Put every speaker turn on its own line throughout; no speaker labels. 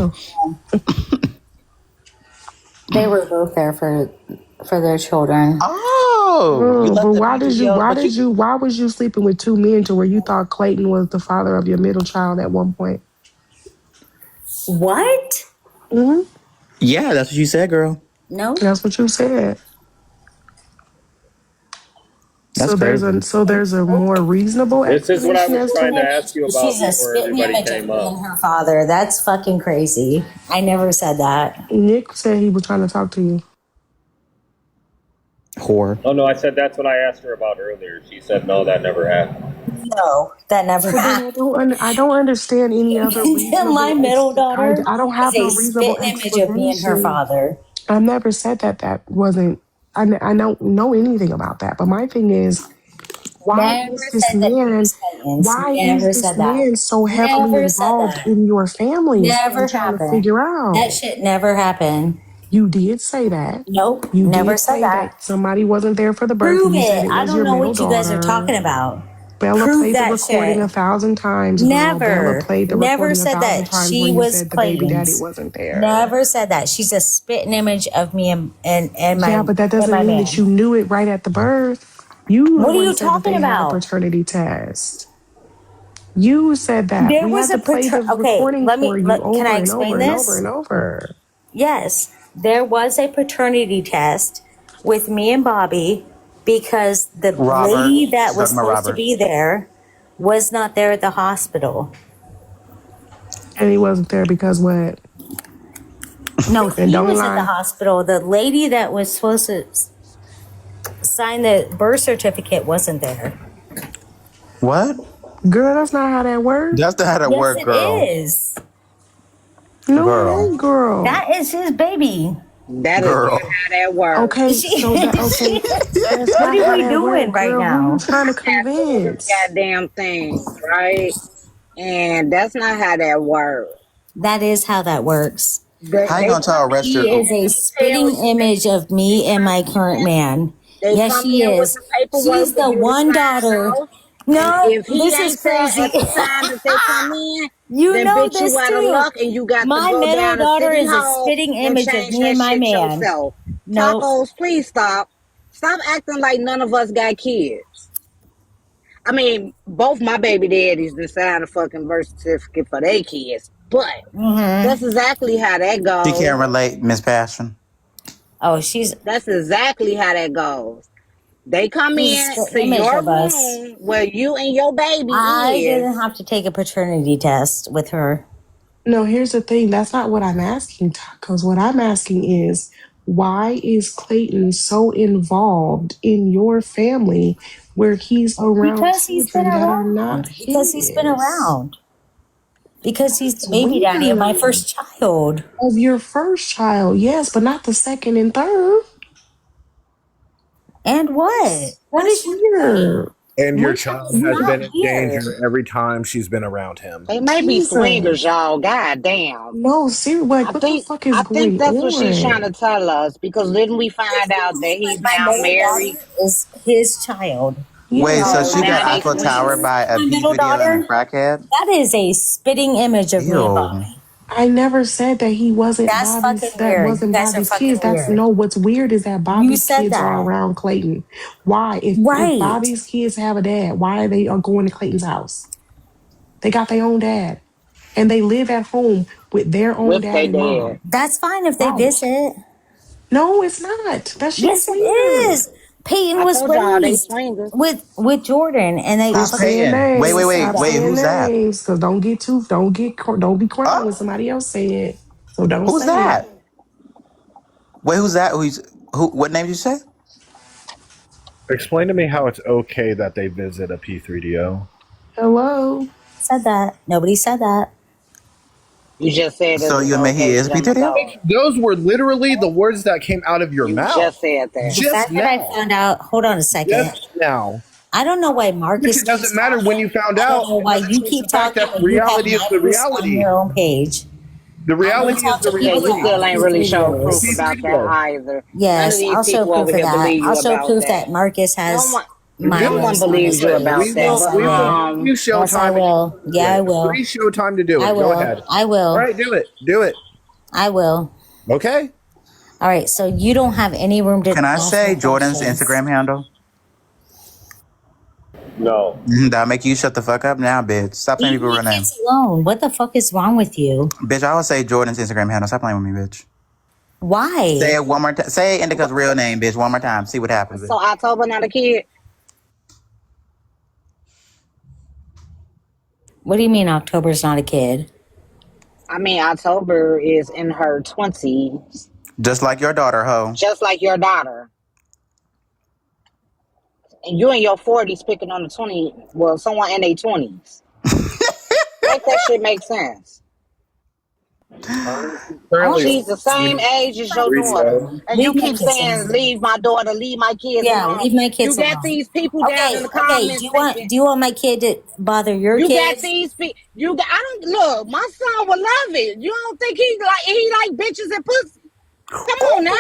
know.
They were both there for their children.
But why was you sleeping with two men to where you thought Clayton was the father of your middle child at one point?
What?
Mm-hmm.
Yeah, that's what you said, girl.
No,
that's what you said.
That's crazy.
There's a more reasonable
This is what I was trying to ask you about
she's a
before
spitting
everybody
image of
came
me
up.
and her father. That's fucking crazy. I never said that.
Nick said he was trying to talk to you.
Whore.
Oh no, I said that's what I asked her about earlier. She said no, that never happened.
No, that never happened.
I don't understand any other reasonable.
My middle daughter
I don't have
is
no
a
reasonable
spitting image of me and her father.
I never said that wasn't. I don't know anything about that. But my thing is, why is this man so heavily involved in your family?
Never happened.
To figure out
that shit never happened.
You did say that.
Nope.
You
never
did
said
say
that.
Somebody wasn't there for the birth.
Prove
You said
it.
was
I don't
your
know what
daughter.
You guys are talking about.
Bella
Prove
played the
that
recording
shit.
1,000 times.
Never.
Bella played the
Never
recording
said
1,000
that.
times
She
when
was
you said the
Clayton's.
baby daddy wasn't there.
Never said that. She's a spitting image of me and my.
Yeah, but that doesn't mean that you knew it right at the birth. What
are you talking about?
Had a paternity test. You said that.
There was a
recording for you
can I explain this?
Over and over.
Yes, there was a paternity test with me and Bobby because the lady that was supposed to be there was not there at the hospital.
And he wasn't there because what?
No, he was at the hospital. The lady that was supposed to sign the birth certificate wasn't there.
What?
Girl, that's not how that works.
That's not how that works, girl.
It is.
No, girl. Girl.
That is his baby.
That is not how that works.
Okay, so
what are we doing right now?
Who are you trying to convince?
Goddamn thing, right? And that's not how that works.
That is how that works.
How you gonna tell a registered?
She is a spitting image of me and my current man. Yes, she is. She's the one daughter. No,
if he
this is crazy.
At the time that they come in,
you
then
know
bitch,
this
you out of luck and you got
my
to go
middle
down
daughter
to
is a spitting image of me and my man.
No,
Nope.
please stop. Stop acting like none of us got kids. I mean, both my baby daddies done signed a fucking birth certificate for their kids, but that's exactly how that goes.
She can't relate, Miss Passion.
Oh,
that's exactly how that goes. They come in to your room where you and your baby
I didn't have to take a paternity test with her.
No, here's the thing. That's not what I'm asking, because what I'm asking is, why is Clayton so involved in your family where he's around?
Because he's been around. Because he's been around. Because he's the baby daddy of my first child.
Of your first child, yes, but not the second and third.
And what? What is
weird?
And your child has been in danger every time she's been around him.
They may be swingers, y'all. God damn.
No, seriously. What the fuck is going on?
I think that's what she's trying to tell us. Because didn't we find out that he's now married?
Is his child.
Wait, so she got Eiffel Tower by a video and a crackhead?
That is a spitting image of me and Bobby.
I never said that he wasn't Bobby's. That wasn't Bobby's kids. What's weird is that Bobby's kids are around Clayton. Why? If Bobby's kids have a dad, why are they going to Clayton's house? They got their own dad, and they live at home with their own dad and mom.
That's fine if they visit.
No, it's not. That's
yes, it is. Peyton was raised with Jordan, and they.
Who's Peyton? Wait. Who's that?
So don't be crying when somebody else say it. So don't.
Who's that? Wait, who's that? What name did you say?
Explain to me how it's okay that they visit a P3DO.
Hello.
Said that. Nobody said that.
You just said
so. You admit he is P3DO?
Those were literally the words that came out of your mouth.
Just said that.
The fact that I found out. Hold on a second.
Just now.
I don't know why Marcus.
It doesn't matter when you found out.
I don't know why you keep talking.
That reality is the reality.
On your own page.
The reality is the reality.
You still ain't really showing proof about that either.
Yes, I'll show proof of that. I'll show proof that Marcus has my
No one
list,
believes you
honestly.
about
We
that,
will.
Yes,
but
I
We will
will.
give you
Yes, I
showtime to
will.
do
Yeah, I
it.
will.
Free showtime to do
I
it. Go
will.
ahead.
I will.
All right, do it. Do it.
I will.
Okay.
All right, so you don't have any room to
Can I
ask me
say Jordan's
questions.
Instagram handle?
No.
That'll make you shut the fuck up now, bitch. Stop letting
Leave
people
my
run in.
kids alone. What the fuck is wrong with you?
Bitch, I will say Jordan's Instagram handle. Stop playing with me, bitch.
Why?
Say it one more time. Say Indica's real name, bitch, one more time. See what happens,
so
bitch.
October not a kid.
What do you mean October's not a kid?
I mean, October is in her 20s,
Just like your daughter, ho.
just like your daughter. And you in your 40s picking on the 20, well, someone in their 20s. Make that shit make sense.
Currently,
She's the same age as your daughter. And you
Leave my
keep
kids
saying,
alone.
leave my daughter, leave my kids
Yeah,
alone.
leave my
You
kids
got
alone.
these people down in the
Okay.
comments thinking,
Do you want my kid to bother your
you got
kids?
these people. I don't look. My son would love it. You don't think he like bitches and pussy? Come on now.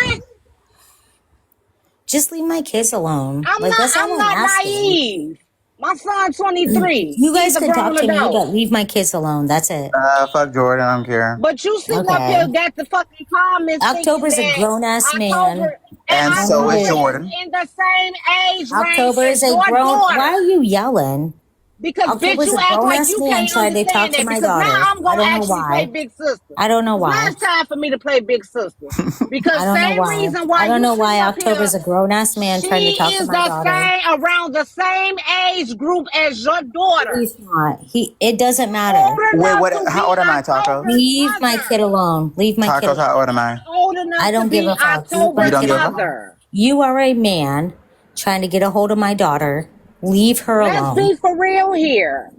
Just leave my kids alone.
I'm
Like that's all I'm
not
asking.
naive. My son's 23.
You guys
He's a
can talk
grown
to me,
adult.
but leave my kids alone. That's it.
Fuck Jordan, I don't care.
But you sitting up
Okay.
here got the fucking comments
October's a
thinking
grown ass
that
man.
October
And so is Jordan.
in the same age
October
range
is
as
a
your
grown.
daughter.
Why are you yelling?
Because bitch,
October's
you
a
act
grown
like
ass
you
man
can't
trying to talk
understand
to
that.
my
Because now
daughter.
I'm
I
gonna
don't know
actually play
why.
big sister.
I don't know why.
Now it's time for me to play big sister. Because
I don't know
same
why.
reason why
I don't
you
know
sitting
why
up
October's
here.
a grown ass man trying to
She
talk to
is
my
the
daughter.
same around the same age group as your daughter.
He's not. It doesn't matter.
Old
Wait,
enough
what?
to
How
be
old am I, Tacos?
October's
Leave my
mother.
kid alone. Leave my kid
Tacos, how
alone.
old am I?
Old enough
I don't
to
give
be
a fuck. Leave my
You
October's
don't
kid
give a fuck?
alone.
mother.
You are a man trying to get a hold of my daughter. Leave her
Let's
alone.
be for real here.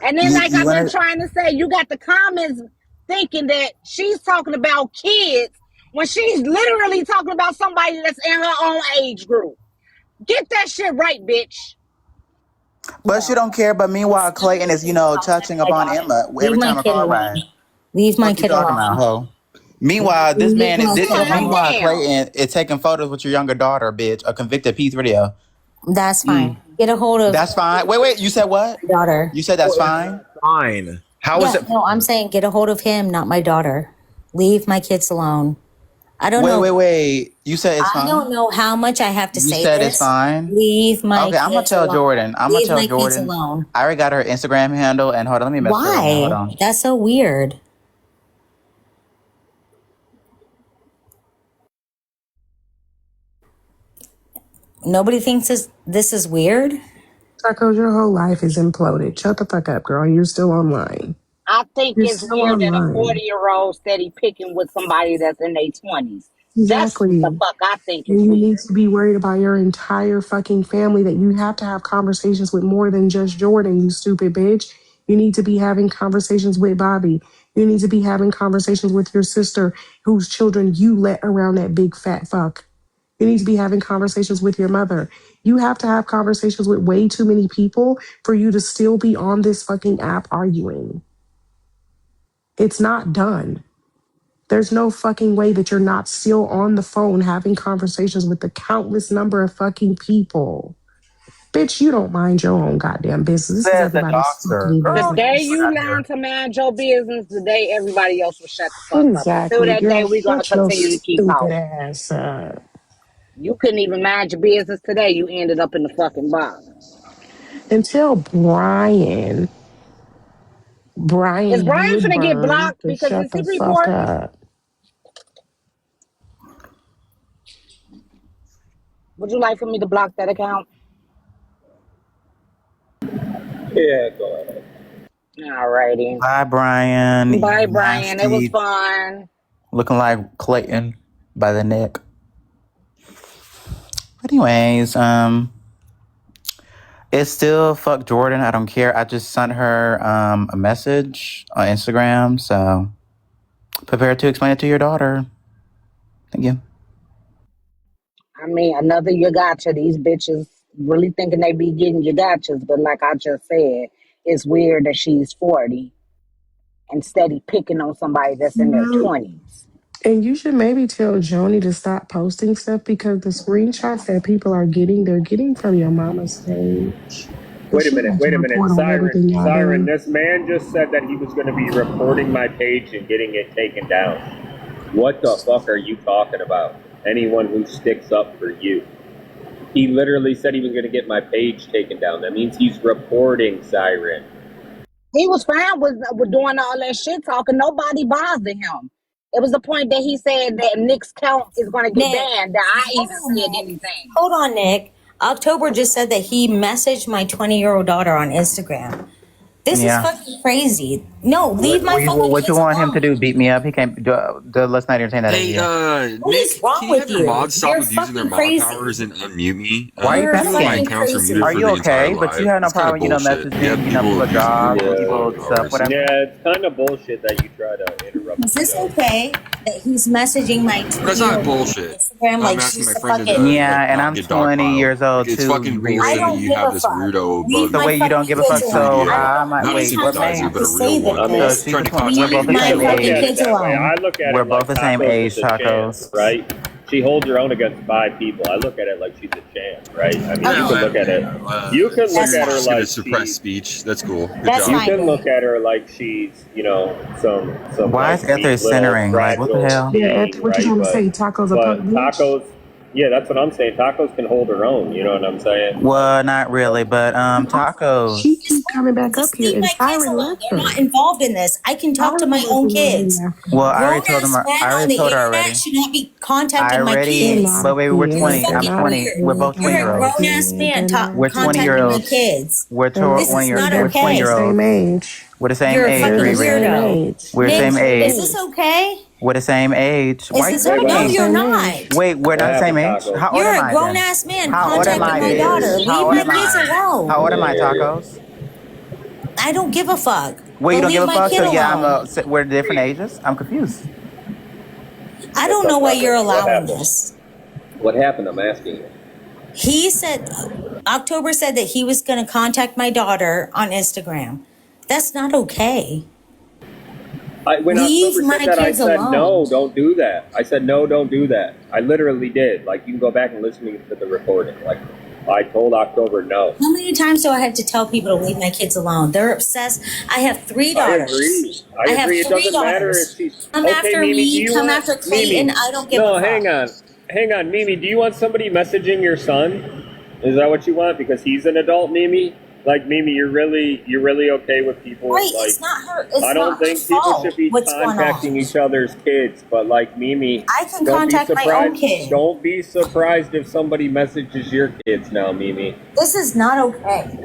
And then, like
You
I've been
wanna?
trying to say, you got the comments thinking that she's talking about kids when she's literally talking about somebody that's in her own age group. Get that shit right, bitch.
But she don't care. But meanwhile, Clayton is, touching upon Emma
Leave
every
my
time a
kid
car
alone.
ride.
Leave my
What you
kid
talking about,
alone.
ho? Meanwhile, this
Leave
man,
my kid alone.
meanwhile,
Damn.
Clayton is taking photos with your younger daughter, bitch, a convicted P3O.
That's fine. Get a hold of
That's fine. Wait. You said what?
my daughter.
You said that's fine?
fine. How is it?
No, I'm saying get a hold of him, not my daughter. Leave my kids alone. I don't know.
Wait. You said it's fine?
I don't know how much I have to
You
say
said
this.
it's fine?
Leave my
Okay, I'm gonna
kids
tell
alone.
Jordan.
Leave my kids alone.
I already got her Instagram handle, and hold on, let me message her right now. Hold
Why?
on.
That's so weird. Nobody thinks this is weird?
Tacos, your whole life is imploded. Shut the fuck up, girl. You're still online.
I think
You're
it's
still
weird that a
online.
40-year-old steady picking with somebody that's in their 20s. That's
Exactly.
the fuck I think is
And you
weird.
need to be worried about your entire fucking family, that you have to have conversations with more than just Jordan, you stupid bitch. You need to be having conversations with Bobby. You need to be having conversations with your sister whose children you let around that big fat fuck. You need to be having conversations with your mother. You have to have conversations with way too many people for you to still be on this fucking app arguing. It's not done. There's no fucking way that you're not still on the phone having conversations with the countless number of fucking people. Bitch, you don't mind your own goddamn business. This is
Said the
everybody's
doctor.
fucking
The
Girl,
day
business.
you learn to mind your business, the day everybody else will shut the fuck up. Until
Exactly.
that day,
Girl,
we're going to
shut your
continue to keep
stupid
talking.
ass up.
You couldn't even mind your business today. You ended up in the fucking box.
Until Brian
Is Brian finna get
Woodburn
blocked
to
because
shut
is he
the fuck
reporting?
up.
Would you like for me to block that account?
Yeah, go ahead.
Alrighty.
Bye, Brian.
Bye,
You
Brian. It was
nasty,
fun.
looking like Clayton by the neck. Anyways, it's still fuck Jordan. I don't care. I just sent her a message on Instagram, so prepare to explain it to your daughter. Thank you.
I mean, another you gotcha. These bitches really thinking they be getting you gotchas, but like I just said, it's weird that she's 40 and steady picking on somebody that's in their
You
20s.
And you should maybe tell Joni to stop posting stuff because the screenshots that people are getting, they're getting from your mama's page. And
Wait a
she
minute,
has to
wait a minute.
report on everything y'all
Siren,
do.
this man just said that he was going to be reporting my page and getting it taken down. What the fuck are you talking about? Anyone who sticks up for you. He literally said he was going to get my page taken down. That means he's reporting, Siren.
He was fine with doing all that shit talking. Nobody bothered him. It was the point that he said that Nick's count is going to get
Nick,
banned that I
hold
even
on,
said
Nick.
anything.
Hold on, Nick. October just said that he messaged my 20-year-old daughter on Instagram. This is fucking crazy. No, leave my fucking
What you
kids
want him
alone.
to do? Beat me up? He can't do. Let's not entertain that
Hey,
idea.
What
Nick,
is wrong
can you
with
have your
you?
mods stop
You're
abusing their
fucking
mod
crazy.
powers and unmute me?
Why are you
You're
Usually my
fucking
accounts are
crazy.
muted
Are
for
you
the entire
okay? But
live.
you have no
It's kind of
problem,
bullshit. You have
messaging,
people
people
abusing
jobs,
their
people
mod
stuff,
powers.
whatever.
Yeah, it's kind of bullshit that you try to interrupt.
Is this okay that he's messaging my
That's not
20-year-old
bullshit.
Instagram
I'm
like
asking
she's
my
a
friend to
fucking...
Yeah, and
not
I'm
get
20
dogpiled.
years old
It's
too.
fucking
Riri.
I
bullshit that
don't
you
give
have
a
this
fuck.
weirdo
Leave
The
my
way you don't
fucking
give a
kids
fuck,
for
alone.
so
you.
I don't
how
know
am I?
how
Not a
many
Wait, what
times I
sympathizer,
have
but
to
a
say
real one.
So
this.
she's
Trying to
20.
cause
We're
Leave
both the
issues.
my
You
same
can look
fucking
at
age.
it
kids
that way.
alone.
I look at
We're
it
both
like
the same
Tacos
age,
is a champ,
tacos.
right? She holds her own against 5 people. I look at it like she's a champ, right? I mean, you
Okay.
can look at it. You can
So
look
That's
you're
at her
just
fine.
gonna
like
suppress
she's.
speech. That's cool. Good
That's
job.
You
fine,
can
Nick.
look at her like she's, some
Why
like
is Ether
weak little
centering? Like, what the
fragile
hell?
Yeah,
being,
what you
right?
trying to say? Tacos a punk
But
bitch?
Tacos, yeah, that's what I'm saying. Tacos can hold her own. You know what I'm saying?
Well, not really, but
No, she
tacos.
keep coming back up
Just
here,
leave
and
my kids
Tyron
alone.
left
They're not
her.
involved in this. I can talk to
Tyron
my
was
own
the one who
kids.
left her.
Well, I already
Grown
told
ass
them.
men
I
on
already
the
told her
internet
already.
should not be
I
contacting my
They're
already.
kids.
not
But
a
baby, we're
kid.
You're
20.
They're
I'm
fucking
not a
20.
weird.
We're
kid.
both
They're
20
You're
year
a
not a
grown
olds.
ass
kid.
man
They're not a
We're 20 year
contacting
kid.
my
olds.
kids.
They're
This is not
We're 20
okay.
year
the same
olds.
age.
We're the same
You're a
age,
They're
fucking
the same
Riri.
weirdo.
age.
We're the
They're
Nick,
the
same
same
is
age.
this
age.
okay?
We're the same age.
Is
Why are you
this
What
okay? No,
They're the
faking?
you're
same
not.
age.
Wait, we're not the same
happened,
age?
Tacos?
How old
You're
am
a
I
grown
then?
ass man
How old am I
contacting my daughter.
then? How
Leave
old
my
am
kids
I?
alone.
How old am I,
Yeah.
tacos?
I don't give a fuck.
Well, you
But
don't give
leave
a
my
fuck,
kid
so yeah,
alone.
we're different ages. I'm confused.
I
What's
don't know
up,
why you're
Tacos? What
allowing
happened?
this.
What happened? I'm asking you.
He said, October said that he was going to contact my daughter on Instagram. That's not okay.
When
Leave
October
my
said that, I
kids
said,
alone.
no, don't do that. I said, no, don't do that. I literally did. Like, you can go back and listen to the recording. Like, I told October no.
How many times do I have to tell people to leave my kids alone? They're obsessed. I have 3
I
daughters.
agree.
I have
It
3
doesn't matter if
daughters.
she's...
Come
Okay,
after
Mimi, do
me,
you
come
want...
after Clayton.
Mimi,
I don't give a
no,
fuck.
hang on. Mimi, do you want somebody messaging your son? Is that what you want? Because he's an adult, Mimi? Like, Mimi, you're really okay with people,
Right,
like...
it's not her. It's
I don't
not her
think people
fault.
should be
What's going
contacting
on?
each other's kids, but like Mimi,
I can
don't be
contact my own
surprised.
kid.
Don't be surprised if somebody messages your kids now, Mimi.
This is not okay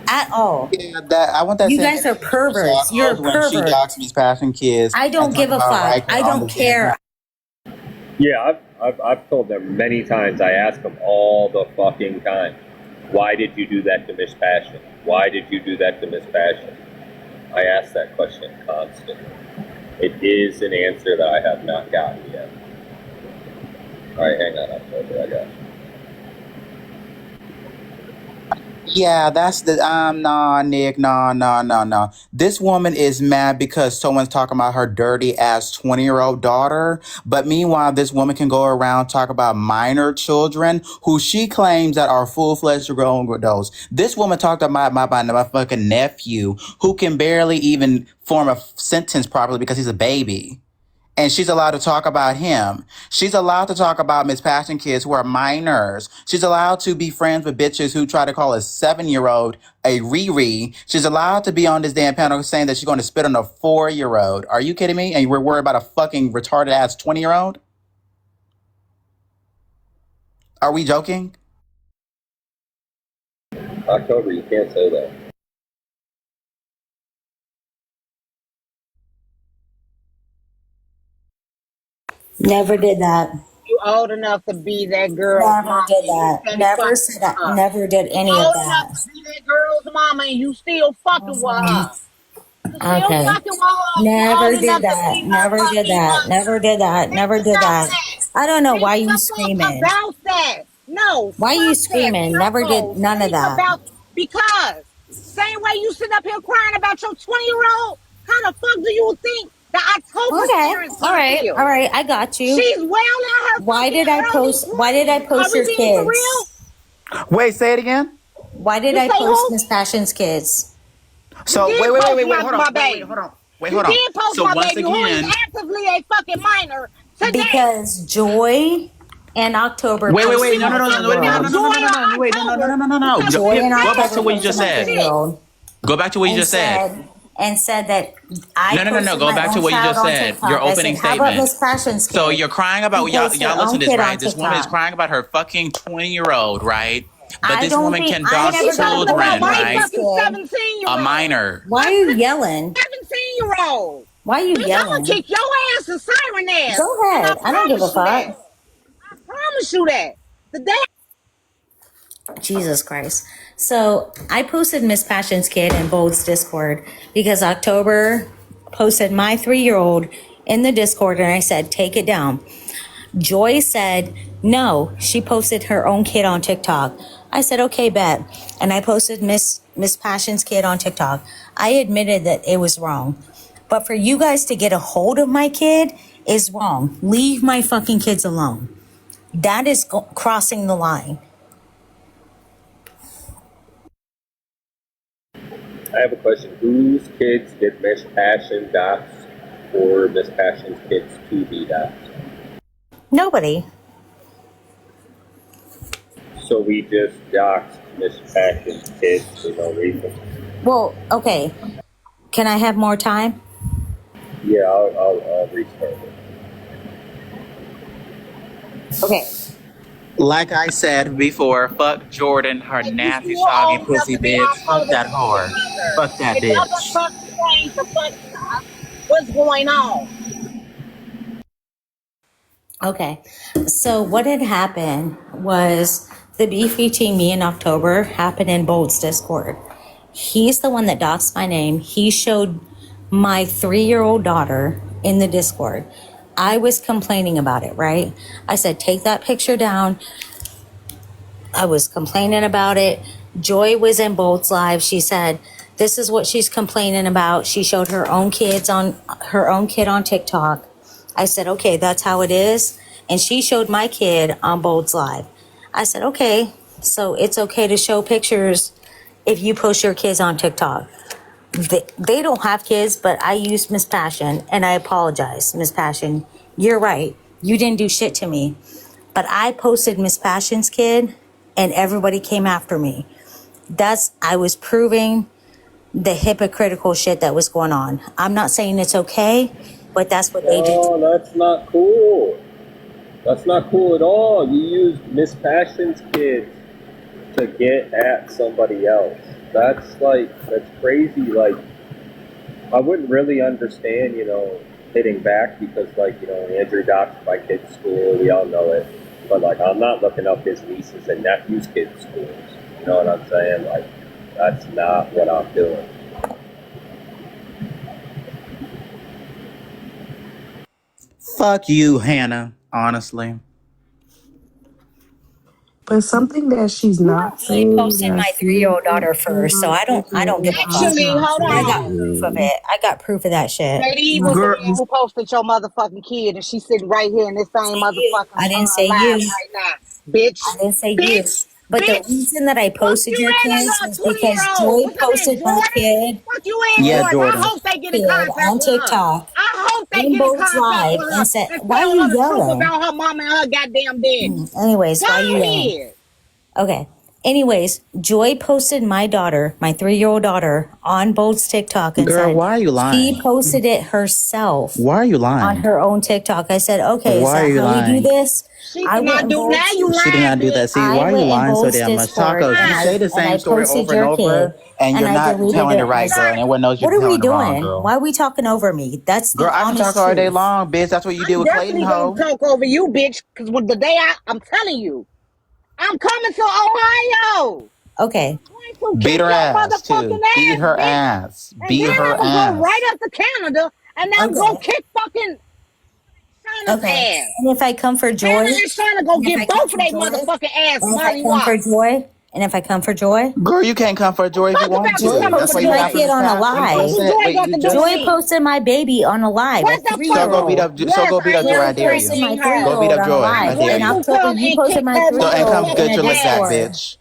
at all.
Yeah, that I want that
You
same
guys are
energy from
perverts. You're a
tacos when she
pervert.
doxed me, passion kids,
I
and
don't
talk
give a
about
fuck.
Riker
I
on
don't
the damn.
care.
Yeah, I've told them many times. I ask them all the fucking time. Why did you do that to Miss Passion? Why did you do that to Miss Passion? I ask that question constantly. It is an answer that I have not gotten yet. All right, hang on, October, I got you.
Yeah, that's the no, Nick, no. This woman is mad because someone's talking about her dirty ass 20-year-old daughter. But meanwhile, this woman can go around talk about minor children who she claims that are full-fledged grown adults. This woman talked about my fucking nephew who can barely even form a sentence properly because he's a baby. And she's allowed to talk about him. She's allowed to talk about Miss Passion kids who are minors. She's allowed to be friends with bitches who try to call a 7-year-old a Riri. She's allowed to be on this damn panel saying that she's going to spit on a 4-year-old. Are you kidding me? And we're worried about a fucking retarded ass 20-year-old? Are we joking?
October, you can't say that.
Never did that.
You old enough to be that girl's
Never
mama.
did that. Never said that. Never did any of
Old
that.
enough to be that girl's mama, and you still fucking with her. You still
Okay.
fucking with her.
Never
Old
did
enough to
that.
be her
Never did
fucking
that.
mother.
Never did that. Never did that. I don't know why you screaming.
About that. No.
Why you
fuck
screaming?
that.
Never did
No,
none of
speak
that.
because same way you sit up here crying about your 20-year-old, how the fuck do you think The October Karen's
All right.
feel.
All right. I got you.
She's well in her.
Why did I post? Why did I post your kids?
Wait, say it again.
Why did I post Miss Passion's kids?
So wait, hold on. Hold on.
Did post
So
my
once
baby, who is
again,
actively a fucking minor today.
Because Joy and October.
wait. No.
Joy
Wait, no.
Joy and
Go back to
October
what you just said. Go back to what you just said.
And said that I
No. Go back to what you just said. Your opening
How about
statement.
Miss Passion's kid?
So you're crying about y'all listen to this, right? This woman is crying about her fucking 20-year-old, right? But this woman can dog children, right? A minor.
Why are you yelling?
17-year-old.
Why are you
I'm
yelling?
gonna kick your ass to siren ass.
Go ahead. I don't give a fuck.
I promise you that. The day.
Jesus Christ. So I posted Miss Passion's kid in Bold's Discord because October posted my 3-year-old in the Discord and I said, take it down. Joy said, no, she posted her own kid on TikTok. I said, okay, bet. And I posted Miss Passion's kid on TikTok. I admitted that it was wrong. But for you guys to get a hold of my kid is wrong. Leave my fucking kids alone. That is crossing the line.
I have a question. Whose kids did Miss Passion dox or Miss Passion's kids to be doxed?
Nobody.
So we just doxed Miss Passion's kids for no reason.
Well, okay. Can I have more time?
Yeah, I'll restart it.
Okay.
Like I said before, fuck Jordan, her nasty, soggy pussy bitch. Fuck that whore. Fuck that bitch.
What's going on?
Okay. So what had happened was the beef between me and October happened in Bold's Discord. He's the one that doxed my name. He showed my 3-year-old daughter in the Discord. I was complaining about it, right? I said, take that picture down. I was complaining about it. Joy was in Bold's live. She said, this is what she's complaining about. She showed her own kid on TikTok. I said, okay, that's how it is. And she showed my kid on Bold's live. I said, okay, so it's okay to show pictures if you post your kids on TikTok. They don't have kids, but I used Miss Passion, and I apologize, Miss Passion. You're right. You didn't do shit to me. But I posted Miss Passion's kid, and everybody came after me. I was proving the hypocritical shit that was going on. I'm not saying it's okay, but that's what they did.
Oh, that's not cool. That's not cool at all. You used Miss Passion's kids to get at somebody else. That's crazy. Like, I wouldn't really understand, hitting back because, Andrew doxed my kid's school. We all know it. But, I'm not looking up his nieces and nephews' kids' schools. You know what I'm saying? That's not what I'm doing.
Fuck you, Hannah, honestly.
But something that she's not saying.
Posted my 3-year-old daughter first, so I don't give a fuck.
Hold on.
I got proof of it. I got proof of that shit.
Lady was the one who posted your motherfucking kid, and she's sitting right here in this same motherfucking.
I didn't say
live
you.
right now, bitch.
I didn't say you. But the reason that I posted your kids is because Joy posted my kid.
Yeah, Jordan.
I hope they get in contact
on TikTok.
I hope they
In
get in
Bold's
contact
live
with her
and said,
and
why
tell
are you
her the truth
yelling?
about her mama and her goddamn daddy.
Anyways, why are you
Go
yelling?
ahead.
Okay. Anyways, Joy posted my daughter, my 3-year-old daughter, on Bold's TikTok and
Girl,
said,
why are you lying?
she posted it herself.
Why are you lying?
On her own TikTok. I said, okay,
Why are
is
you
that how
lying?
you do this?
She did not do that. You
She did not do that. See, why are you lying so damn much? Tacos, you say the same story over and over, and you're not telling the right girl, and everyone knows you're telling the wrong girl.
Why are we talking over me? That's the
Girl, I can talk all day long, bitch. That's what you did with Clayton, ho.
I'm definitely gonna talk over you, bitch, because the day I'm telling you, I'm coming to Ohio.
Okay.
Beat her ass, too. Beat her ass. Beat her ass.
Go right up to Canada, and then go kick fucking
Okay.
ass.
And if I come for Joy,
They're trying to go get both of their motherfucking ass.
and if I come for Joy, And if I come for Joy?
Girl, you can't come for Joy if you
Fuck
want
about you
Joy
to.
coming
That's
for
why
posted
you
Joy.
my
not
kid
finna
on a
snap. You
live.
just
What
said,
Joy
wait,
got
you
to do
just
with
Joy
me?
posted my baby on a live, a
What the fuck?
so go beat
3-year-old.
up, so
Yes,
go beat
I
up Joy.
Joy
I
am
dare
posted
you.
my
threatening her.
Go beat
3-year-old
up
on a
Joy.
I'm
I
live.
dare
going
In
you.
to
October,
come
you
and
posted
kick
my
her
So and come
3-year-old in
get
a
motherfucking
your lick back,
ass.
Discord.
bitch.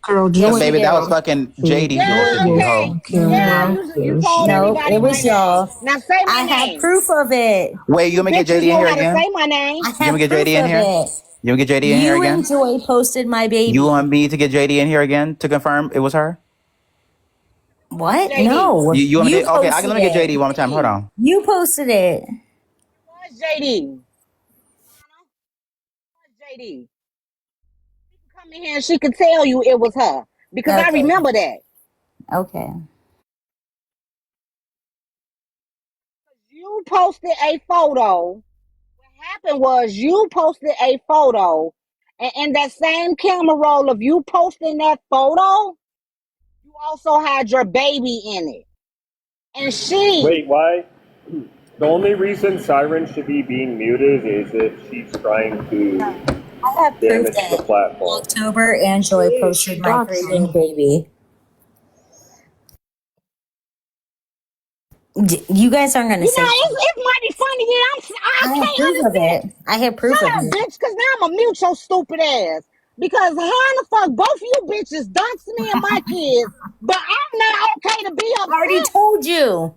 Girl,
Yes,
Cause
she
Joy,
baby, that was
did.
fucking
she,
JD
Joy
bullshit,
Yeah,
you
was
okay.
hoe.
fucking
Yeah,
Mm-hmm.
you
raucous.
told
Nope,
everybody
it
my
was
name.
y'all.
Now say my
I have
name.
proof of it.
Wait, you
You
want me to get
bitches
JD in
know
here
how to
again?
say my name.
I
You want
have
me to get
proof
JD in
of
here?
it.
You want me to get JD in here
You
again?
and Joy posted my
You
baby.
want me to get JD in here again to confirm it was her?
What?
JD.
No.
You want me
You
to? Okay, let
posted
me get
it.
JD one more time. Hold on.
You posted it.
What's JD? What's JD? She can come in here and she can tell you it was her. Because I
Okay.
remember that.
Okay.
You posted a photo. What happened was you posted a photo. And in that same camera roll of you posting that photo, you also had your baby in it. And she,
Wait, why? The only reason Siren should be being muted is if she's trying to
I have proof
damage the
that
platform.
October and Joy
She
posted my
doxed
3-year-old
me.
baby. You guys aren't going to
you
say
know,
shit.
it might be funny that I
I have
can't
proof of
understand.
it. I have proof of
Shut up,
it.
bitch, because now I'm going to mute your stupid ass. Because how the fuck both of you bitches dox me and my kids, but I'm not okay to be
I already
upset?
told you.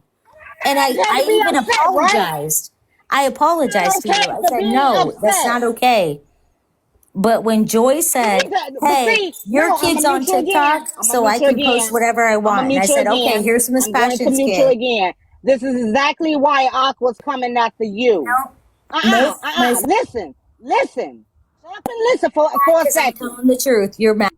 And
I'm not okay
I
to be
even
upset, right?
apologized. I
Not
apologized to you.
okay
I
to
said,
be
no, that's
upset.
not okay. But when Joy
You
said,
need to, but
hey,
see,
your
no, I'm
kid's
gonna
on
mute you again.
TikTok,
I'm gonna
so
mute
I
you
can post
again.
whatever I
I'm gonna
want. And I
mute you
said, okay,
again.
here's Miss
I'm going to
Passion
mute you
Skit.
again. This is exactly why Aqua's coming after you.
No, Miss
Listen, listen. Shut up and listen for a
because I'm
second.
telling the truth. You're mad.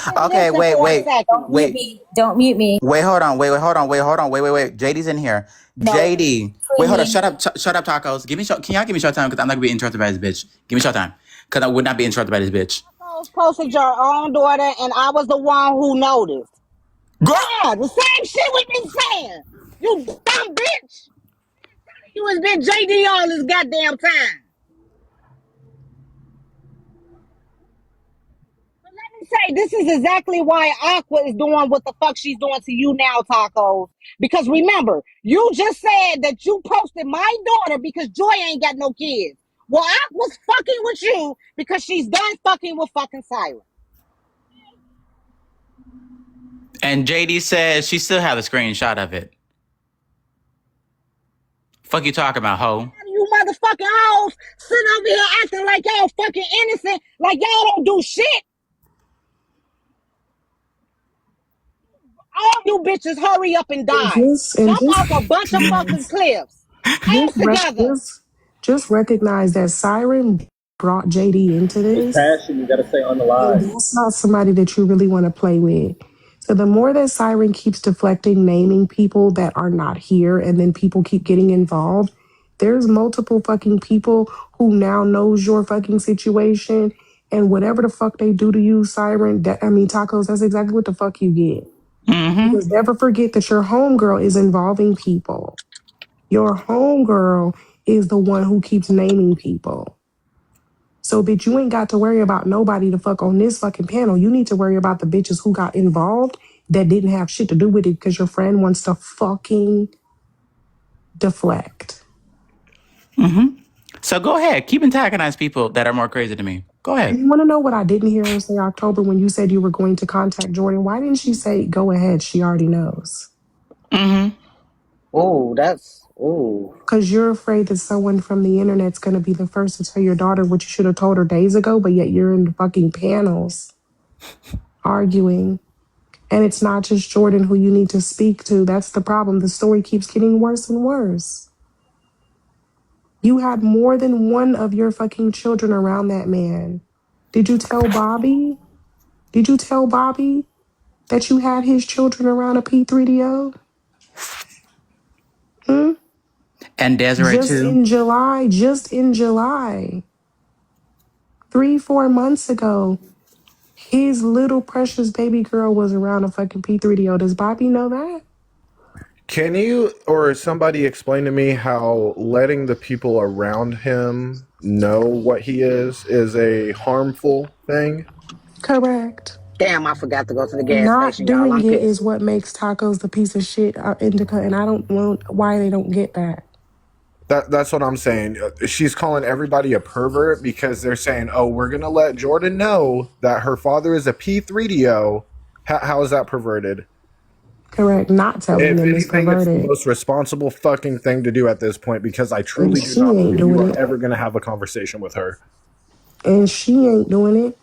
Shut up and
Okay,
listen
wait,
for a
wait,
Don't
second.
mute
wait,
me. Don't mute me.
wait. Hold on. Wait, wait. Hold on. Wait, hold on. Wait, wait, wait. JD's in here.
No,
JD. Wait,
between
hold
me
on.
and
Shut up. Shut up, tacos. Give me. Can y'all give me short time? Because I'm not gonna be interrupted by this bitch. Give me short time. Because I would not be interrupted by this bitch.
I was posted your own daughter, and I was the one who noticed.
Girl.
Yeah, the same shit we've been saying. You dumb bitch. You has been JD all this goddamn time. But let me say, this is exactly why Aqua is doing what the fuck she's doing to you now, Tacos. Because remember, you just said that you posted my daughter because Joy ain't got no kids. Well, Aqua's fucking with you because she's done fucking with fucking Siren.
And JD says she still have a screenshot of it. Fuck you talking about, hoe?
You motherfucking hoes sitting over here acting like y'all fucking innocent, like y'all don't do shit. All you bitches hurry up and
And
die.
just and
Jump
just
off a bunch of fucking
recognize,
cliffs. Ass
just
together.
just recognize that Siren brought JD into
Miss
this,
Passion, you gotta say on the
and
live.
that's not somebody that you really want to play with. So the more that Siren keeps deflecting, naming people that are not here, and then people keep getting involved, there's multiple fucking people who now knows your fucking situation, and whatever the fuck they do to you, Siren, tacos, that's exactly what the fuck you get.
Mm-hmm.
Because never forget that your homegirl is involving people. Your homegirl is the one who keeps naming people. So, bitch, you ain't got to worry about nobody to fuck on this fucking panel. You need to worry about the bitches who got involved that didn't have shit to do with it because your friend wants to fucking deflect.
So go ahead. Keep antagonizing people that are more crazy than me. Go ahead.
You want to know what I didn't hear her say, October, when you said you were going to contact Jordan? Why didn't she say, go ahead? She already knows.
Mm-hmm.
Oh, that's
Because you're afraid that someone from the internet's going to be the first to tell your daughter what you should have told her days ago, but yet you're in the fucking panels arguing. And it's not just Jordan who you need to speak to. That's the problem. The story keeps getting worse and worse. You had more than one of your fucking children around that man. Did you tell Bobby? Did you tell Bobby that you had his children around a P3DO? Hmm?
And Desiree too.
Just in July, 3-4 months ago, his little precious baby girl was around a fucking P3DO. Does Bobby know that?
Can you or somebody explain to me how letting the people around him know what he is a harmful thing?
Correct.
Damn, I forgot to go to the gas
Not
station, y'all.
doing
I'm
it is
pissed.
what makes tacos the piece of shit indica, and I don't know why they don't get that.
That's what I'm saying. She's calling everybody a pervert because they're saying, "Oh, we're gonna let Jordan know that her father is a P3DO." How is that perverted?
Correct. Not telling
If
them is
anything, it's the
perverted.
most responsible fucking thing to do at this point because I
And
truly do
she
not
ain't
believe you
doing
are
it.
ever gonna have a conversation with her.
And she ain't doing it.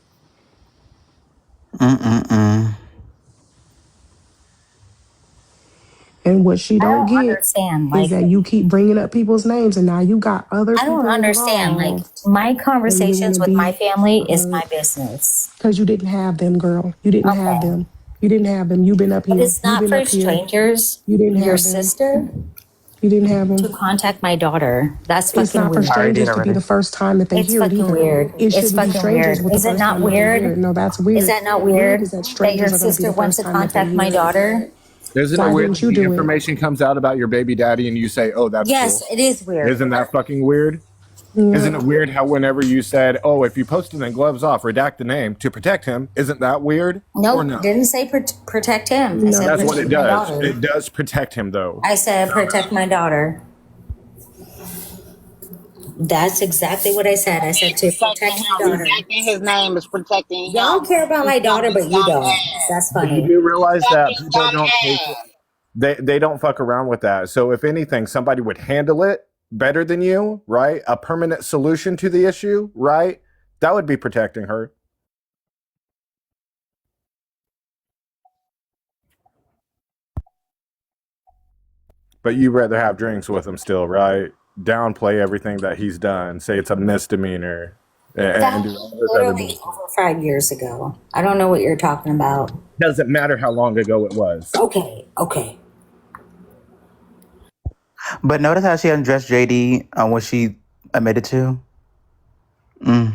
And what she
I
don't
don't
get
understand.
is
Like,
that you keep bringing up people's names, and now you got other
I don't
people
understand. Like,
involved,
my
and you want
conversations
to
with my
be
family is my
heard
business.
because you didn't have them, girl. You didn't have
Okay.
them. You didn't have them. You've been up
But
here.
it's
You've
not
been
for
up here.
strangers,
You didn't
your
have them.
sister,
You didn't have
to
them.
contact my daughter. That's
It's
fucking
not for
weird.
I already did
strangers to be
already.
the first time that they
It's
hear it
fucking
either.
weird.
It
It's
shouldn't be
fucking
strangers
weird.
with the
Is it
first
not
time that they hear
weird?
it. No, that's
Is
weird.
that not
Weird
weird
is that
that your
strangers are going to be
sister
the
wants
first
to
time that they
contact my
hear it.
daughter?
Isn't it
Why
weird
didn't
that
you
the
do it?
information comes out about your baby daddy and you say, "Oh, that's
Yes,
cool"?
it is weird.
Isn't that fucking weird?
Yeah.
Isn't it weird how whenever you said, "Oh, if you posted in gloves off, redact the name to protect him," isn't that weird? Or
Nope,
no?
didn't say protect him. I said
No,
That's what
protect
it
baby.
my
does.
daughter.
It does protect him, though.
I said protect my daughter. That's exactly what I said. I said to
Protecting
protect my
him.
daughter.
Redacting his name is protecting
Y'all
him.
care about
His
my daughter,
fucking
but you
dumb
don't.
ass.
That's
But you
funny.
do realize that
Fucking
people
dumb
don't take it.
ass.
They don't fuck around with that. So if anything, somebody would handle it better than you, right? A permanent solution to the issue, right? That would be protecting her. But you rather have drinks with him still, right? Downplay everything that he's done. Say it's a misdemeanor
That
and do
was
all this other
literally
bullshit.
over 5 years ago. I don't know what you're talking about.
Doesn't matter how long ago it was.
Okay.
But notice how she undressed JD on what she admitted to.
Because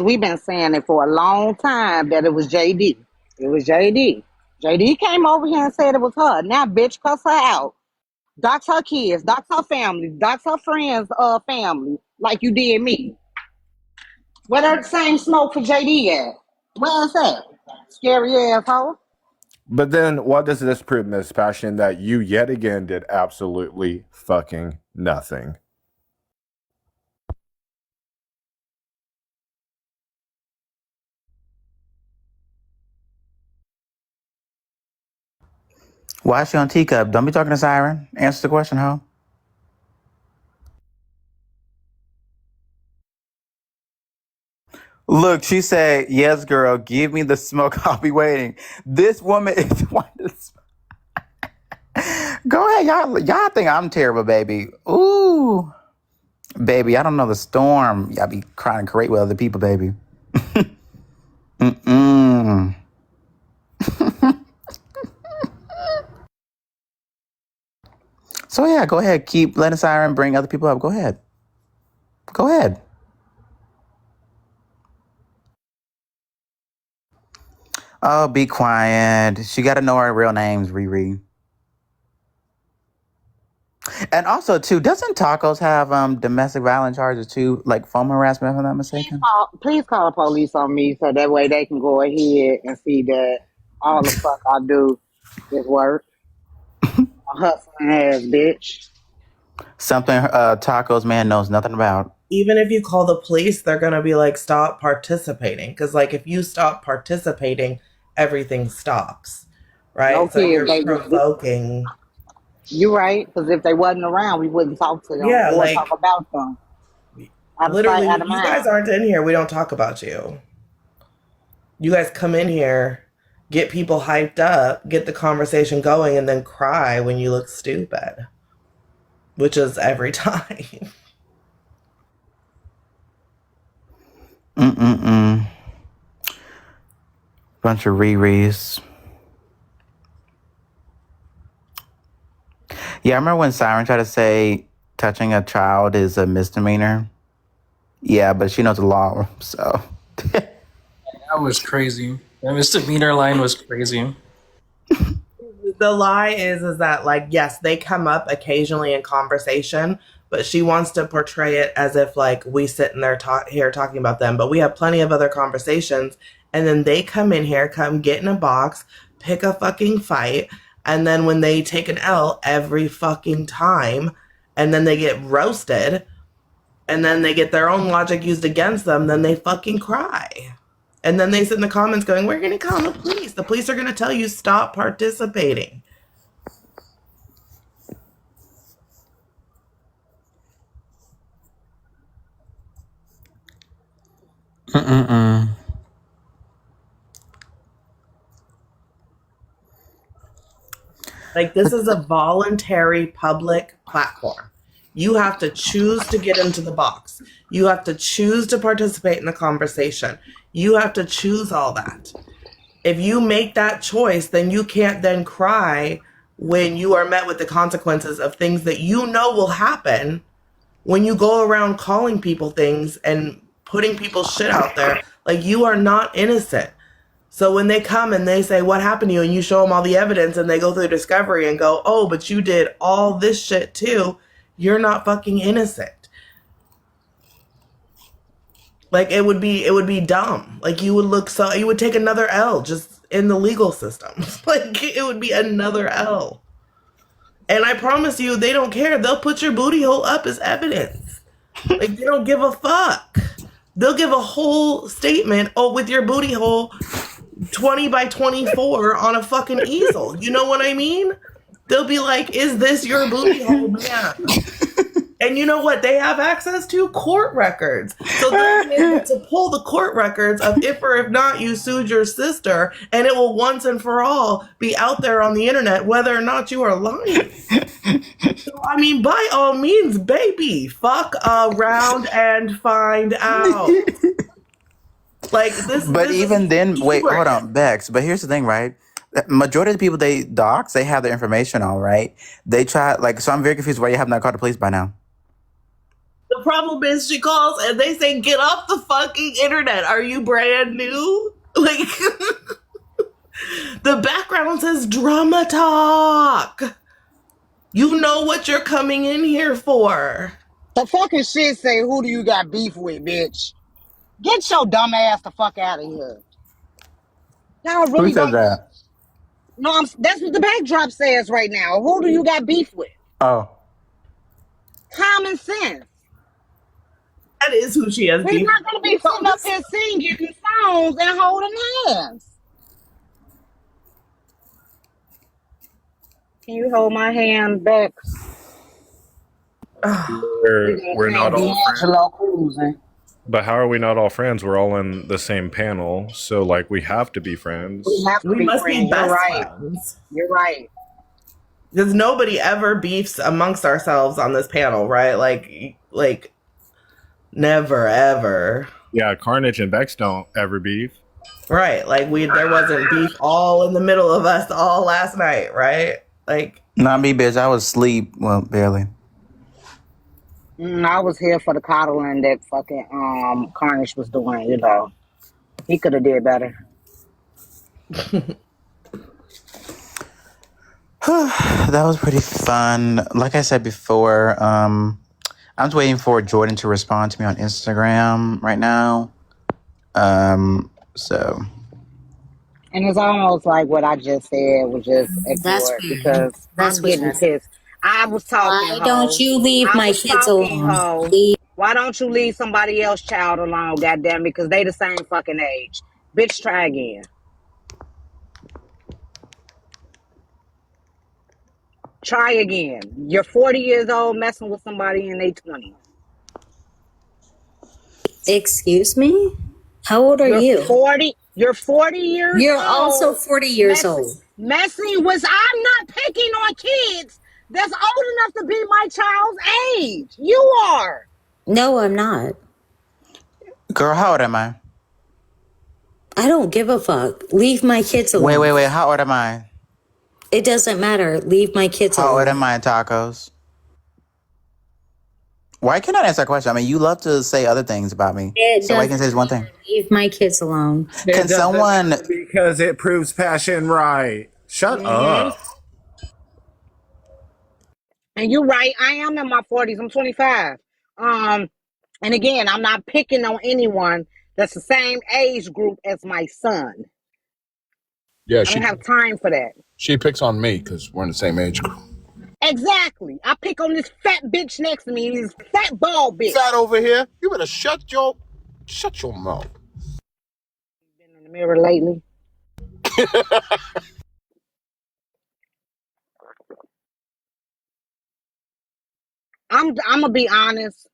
we've been saying it for a long time that it was JD. It was JD. JD came over here and said it was her. Now, bitch, cuss her out. Dox her kids. Dox her family. Dox her friends' family. Like you did me. Where that same smoke for JD at? Where's that? Scary asshole.
But then what does this prove, Miss Passion, that you yet again did absolutely fucking nothing?
Why is she on teacup? Don't be talking to Siren. Answer the question, ho. Look, she said, "Yes, girl, give me the smoke. I'll be waiting." This woman is Go ahead, y'all think I'm terrible, baby. Ooh, baby, I don't know the storm. Y'all be crying great with other people, baby. Mm-mm. So yeah, go ahead. Keep letting Siren bring other people up. Go ahead. Go ahead. Oh, be quiet. She got to know our real names, Riri. And also, too, doesn't Tacos have domestic violence charges too, like phone harassment, if I'm not mistaken?
Please call the police on me so that way they can go ahead and see that all the fuck I do is work. A hustling ass bitch.
Something Tacos man knows nothing about.
Even if you call the police, they're going to be like, stop participating. Because, like, if you stop participating, everything stops. Right?
No
So
kids,
you're
they
provoking.
you right, because if they wasn't around, we wouldn't talk to them
Yeah,
or
like,
talk about them. Out of sight,
literally,
out
when
of
you guys
mind.
aren't in here, we don't talk about you. You guys come in here, get people hyped up, get the conversation going, and then cry when you look stupid. Which is every time.
Mm-mm-mm. Bunch of Riris. Yeah, I remember when Siren tried to say touching a child is a misdemeanor. Yeah, but she knows the law, so.
That was crazy. That misdemeanor line was crazy.
The lie is that, like, yes, they come up occasionally in conversation, but she wants to portray it as if like we sit in there here talking about them, but we have plenty of other conversations, and then they come in here, come get in a box, pick a fucking fight, and then when they take an L every fucking time, and then they get roasted, and then they get their own logic used against them, then they fucking cry. And then they sit in the comments going, we're going to call the police. The police are going to tell you stop participating. Like, this is a voluntary public platform. You have to choose to get into the box. You have to choose to participate in the conversation. You have to choose all that. If you make that choice, then you can't then cry when you are met with the consequences of things that you know will happen when you go around calling people things and putting people's shit out there. Like, you are not innocent. So when they come and they say, what happened to you? And you show them all the evidence and they go through discovery and go, oh, but you did all this shit too. You're not fucking innocent. Like, it would be dumb. Like, you would take another L just in the legal system. Like, it would be another L. And I promise you, they don't care. They'll put your booty hole up as evidence. Like, they don't give a fuck. They'll give a whole statement, oh, with your booty hole 20 by 24 on a fucking easel. You know what I mean? They'll be like, is this your booty hole, man? And you know what? They have access to court records. So they'll be able to pull the court records of if or if not you sued your sister, and it will once and for all be out there on the internet whether or not you are lying. So, I mean, by all means, baby, fuck around and find out. Like, this.
But
this
even
is
then, wait,
humor.
hold on, Bex. But here's the thing, right? Majority of the people they dox, they have their information on, right? They try, like, so I'm very confused why you have not called the police by now.
The problem is she calls and they say, get off the fucking internet. Are you brand new? Like, the background says drama talk. You know what you're coming in here for.
The fucking shit say, who do you got beef with, bitch? Get your dumb ass the fuck out of here. Y'all really
Who said that?
No, that's what the backdrop says right now. Who do you got beef with?
Oh.
Common sense.
That is who she has
We're
beef
not going to be sitting up here singing songs and holding hands. Can you hold my hand, Bex?
We're not all friends.
D'Angelo cruising.
But how are we not all friends? We're all in the same panel, so like we have to be friends.
We must be best
You're right.
friends.
You're right.
Because nobody ever beefs amongst ourselves on this panel, right? Like never ever.
Yeah, Carnage and Bex don't ever beef.
Right. Like there wasn't beef all in the middle of us all last night, right? Like,
Not me, bitch. I was asleep. Well, barely.
I was here for the coddling that fucking Carnage was doing, you know. He could have did better.
That was pretty fun. Like I said before, I'm just waiting for Jordan to respond to me on Instagram right now. So.
And it's almost like what I just said was just
That's
ignored
weird.
because
That's
I'm getting
weird.
pissed. I was talking.
Why don't you leave
I
my
was
kids
talking,
alone?
ho.
Leave-
Why don't you leave somebody else's child alone, goddamn, because they the same fucking age. Bitch, try again. Try again. You're 40 years old messing with somebody in their 20s.
Excuse me? How old are you?
40. You're 40 years
You're
old.
also 40 years old.
Messing with, I'm not picking on kids that's old enough to be my child's age. You are.
No, I'm not.
Girl, how old am I?
I don't give a fuck. Leave my kids alone.
Wait. How old am I?
It doesn't matter. Leave my kids
How
alone.
old am I, Tacos? Why can't I answer that question? I mean, you love to say other things about me. So why can't I say this one thing?
Leave my kids alone.
Can someone...
Because it proves passion right. Shut up.
And you're right, I am in my 40s. I'm 25. And again, I'm not picking on anyone that's the same age group as my son.
Yeah,
I don't have time for that.
she picks on me because we're in the same age group.
Exactly. I pick on this fat bitch next to me, this fat bald bitch.
Fat over here. You better shut your mouth.
Been in the mirror lately. I'm gonna be honest.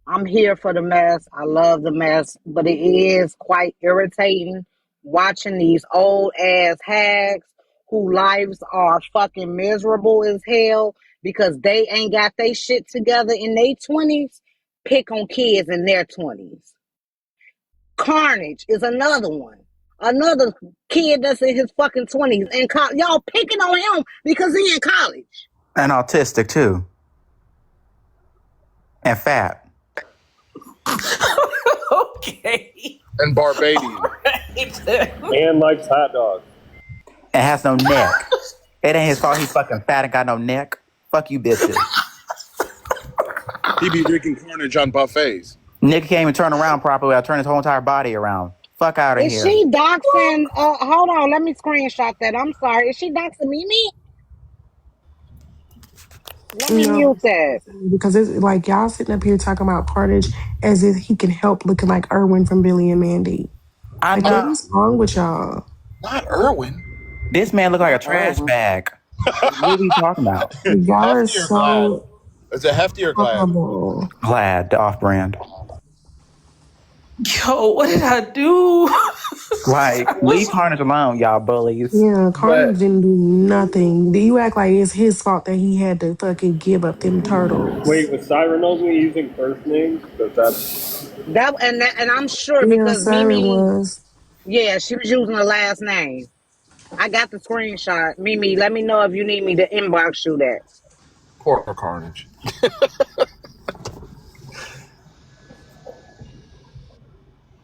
I'm here for the mess. I love the mess, but it is quite irritating watching these old ass hags whose lives are fucking miserable as hell because they ain't got their shit together in their 20s, pick on kids in their 20s. Carnage is another one. Another kid that's in his fucking 20s and y'all picking on him because he in college.
And autistic too. And fat.
Okay.
And Barbadian.
And likes hot dogs.
And has no neck. It ain't his fault he's fucking fat and got no neck. Fuck you bitches.
He be wreaking carnage on buffets.
Nick can't even turn around properly. I'll turn his whole entire body around. Fuck out of
Is
here.
she doxing? Hold on, let me screenshot that. I'm sorry. Is she doxing Mimi? Let me mute that.
Because it's like y'all sitting up here talking about Carnage as if he can help looking like Erwin from Billy and Mandy.
I'm
Like,
not.
what's wrong with y'all?
Not Erwin.
This man look like a trash bag. What are you talking about?
Y'all are so
It's a heftier glass.
horrible.
Glad, the off-brand.
Yo, what did I do?
Like, leave Carnage alone, y'all bullies.
Yeah, Carnage didn't do nothing. You act like it's his fault that he had to fucking give up them turtles.
Wait, was Siren only using first names? Because
And I'm sure
Yeah,
because
Siren
Mimi
was.
Yeah, she was using her last name. I got the screenshot. Mimi, let me know if you need me to inbox you that.
Poor Carnage.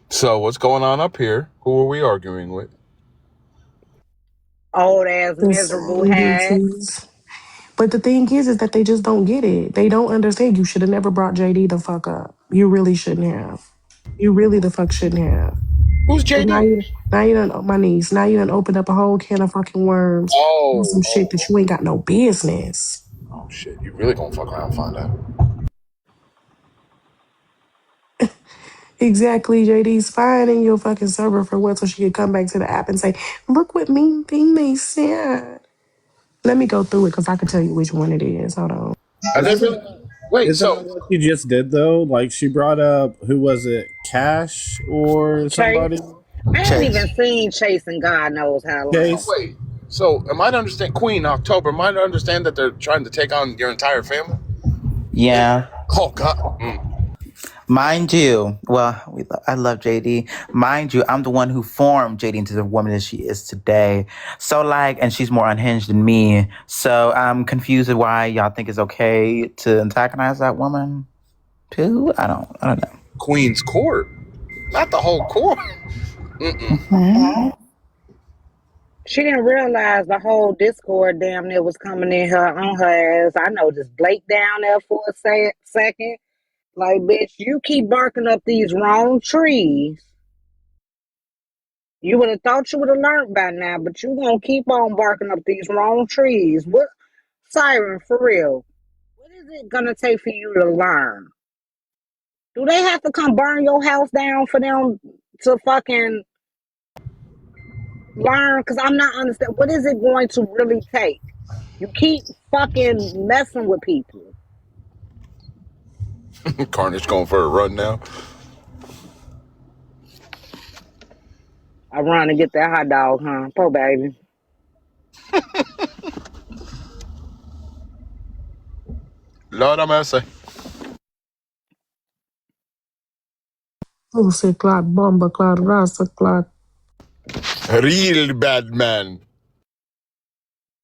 So what's going on up here? Who are we arguing with?
Old ass
The
miserable hags.
celebrities. But the thing is that they just don't get it. They don't understand. You should have never brought JD the fuck up. You really shouldn't have. You really the fuck shouldn't have.
Who's JD?
Now you done, my niece. Now you done opened up a whole can of fucking worms. On some shit that you ain't got no business.
Oh shit! You really gonna fuck around and find out?
Exactly, JD's finding your fucking server for what, so she could come back to the app and say, "Look what mean thing they said." Let me go through it because I can tell you which one it is. Hold on.
Are they really? Wait,
Isn't that what she just did though? Like she brought up, who was it, Cash or somebody?
I haven't even seen Chase and God knows how long.
Chase.
Oh, wait. So am I to understand, Queen October? Am I to understand that they're trying to take on your entire family?
Yeah.
Oh God.
Mind you, I love JD. Mind you, I'm the one who formed JD into the woman that she is today. So and she's more unhinged than me. So I'm confused at why y'all think it's okay to antagonize that woman too. I don't know.
Queen's Court, not the whole court.
She didn't realize the whole Discord damn near was coming in her on her ass. I noticed Blake down there for a second. Like, bitch, you keep barking up these wrong trees. You would have thought you would have learned by now, but you gonna keep on barking up these wrong trees. What, Siren, for real? What is it gonna take for you to learn? Do they have to come burn your house down for them to fucking learn? Because I'm not understanding. What is it going to really take? You keep fucking messing with people.
Carnage going for a run now.
I run to get that hot dog, huh? Poor baby.
Lord have mercy.
Pussy clot, bomber clot, rasta clot.
Real bad man.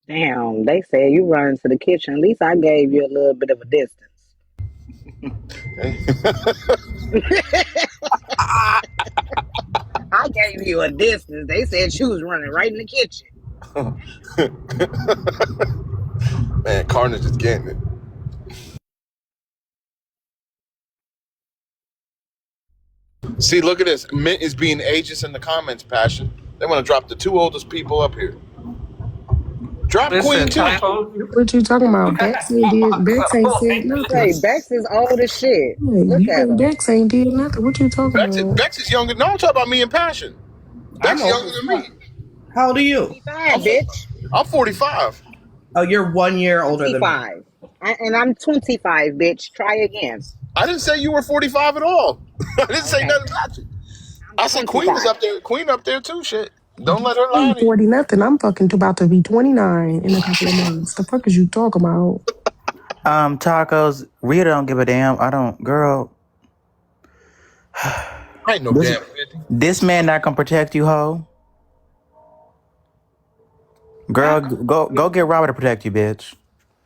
Damn, they said you run to the kitchen. At least I gave you a little bit of a distance. I gave you a distance. They said you was running right in the kitchen.
Man, Carnage is getting it. See, look at this. Mint is being ageist in the comments, Passion. They want to drop the two oldest people up here. Drop Queen too.
What you talking about? Bex ain't said nothing.
Say, Bex is old as shit.
Yeah,
Look
you
at
think
her.
Bex ain't did nothing? What you talking about?
Bex is younger. No, I'm talking about me and Passion. Bex
I'm
younger than me.
How old are you?
25, bitch.
I'm 45.
Oh, you're 1 year older than me.
25. And I'm 25, bitch. Try again.
I didn't say you were 45 at all. I didn't say nothing about you. I said Queen is up there. Queen up there too. Shit. Don't let her
I
lie
ain't
to you.
40 nothing. I'm fucking about to be 29 in a couple of months. The fuck is you talking about?
Tacos. Rita don't give a damn. I don't, girl.
I ain't no
This,
damn 50.
this man not gonna protect you, ho. Girl, go get Robert to protect you, bitch.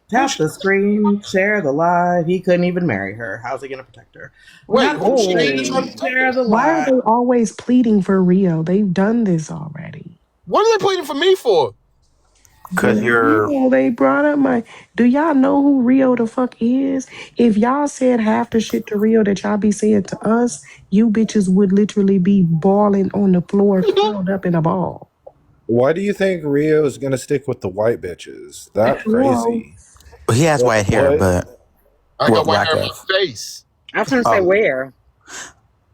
Tap the screen, share the live. He couldn't even marry her. How's he gonna protect her?
Wait,
Tap the screen, share the
Why are
live.
they always pleading for Rio? They've done this already.
What are they pleading for me for?
Cause you're.
Rio, they brought up my. Do y'all know who Rio the fuck is? If y'all said half the shit to Rio that y'all be saying to us, you bitches would literally be balling on the floor, curled up in a ball.
Why do you think Rio is gonna stick with the white bitches? That crazy.
He has white hair, but
I got white hair on my face.
I was gonna say where?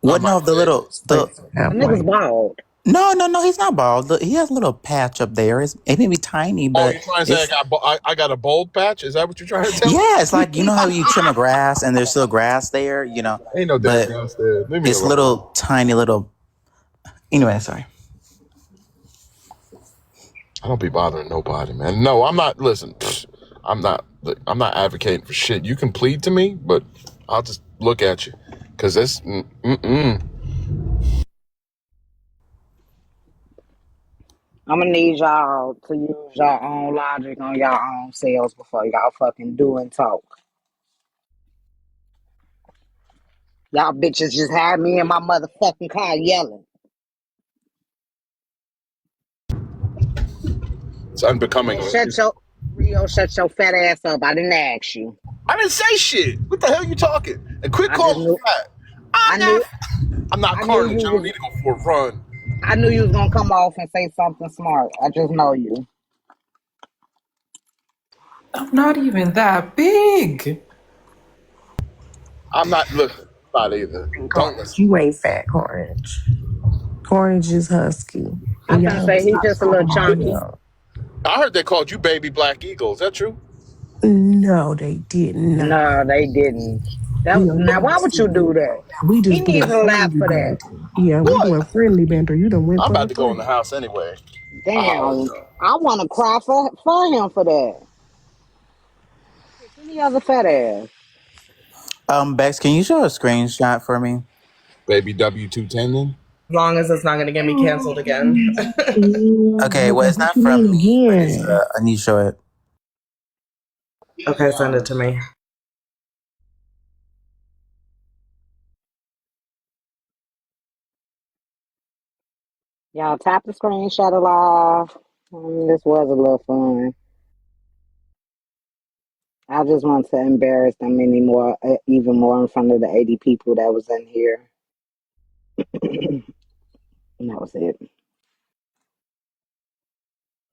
What? No, the
nigga's bald.
No, he's not bald. He has a little patch up there. It may be tiny, but
you're trying to say I got a bold patch? Is that what you're trying to tell me?
yeah, it's like, you know how you trim a grass and there's still grass there, you know.
Ain't no damn grass there. Leave me
It's
alone.
little tiny little. Anyway, sorry.
I don't be bothering nobody, man. No, I'm not. Listen, I'm not advocating for shit. You can plead to me, but I'll just look at you because this.
I'm gonna need y'all to use your own logic on your own selves before y'all fucking do and talk. Y'all bitches just had me in my motherfucking car yelling.
It's unbecoming.
Rio, shut your fat ass up. I didn't ask you.
I didn't say shit. What the hell you talking? And quit calling me fat. I'm not Carnage. I don't need to go for a run.
I knew you was gonna come off and say something smart. I just know you.
I'm not even that big.
I'm not. Look, not either. Don't listen.
You ain't fat, Carnage. Carnage is husky.
I'm gonna say he's just a little chunky.
I heard they called you Baby Black Eagle. Is that true?
No, they didn't.
No, they didn't. Now, why would you do that?
We just
he needs a lap for that.
Yeah, we doing friendly banter. You done went.
I'm about to go in the house anyway.
Damn, I want to cry for him for that. Any other fat ass?
Bex, can you show a screenshot for me?
Baby W210 then?
As long as it's not gonna get me canceled again.
Okay, well, it's not from me, but it's, I need to show it.
Okay, send it to me.
Y'all tap the screenshot alive. This was a little fun. I just want to embarrass them anymore, even more in front of the 80 people that was in here. And that was it.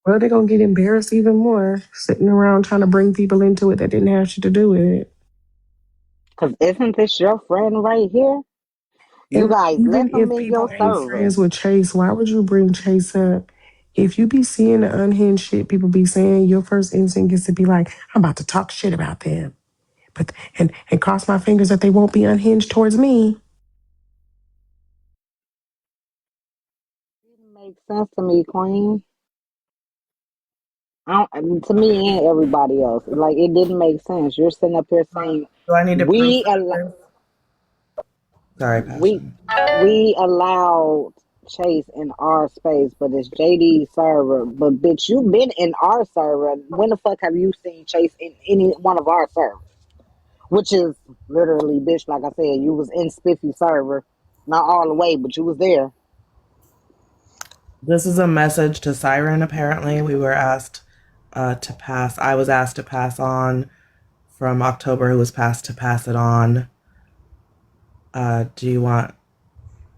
Well, they're gonna get embarrassed even more, sitting around trying to bring people into it that didn't have shit to do with it.
Because isn't this your friend right here? You guys let them in your server.
Friends with Chase, why would you bring Chase up? If you be seeing the unhinged shit people be saying, your first instinct is to be like, I'm about to talk shit about them. But and cross my fingers that they won't be unhinged towards me.
It didn't make sense to me, Queen. To me and everybody else. Like, it didn't make sense. You're sitting up here saying,
do I need to
we allowed Chase in our space, but it's JD's server. But bitch, you've been in our server. When the fuck have you seen Chase in any one of our servers? Which is literally, bitch, like I said, you was in Spiffy's server. Not all the way, but you was there.
This is a message to Siren, apparently. We were asked to pass. I was asked to pass on from October, who was passed to pass it on. Do you want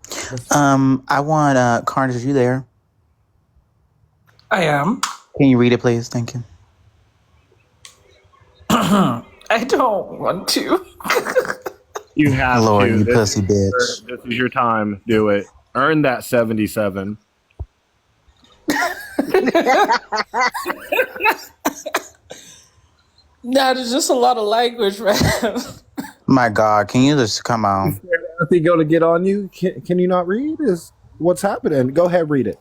this?
I want Carnage. Are you there?
I am.
Can you read it, please? Thank you.
I don't want to.
You have
Lord,
to.
you
This
pussy
is
bitch.
this is your time. Do it. Earn that 77.
Nah, there's just a lot of language, man.
My God, can you just come on?
If he go to get on you, can you not read? Is what's happening? Go ahead, read it.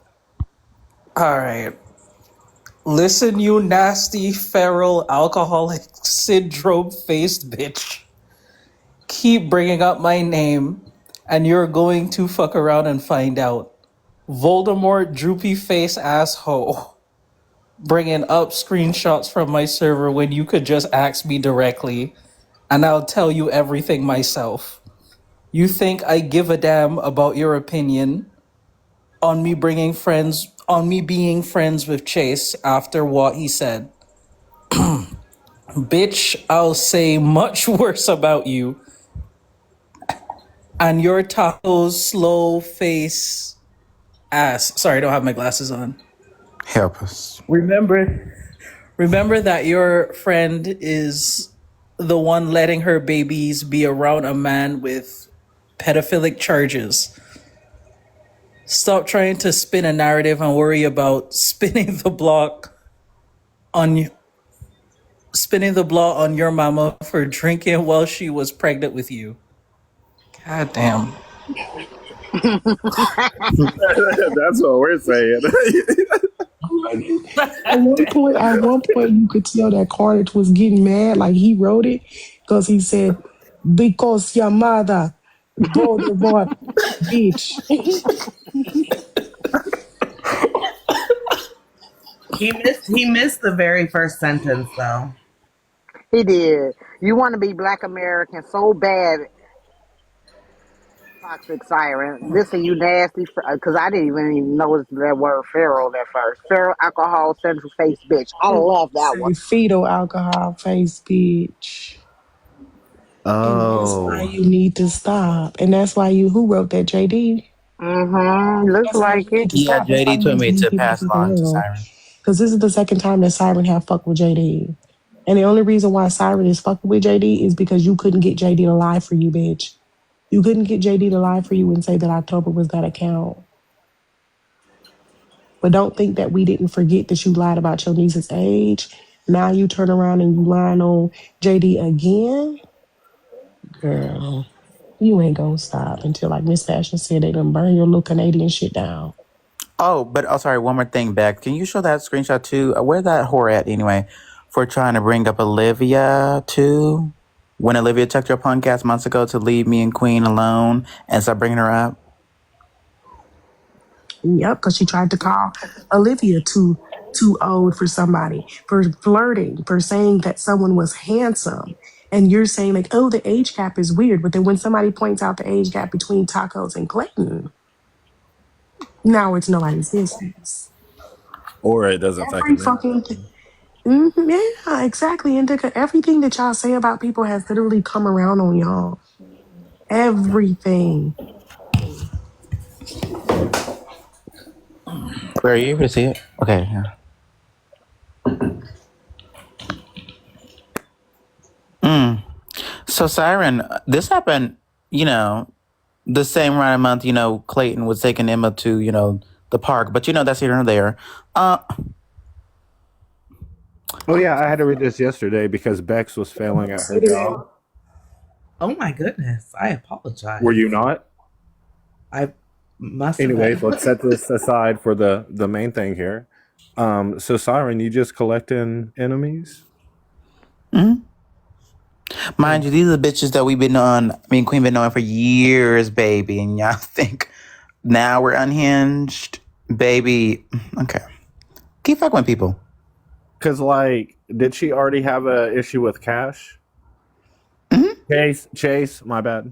All right. Listen, you nasty, feral, alcoholic, syndrome-faced bitch. Keep bringing up my name, and you're going to fuck around and find out. Voldemort, droopy face asshole. Bringing up screenshots from my server when you could just ask me directly, and I'll tell you everything myself. You think I give a damn about your opinion on me being friends with Chase after what he said? Bitch, I'll say much worse about you and your Taco's slow face ass. Sorry, I don't have my glasses on.
Help us.
Remember that your friend is the one letting her babies be around a man with pedophilic charges. Stop trying to spin a narrative and worry about spinning the block on your mama for drinking while she was pregnant with you. God damn.
That's what we're saying.
At one point, you could tell that Carnage was getting mad, like he wrote it, because he said, "Because your mother, Voldemort, bitch."
He missed the very first sentence though.
He did. You want to be Black American so bad, toxic siren. Listen, you nasty. Because I didn't even notice that word feral at first. Feral, alcohol, central face, bitch. I love that one.
Say fetal alcohol face, bitch. And that's why
Oh.
you need to stop. And that's why who wrote that, JD?
Looks
That's why
like
you need
it.
to
Yeah,
stop. That's why
JD
you
told
need to
me
leave
to
people
pass it on to
alone.
Siren.
Because this is the second time that Siren have fucked with JD. And the only reason why Siren is fucking with JD is because you couldn't get JD to lie for you, bitch. You couldn't get JD to lie for you and say that October was that account. But don't think that we didn't forget that you lied about your niece's age. Now you turn around and you lying on JD again? Girl, you ain't gonna stop until, like Miss Fashion said, they done burn your little Canadian shit down.
Oh, but sorry, one more thing, Beck. Can you show that screenshot too? Where's that whore at anyway? For trying to bring up Olivia too. When Olivia checked your punk ass months ago to leave me and Queen alone and start bringing her up.
Yep, because she tried to call Olivia too old for somebody, for flirting, for saying that someone was handsome. And you're saying like, oh, the age gap is weird. But then when somebody points out the age gap between Tacos and Clayton, now it's nobody's business.
Or it doesn't
Every
fucking matter.
fucking yeah, exactly. Indica, everything that y'all say about people has literally come around on y'all. Everything.
Where are you able to see it? Okay, yeah. So Siren, this happened, the same round of month, Clayton was taking Emma to, the park. But that's here and there.
Oh yeah, I had to read this yesterday because Bex was failing at her job.
Oh my goodness, I apologize.
Were you not?
I must have
Anyways,
been.
let's set this aside for the main thing here. So Siren, you just collecting enemies?
Mind you, these are the bitches that we've been on, Queen been knowing for years, baby. And y'all think now we're unhinged? Baby, okay. Keep fucking with people.
Because, did she already have an issue with Cash? Chase, my bad.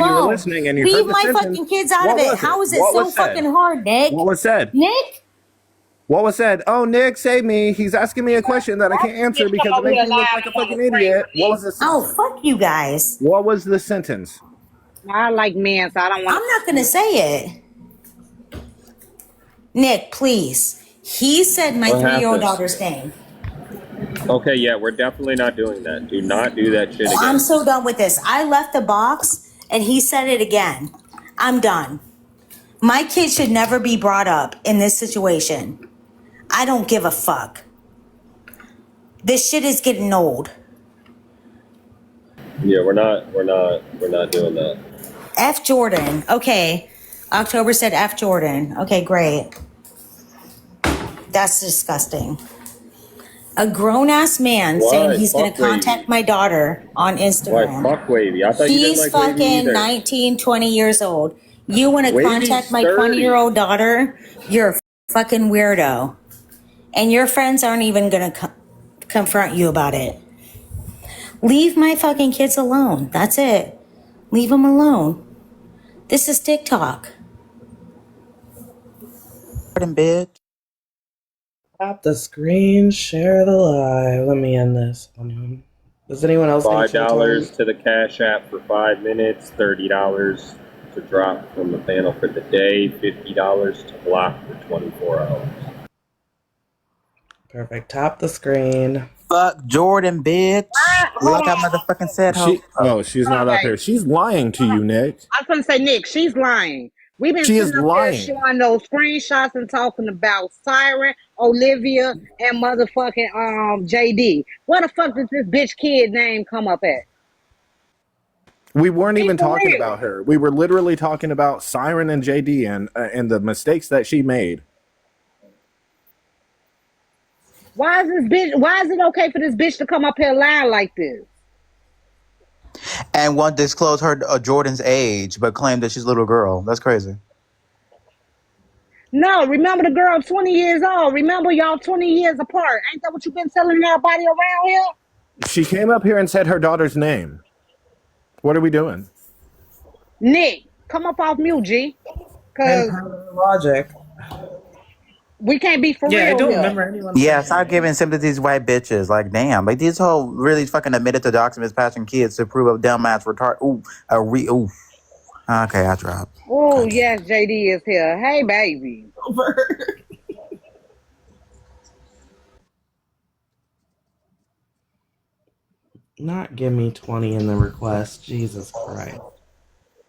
alone.
you were listening and you
Leave
heard the
my
sentence.
fucking kids out
What
of it.
was
How is it
What
so
was said?
fucking hard, Nick?
What was said?
Nick?
What was said? Oh, Nick, save me. He's asking me a question that I can't answer because it makes me look like a fucking idiot. What was the
Oh,
sentence?
fuck you guys.
What was the sentence?
I like men, so I don't want.
I'm not gonna say it. Nick, please. He said my
What
3-year-old
happened?
daughter's name.
Okay, yeah, we're definitely not doing that. Do not do that shit again.
I'm so done with this. I left the box and he said it again. I'm done. My kid should never be brought up in this situation. I don't give a fuck. This shit is getting old.
Yeah, we're not doing that.
F Jordan. Okay. October said F Jordan. Okay, great. That's disgusting. A grown-ass man saying he's going to contact my daughter on Instagram.
Why, fuck Wavy? I thought you didn't
He's
like Wavy
fucking
either.
19, 20 years old. You want to
Wavy's
contact my
30.
20-year-old daughter? You're a fucking weirdo. And your friends aren't even going to confront you about it. Leave my fucking kids alone. That's it. Leave them alone. This is TikTok.
Bitch.
Tap the screen, share the live. Let me end this. Does anyone else think
$5 to the Cash App for 5 minutes, $30 to drop from the panel for the day, $50 to block for 24 hours.
Perfect. Tap the screen.
Fuck Jordan, bitch. Like I motherfucking said.
She's not up here. She's lying to you, Nick.
I was gonna say, Nick, she's lying. We've been
She
sitting
is
up
lying.
there showing those screenshots and talking about Siren, Olivia, and motherfucking JD. Where the fuck did this bitch kid name come up at?
We weren't even
for
talking
real.
about her. We were literally talking about Siren and JD and the mistakes that she made.
Why is it okay for this bitch to come up here lying like this?
And won't disclose her Jordan's age, but claim that she's a little girl. That's crazy.
No, remember the girl 20 years old. Remember y'all 20 years apart. Ain't that what you've been telling everybody around here?
She came up here and said her daughter's name. What are we doing?
Nick, come up off mute, G. Cause
Logic.
we can't be for real.
Yeah, I don't
here.
remember anyone.
Yeah, stop giving sympathy to these white bitches. Like, damn. Like, these whole really fucking admitted to documents passing kids to prove a dumbass retard. Ooh, ooh. Okay, I dropped.
Oh, yes, JD is here. Hey, baby.
Not give me 20 in the request. Jesus Christ.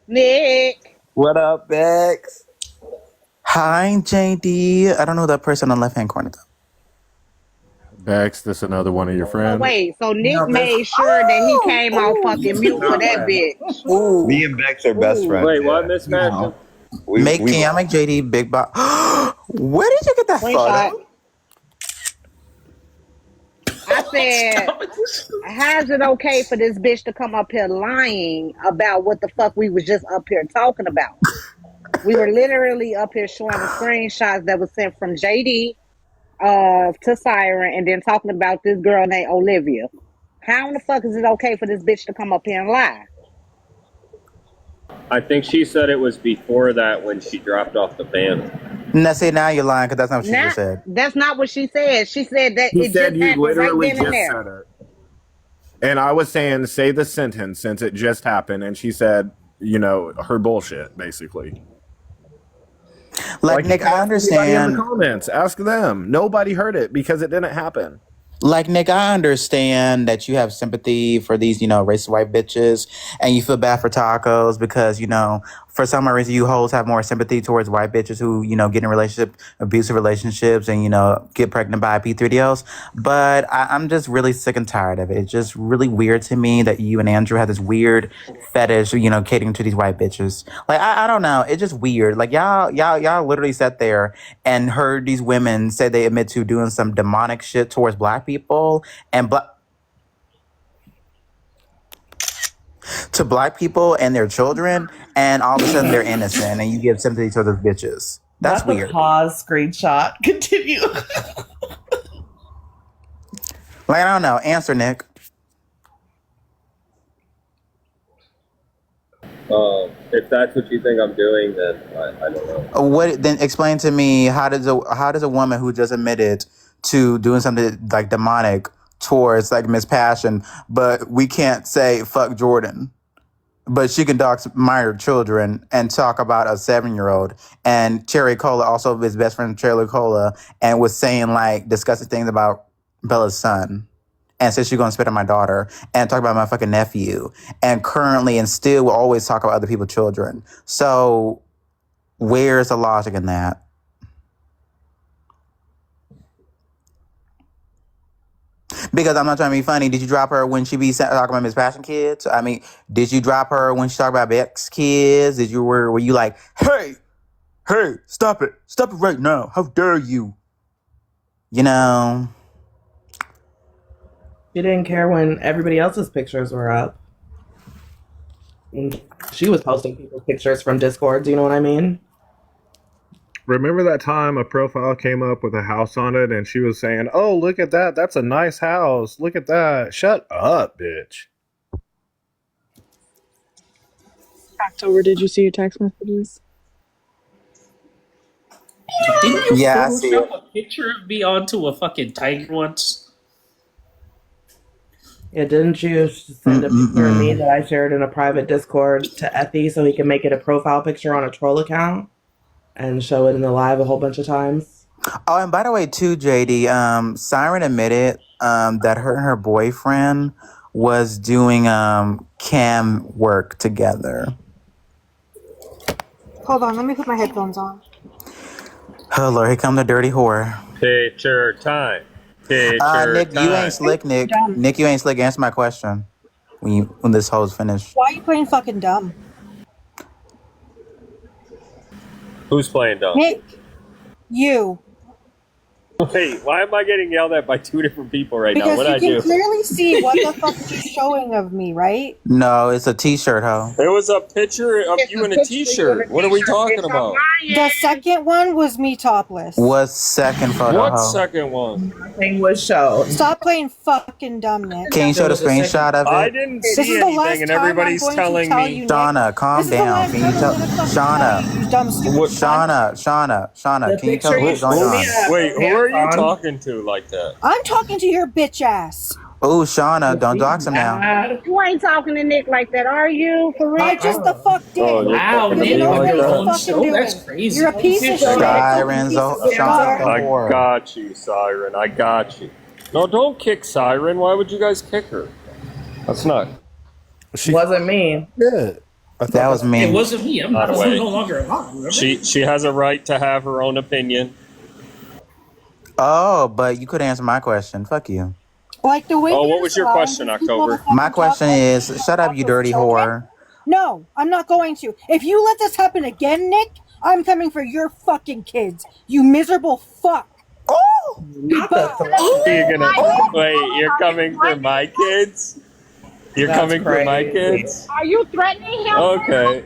Nick.
What up, Bex? Hi, JD. I don't know that person on the left-hand corner, though.
Bex, this another one of your friends.
Wait, so Nick made sure that he came off fucking mute for that bitch.
Ooh.
Me and Bex are best friends.
Wait, what, Miss Madison?
Can I make JD big box? Where did you get that photo?
I said, how's it okay for this bitch to come up here lying about what the fuck we was just up here talking about? We were literally up here showing the screenshots that was sent from JD to Siren and then talking about this girl named Olivia. How in the fuck is it okay for this bitch to come up here and lie?
I think she said it was before that when she dropped off the panel.
Now, see, now you're lying because that's not what she just said.
That's not what she said. She said that
He
it
said
just
you
happened
literally
right then and
just
there.
said it. And I was saying, say the sentence since it just happened. And she said, you know, her bullshit, basically.
Like Nick, I understand.
In the comments, ask them. Nobody heard it because it didn't happen.
Like, Nick, I understand that you have sympathy for these, you know, racist white bitches, and you feel bad for tacos because, you know, for some reason you hoes have more sympathy towards white bitches who, you know, get in abusive relationships and, you know, get pregnant by P3DLs. But I'm just really sick and tired of it. It's just really weird to me that you and Andrew have this weird fetish, you know, catering to these white bitches. Like, I don't know. It's just weird. Like, y'all literally sat there and heard these women say they admit to doing some demonic shit towards black people and to black people and their children, and all of a sudden they're innocent, and you give sympathy to those bitches. That's weird.
Pause screenshot. Continue.
Like, I don't know. Answer, Nick.
If that's what you think I'm doing, then I don't know.
What then? Explain to me how does a woman who just admitted to doing something like demonic towards like Miss Passion, but we can't say fuck Jordan? but she can dox minor children and talk about a 7-year-old. And Cherry Cola, also his best friend Cherry Cola, and was saying like disgusting things about Bella's son. And said she's gonna spit on my daughter and talk about my fucking nephew. And currently and still will always talk about other people's children. So where's the logic in that? Because I'm not trying to be funny. Did you drop her when she be talking about Miss Passion kids? I mean, did you drop her when she talked about Beck's kids? Were you like, hey, stop it right now? How dare you? You know,
She didn't care when everybody else's pictures were up. She was posting people's pictures from Discord. Do you know what I mean?
Remember that time a profile came up with a house on it and she was saying, oh, look at that. That's a nice house. Look at that. Shut up, bitch.
October, did you see your text messages?
Didn't you
yeah, I see it.
Photoshop a picture of me onto a fucking tiger once?
Yeah, didn't you send a picture of me that I shared in a private Discord to Effie so he can make it a profile picture on a troll account and show it in the live a whole bunch of times?
Oh, and by the way, too, JD, Siren admitted that her and her boyfriend was doing cam work together.
Hold on, let me put my headphones on.
Oh, Lord, here come the dirty whore.
Picture time. Picture
Nick,
time.
you ain't slick, Nick. Nick, you ain't slick. Answer my question when this hoe's finished.
Why are you playing fucking dumb?
Who's playing dumb?
Nick, you.
Wait, why am I getting yelled at by two different people right now?
Because
What
you
did I
can
do?
clearly see what the fuck she's showing of me, right?
No, it's a t-shirt, hoe.
There was a picture of you in a t-shirt. What are we talking about?
The second one was me topless.
What's second photo,
What
hoe?
second one?
Nothing was shown.
Stop playing fucking dumb, Nick.
Can you show the screenshot of
I
it?
didn't
This
see
is the last
anything, and
time
everybody's
I'm going
telling
to tell
me.
you, Nick.
Shauna, calm
This is the
down.
last
Can you
time I'm
tell
gonna fucking
Shauna?
tell you, you dumb stupid
What-
Shauna,
The
can you tell
picture
me
you
what's going
showed me
on?
at
Wait, who are you
Hands On.
talking to like that?
I'm talking to your bitch ass.
Oh, Shauna, don't dox him now.
Mad.
You ain't talking to Nick like that, are you? For real?
I just the fuck did.
Oh, you're
Wow,
talking to
You
Nick,
me
know
on
what
like
your
you're
own
that?
fucking
show?
doing.
That's crazy.
You're a piece of shit.
Siren's a
Piece of garbage.
I
whore.
got you, Siren. I got you. No, don't kick Siren. Why would you guys kick her? That's not.
Wasn't me.
Yeah.
That was
It
me.
wasn't me. I'm
By the
no
way,
longer alive, remember?
She has a right to have her own opinion.
Oh, but you could answer my question. Fuck you.
Like the way
Oh, what
you're
was your
surrounded
question,
with people
October?
that fucking
My question
talk like
is,
you
shut up, you
with
dirty
children.
whore.
No, I'm not going to. If you let this happen again, Nick, I'm coming for your fucking kids. You miserable fuck.
Oh,
Not the
You're gonna wait. You're coming for my kids. You're
That's
coming for my
crazy.
kids.
Are you threatening him?
Okay.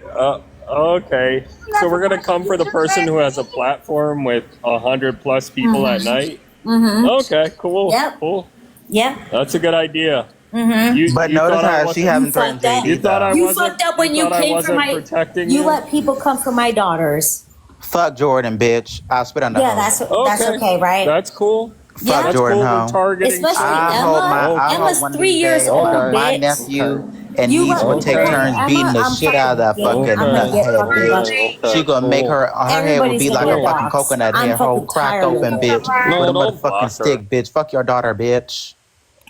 Okay. So we're gonna come for the person who has a platform with 100+ people at night.
Mm-hmm.
Okay. Cool.
Yep.
Cool.
Yep.
That's a good idea.
Mm-hmm.
but
you
notice
thought I
how she
wasn't.
haven't
You
threatened
fucked up.
JD
You thought I
though.
You
wasn't.
fucked up when you
thought I
came for
wasn't
my.
protecting
You
you.
let people come for my daughters.
Fuck Jordan, bitch. I'll spit on the
Yeah,
hoe.
that's okay, right?
That's cool.
Yeah.
Fuck
That's
Jordan,
cool. We're
hoe.
targeting.
Especially
I
Emma.
hope
Emma's
one of
3
these
years
days
old,
my
bitch.
nephew and
You
niece
let
will
me
take
come for
turns
Emma.
beating the
I'm
shit out of that
fucking
fucking
I'm gonna get
head,
fucking
bitch.
bucked.
She gonna make her head will
Everybody's
be
gonna
like a
get
fucking
doxxed.
coconut
I'm
head, whole
fucking
cracked
tired of
open,
it.
bitch,
No,
with a
don't
motherfucking
block her.
stick, bitch. Fuck your daughter, bitch.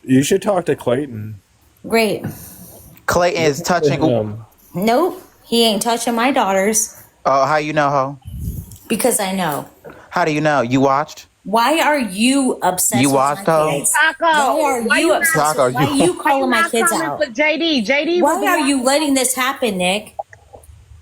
You should talk to Clayton.
Great.
Clayton is touching.
Nope. He ain't touching my daughters
Oh, how you know, ho?
because I know.
How do you know? You watched?
Why are you obsessed
You
with
watched,
my
ho?
kids?
Taco,
Why are
why
you
you
obsessed
not?
Taco,
with? Why are you
Why
calling
you
my
not
kids
coming
out?
for JD? JD was
Why are you letting this happen, Nick?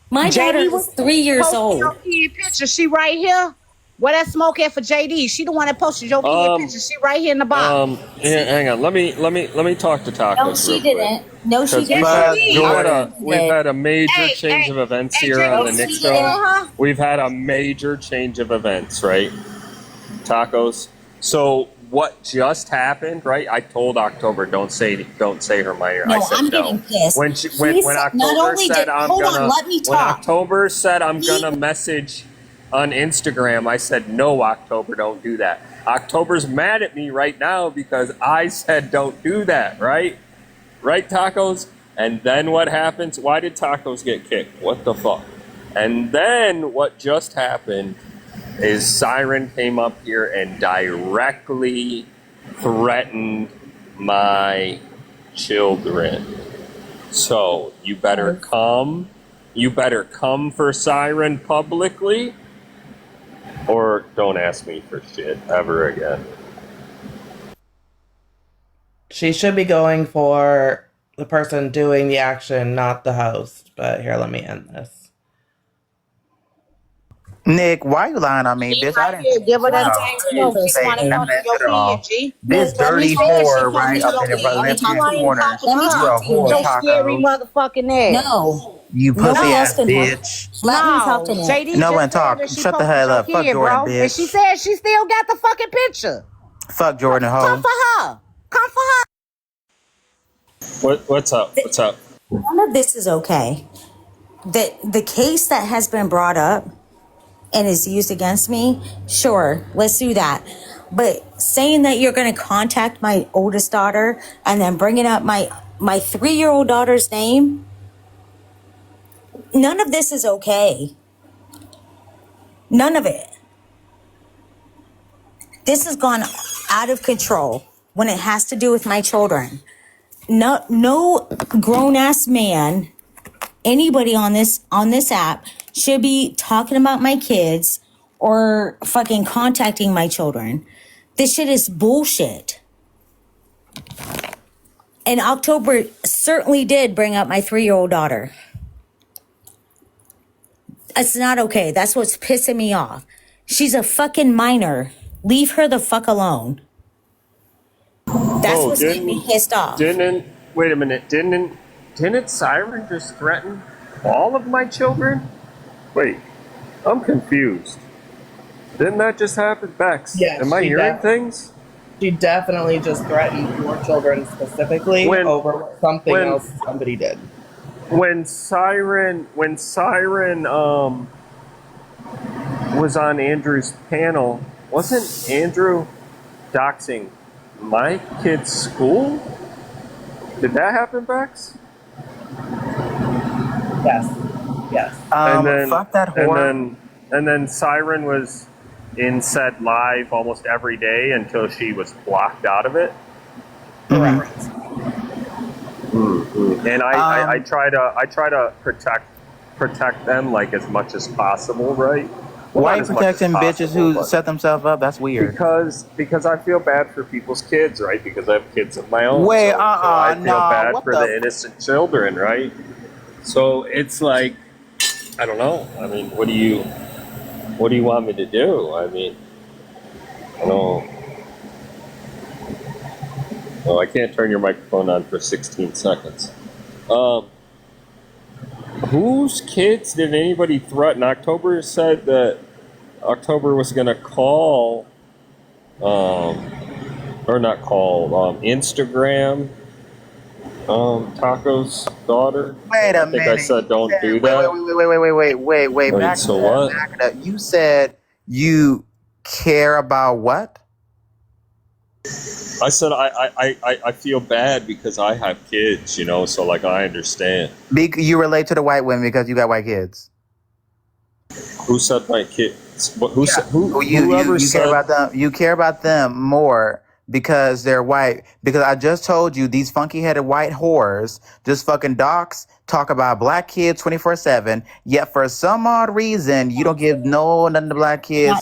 My daughter
JD
is
was
3 years
posting your
old.
kid picture. She right here. Where that smoke at for JD? She the one that posted your kid picture. She right here in the box.
Hang on. Let me talk to Tacos
No,
real
she
quick.
didn't. No, she
Because
didn't.
Fuck Jordan.
we've had a major
Hey,
change
hey,
of events
hey,
here
JD,
on the
No,
Nick
she
Show.
didn't.
huh?
We've had a major change of events, right? Tacos. So what just happened, right? I told October, don't say her minor. I
No,
said
I'm
no.
getting pissed.
When
Not
October
only
said
did
I'm
hold
gonna
on, let me
when
talk.
October said I'm gonna message on Instagram, I said no, October, don't do that. October's mad at me right now because I said don't do that, right? Right, Tacos? And then what happens? Why did Tacos get kicked? What the fuck? And then what just happened is Siren came up here and directly threatened my children. So you better come. You better come for Siren publicly, or don't ask me for shit ever again.
She should be going for the person doing the action, not the host. But here, let me end this.
Nick, why you lying on me, bitch? I didn't.
Give her that
No.
time to know. She want to
None
go
of
to
that
your
at all.
kid, G.
This dirty whore right up in the left-hand corner.
Let me
You a
talk to you.
whore,
Your scary
Tacos.
motherfucking ass.
No.
You
Nobody
pussy
else
ass
can talk.
bitch.
Let me talk to
No,
Nick.
JD
No
just
one
said
talk.
that she
Shut the
posted
hell
your
up. Fuck
kid,
Jordan,
bro. And she
bitch.
said she still got the fucking picture.
Fuck Jordan,
Come
hoe.
for her. Come for her.
What's up? What's up?
None of this is okay. The case that has been brought up and is used against me, sure, let's do that. But saying that you're going to contact my oldest daughter and then bringing up my 3-year-old daughter's name, none of this is okay. None of it. This has gone out of control when it has to do with my children. No grown-ass man, anybody on this app should be talking about my kids or fucking contacting my children. This shit is bullshit. And October certainly did bring up my 3-year-old daughter. It's not okay. That's what's pissing me off. She's a fucking minor. Leave her the fuck alone. That's what's getting me pissed off.
Wait a minute. Didn't Siren just threaten all of my children? Wait, I'm confused. Didn't that just happen, Bex?
Yes,
Am I
she
hearing
def-
things?
She definitely just threatened your children specifically over something else somebody did.
When Siren was on Andrew's panel, wasn't Andrew doxing my kid's school? Did that happen, Bex?
Yes.
Fuck that whore.
And then Siren was in said live almost every day until she was blocked out of it.
Correct.
Mm-hmm. And I try to protect them like as much as possible, right? Well,
Why
not
you
as much
protecting
as
bitches
possible,
who
but-
set themselves up? That's weird.
Because I feel bad for people's kids, right? Because I have kids of my own.
Wait,
so I feel
no,
bad
what
for the innocent children, right? So it's like, I don't know. I mean, what do you want me to do? I mean, I don't. Oh, I can't turn your microphone on for 16 seconds. Whose kids did anybody threaten? October said that October was going to call, or not call, Instagram Taco's daughter.
Wait a
I think
minute.
I said don't do
Wait,
that.
wait.
Wait,
Back
so
it up,
what?
back it up. You said you care about what?
I said I feel bad because I have kids, you know, so like I understand.
You relate to the white women because you got white kids.
Who said my kids? Who said
You
said
care about them? You care about them more because they're white. Because I just told you these funky-headed white whores just fucking docs talk about black kids 24/7. Yet for some odd reason you don't give nothing to black kids.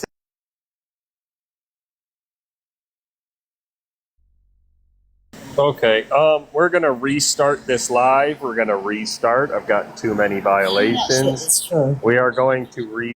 Okay, we're gonna restart this live. We're gonna restart. I've gotten too many violations.
It's true.
We are going to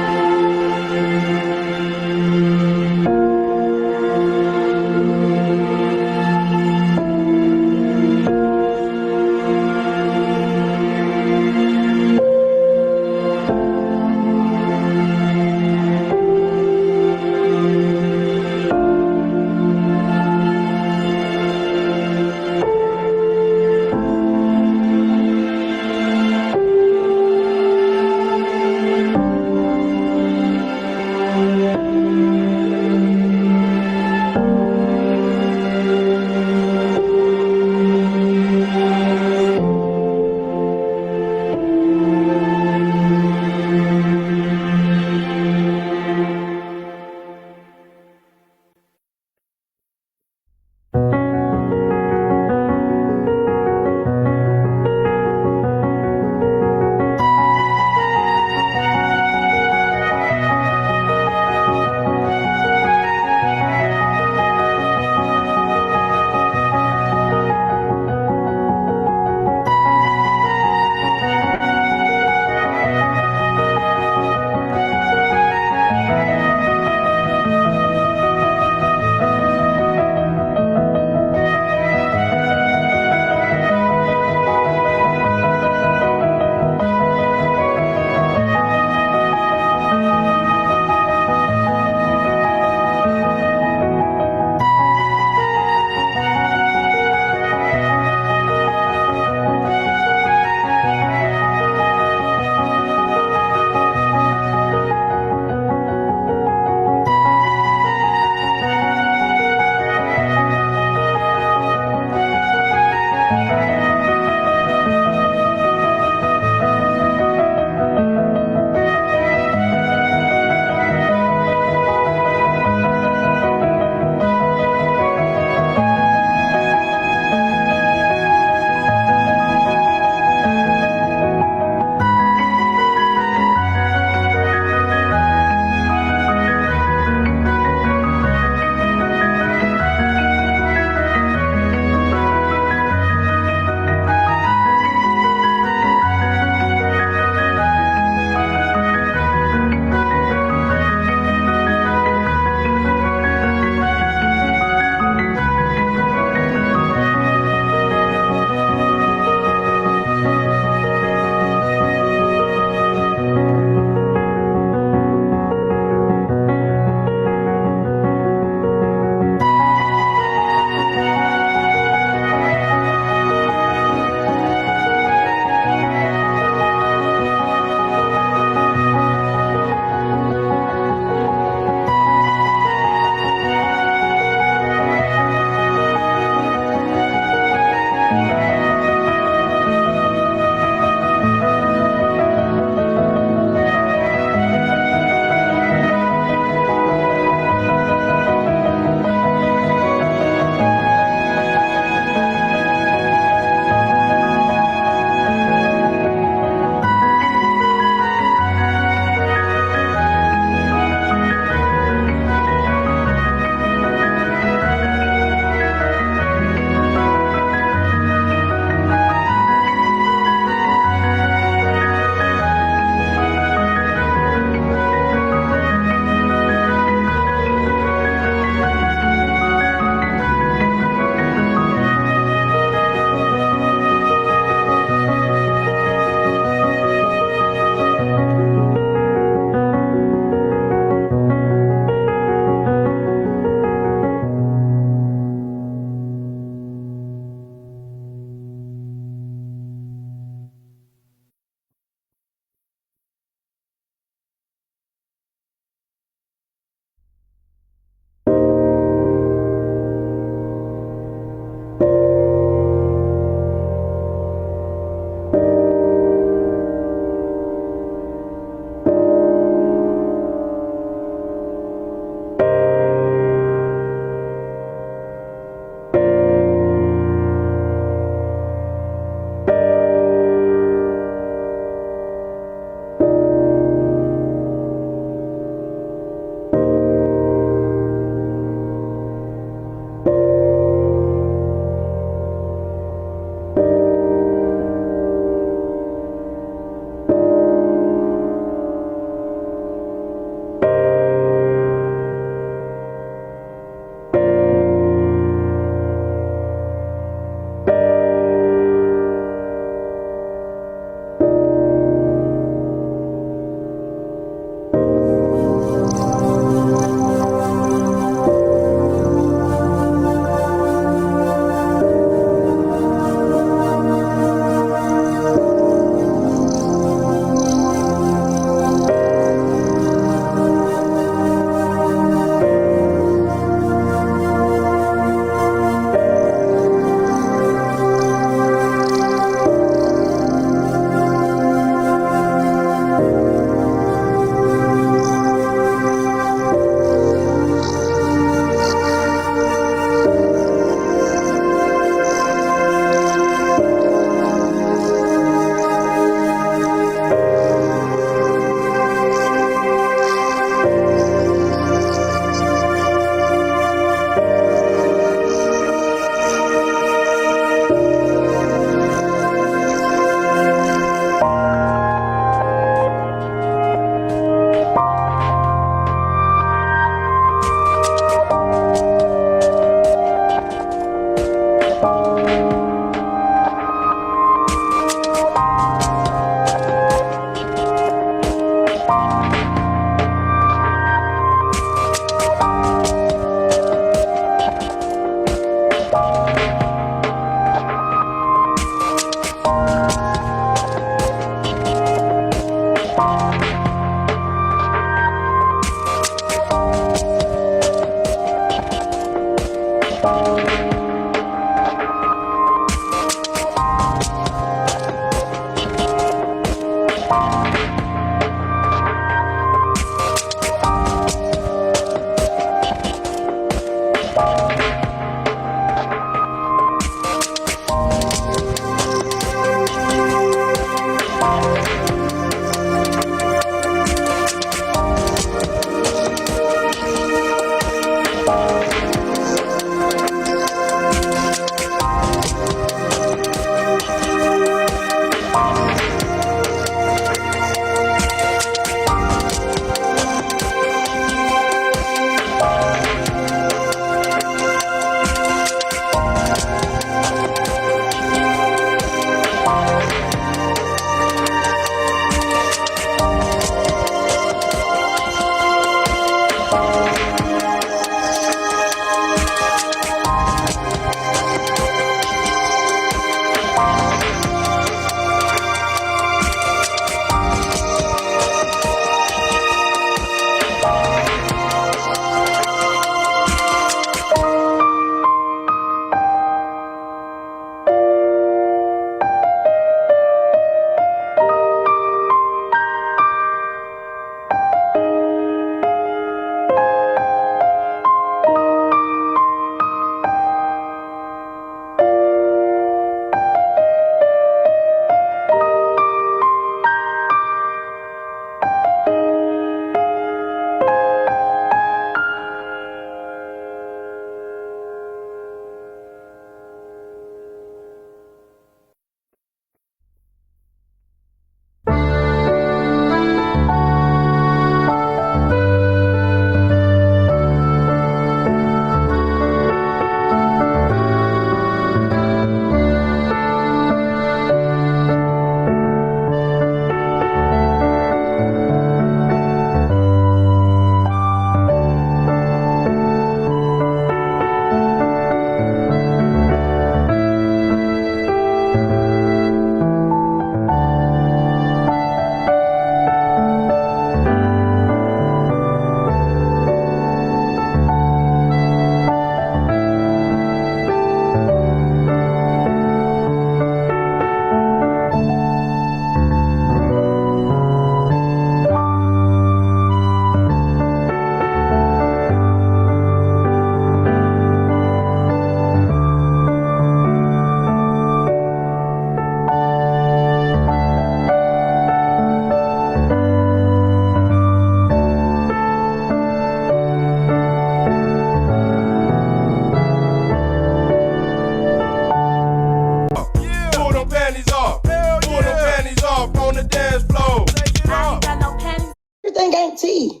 everything ain't tea.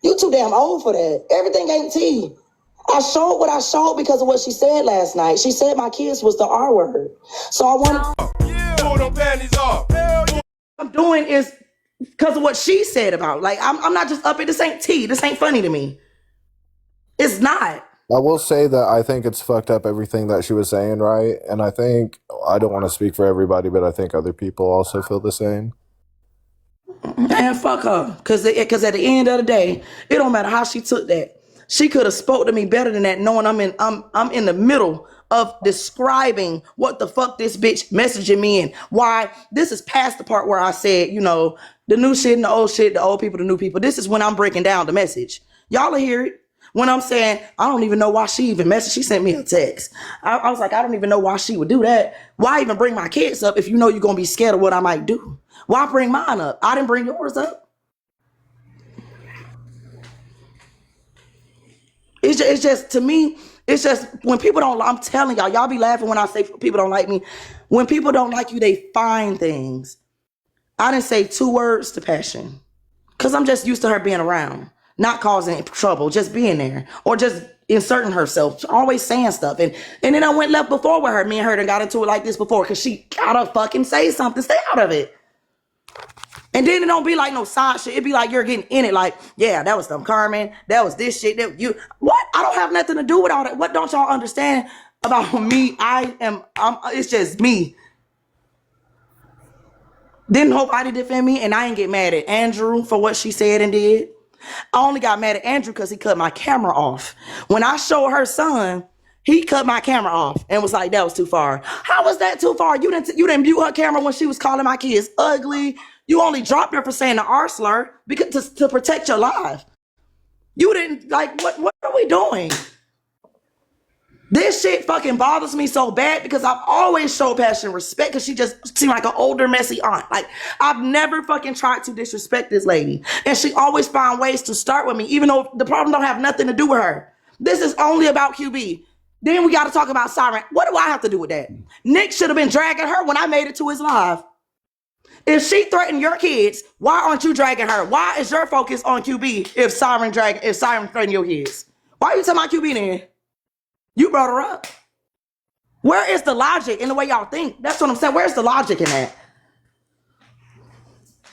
You too damn old for that. Everything ain't tea. I showed what I showed because of what she said last night. She said my kids was the R word. So I wanted. Pull them panties off. What I'm doing is because of what she said about. Like, I'm not just up it. This ain't tea. This ain't funny to me. It's not.
I will say that I think it's fucked up everything that she was saying, right? And I think, I don't want to speak for everybody, but I think other people also feel the same.
Man, fuck her. Because at the end of the day, it don't matter how she took that. She could have spoke to me better than that, knowing I'm in the middle of describing what the fuck this bitch messaging me in. Why this is past the part where I said, you know, the new shit and the old people, the new people. This is when I'm breaking down the message. Y'all will hear it. When I'm saying, I don't even know why she even messaged. She sent me a text. I was like, I don't even know why she would do that. Why even bring my kids up if you know you're going to be scared of what I might do? Why bring mine up? I didn't bring yours up. It's just, to me, it's just when people don't, I'm telling y'all be laughing when I say people don't like me. When people don't like you, they find things. I didn't say 2 words to Passion because I'm just used to her being around, not causing trouble, just being there or just inserting herself, always saying stuff. And then I went left before with her. Me and her done got into it like this before because she gotta fucking say something. Stay out of it. And then it don't be like no side shit. It be like you're getting in it. Like, yeah, that was some Carmen. That was this shit. What? I don't have nothing to do with all that. What don't y'all understand about me? It's just me. Didn't hope I did defend me, and I ain't get mad at Andrew for what she said and did. I only got mad at Andrew because he cut my camera off. When I showed her son, he cut my camera off and was like, that was too far. How was that too far? You didn't mute her camera when she was calling my kids ugly. You only dropped her for saying the R slur because to protect your life. You didn't, like, what are we doing? This shit fucking bothers me so bad because I've always showed Passion and respect because she just seemed like an older, messy aunt. Like, I've never fucking tried to disrespect this lady. And she always found ways to start with me, even though the problem don't have nothing to do with her. This is only about QB. Then we got to talk about Siren. What do I have to do with that? Nick should have been dragging her when I made it to his live. If she threatened your kids, why aren't you dragging her? Why is your focus on QB if Siren threatened your kids? Why are you talking about QB then? You brought her up. Where is the logic in the way y'all think? That's what I'm saying. Where's the logic in that?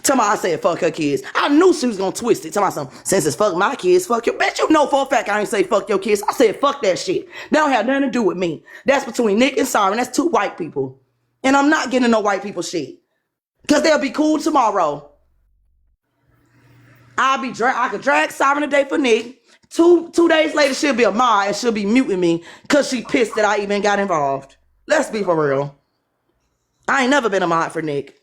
Tell me I said fuck her kids. I knew she was gonna twist it. Tell me something. Since it's fuck my kids, fuck your bitch. You know for a fact I ain't say fuck your kids. I said fuck that shit. That don't have nothing to do with me. That's between Nick and Siren. That's 2 white people. And I'm not getting no white people shit. Because they'll be cool tomorrow. I could drag Siren today for Nick. Two days later, she'll be a mod and she'll be muting me because she pissed that I even got involved. Let's be for real. I ain't never been a mod for Nick.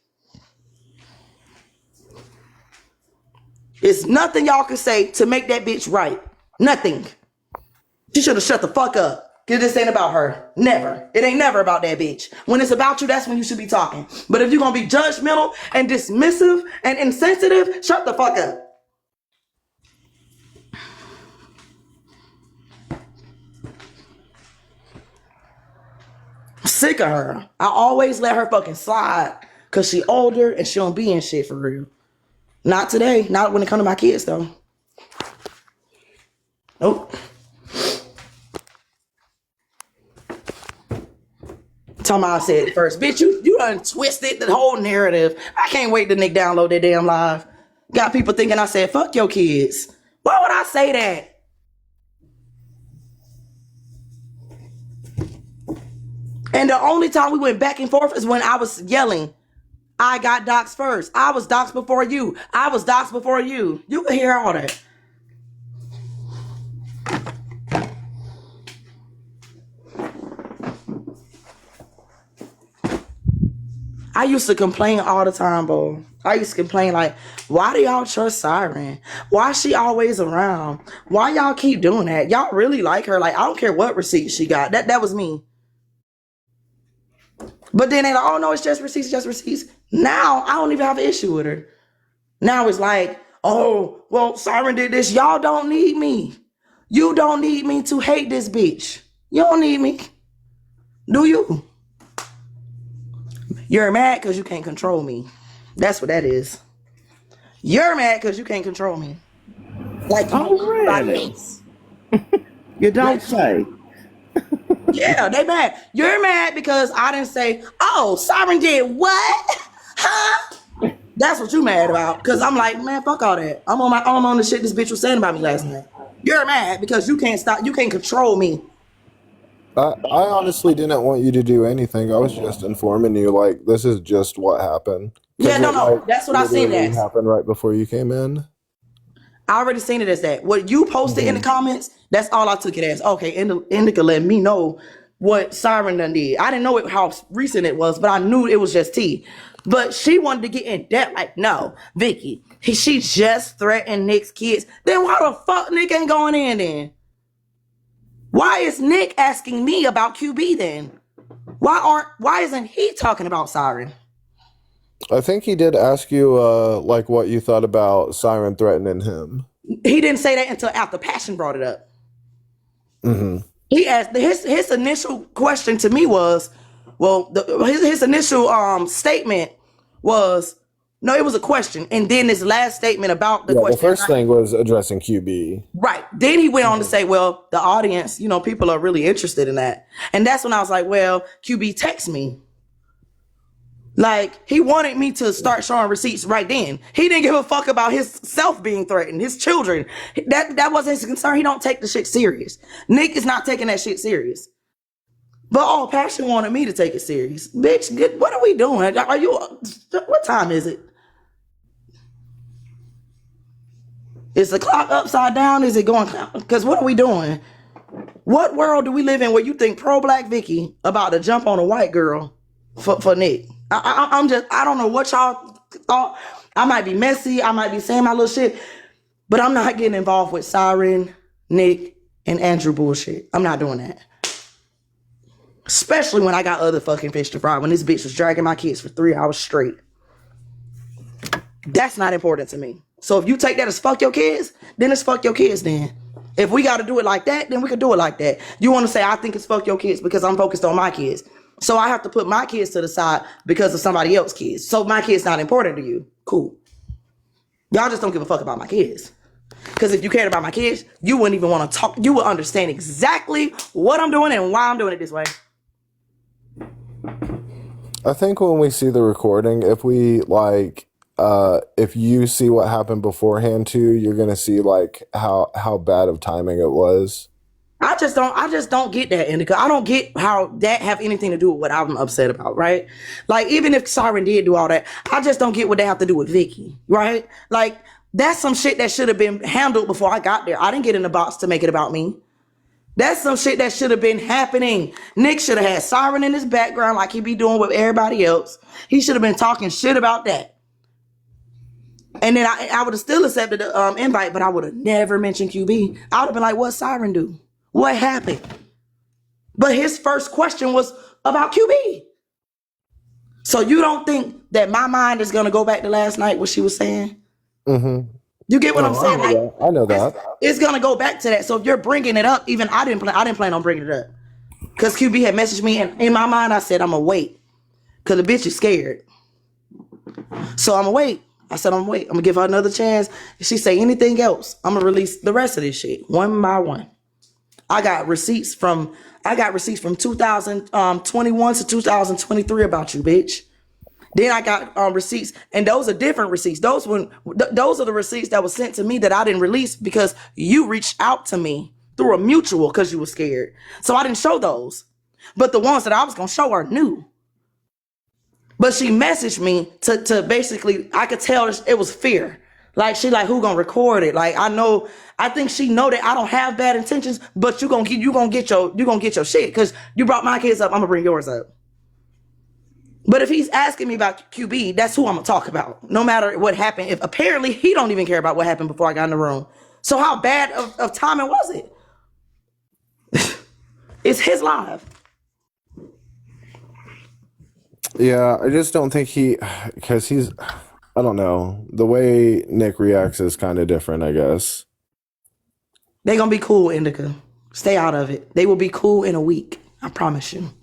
It's nothing y'all can say to make that bitch right. Nothing. She should have shut the fuck up. Because this ain't about her. Never. It ain't never about that bitch. When it's about you, that's when you should be talking. But if you're going to be judgmental and dismissive and insensitive, shut the fuck up. I'm sick of her. I always let her fucking slide because she older and she don't be in shit for real. Not today. Not when it comes to my kids, though. Nope. Tell me I said it first. Bitch, you done twisted the whole narrative. I can't wait to Nick download that damn live. Got people thinking I said, fuck your kids. Why would I say that? And the only time we went back and forth is when I was yelling. I got doxxed first. I was doxxed before you. I was doxxed before you. You can hear all that. I used to complain all the time, bro. I used to complain like, why do y'all trust Siren? Why is she always around? Why y'all keep doing that? Y'all really like her. Like, I don't care what receipts she got. That was me. But then they like, oh no, it's just receipts, just receipts. Now I don't even have an issue with her. Now it's like, oh, well, Siren did this. Y'all don't need me. You don't need me to hate this bitch. You don't need me. Do you? You're mad because you can't control me. That's what that is. You're mad because you can't control me. Like
Oh, really? You don't say.
yeah, they mad. You're mad because I didn't say, oh, Siren did what? Huh? That's what you mad about. Because I'm like, man, fuck all that. I'm on the shit this bitch was saying about me last night. You're mad because you can't control me.
I honestly didn't want you to do anything. I was just informing you, like, this is just what happened.
Yeah, no, that's what I seen it as.
Happened right before you came in.
I already seen it as that. What you posted in the comments, that's all I took it as. Okay, Indica let me know what Siren done did. I didn't know how recent it was, but I knew it was just T. But she wanted to get in depth. Like, no, Vicky, she just threatened Nick's kids. Then why the fuck Nick ain't going in then? Why is Nick asking me about QB then? Why isn't he talking about Siren?
I think he did ask you, like, what you thought about Siren threatening him.
He didn't say that until after Passion brought it up. Mm-hmm. He asked his initial question to me was, well, his initial statement was, no, it was a question, and then his last statement about the question.
The first thing was addressing QB.
Right. Then he went on to say, well, the audience, people are really interested in that, and that's when I was like, well, QB text me. Like, he wanted me to start showing receipts right then. He didn't give a fuck about his self being threatened, his children. That wasn't his concern. He don't take the shit serious. Nick is not taking that shit serious. But Passion wanted me to take it serious. Bitch, what are we doing? What time is it? Is the clock upside down? Is it going? Because what are we doing? What world do we live in where you think pro-black Vicky about to jump on a white girl for Nick? I don't know what y'all thought. I might be messy. I might be saying my little shit, but I'm not getting involved with Siren, Nick, and Andrew bullshit. I'm not doing that. Especially when I got other fucking fish to fry. When this bitch was dragging my kids for 3 hours straight. That's not important to me. So if you take that as fuck your kids, then it's fuck your kids then. If we got to do it like that, then we can do it like that. You want to say, I think it's fuck your kids because I'm focused on my kids. So I have to put my kids to the side because of somebody else's kids. So my kid's not important to you. Cool. Y'all just don't give a fuck about my kids. Because if you cared about my kids, you wouldn't even want to talk. You would understand exactly what I'm doing and why I'm doing it this way.
I think when we see the recording, if you see what happened beforehand too, you're gonna see like how bad of timing it was.
I just don't get that, Indica. I don't get how that have anything to do with what I'm upset about, right? Like, even if Siren did do all that, I just don't get what they have to do with Vicky, right? Like, that's some shit that should have been handled before I got there. I didn't get in the box to make it about me. That's some shit that should have been happening. Nick should have had Siren in his background like he be doing with everybody else. He should have been talking shit about that. And then I would have still accepted the invite, but I would have never mentioned QB. I would have been like, what's Siren do? What happened? But his first question was about QB. So you don't think that my mind is going to go back to last night, what she was saying?
Mm-hmm.
You get what I'm saying?
I know that.
It's going to go back to that. So if you're bringing it up, even I didn't plan on bringing it up. Because QB had messaged me, and in my mind, I said, I'm going to wait. Because the bitch is scared. So I'm going to wait. I said, I'm going to wait. I'm going to give her another chance. If she say anything else, I'm going to release the rest of this shit one by one. I got receipts from 2021 to 2023 about you, bitch. Then I got receipts, and those are different receipts. Those are the receipts that were sent to me that I didn't release because you reached out to me through a mutual because you were scared. So I didn't show those. But the ones that I was going to show her new. But she messaged me to basically, I could tell it was fear. Like, she like, who gonna record it? Like, I think she know that I don't have bad intentions, but you gonna get your shit because you brought my kids up. I'm gonna bring yours up. But if he's asking me about QB, that's who I'm gonna talk about. No matter what happened. If apparently he don't even care about what happened before I got in the room. So how bad of timing was it? It's his live.
Yeah, I just don't think because I don't know. The way Nick reacts is kind of different, I guess.
They're going to be cool, Indica. Stay out of it. They will be cool in a week. I promise you.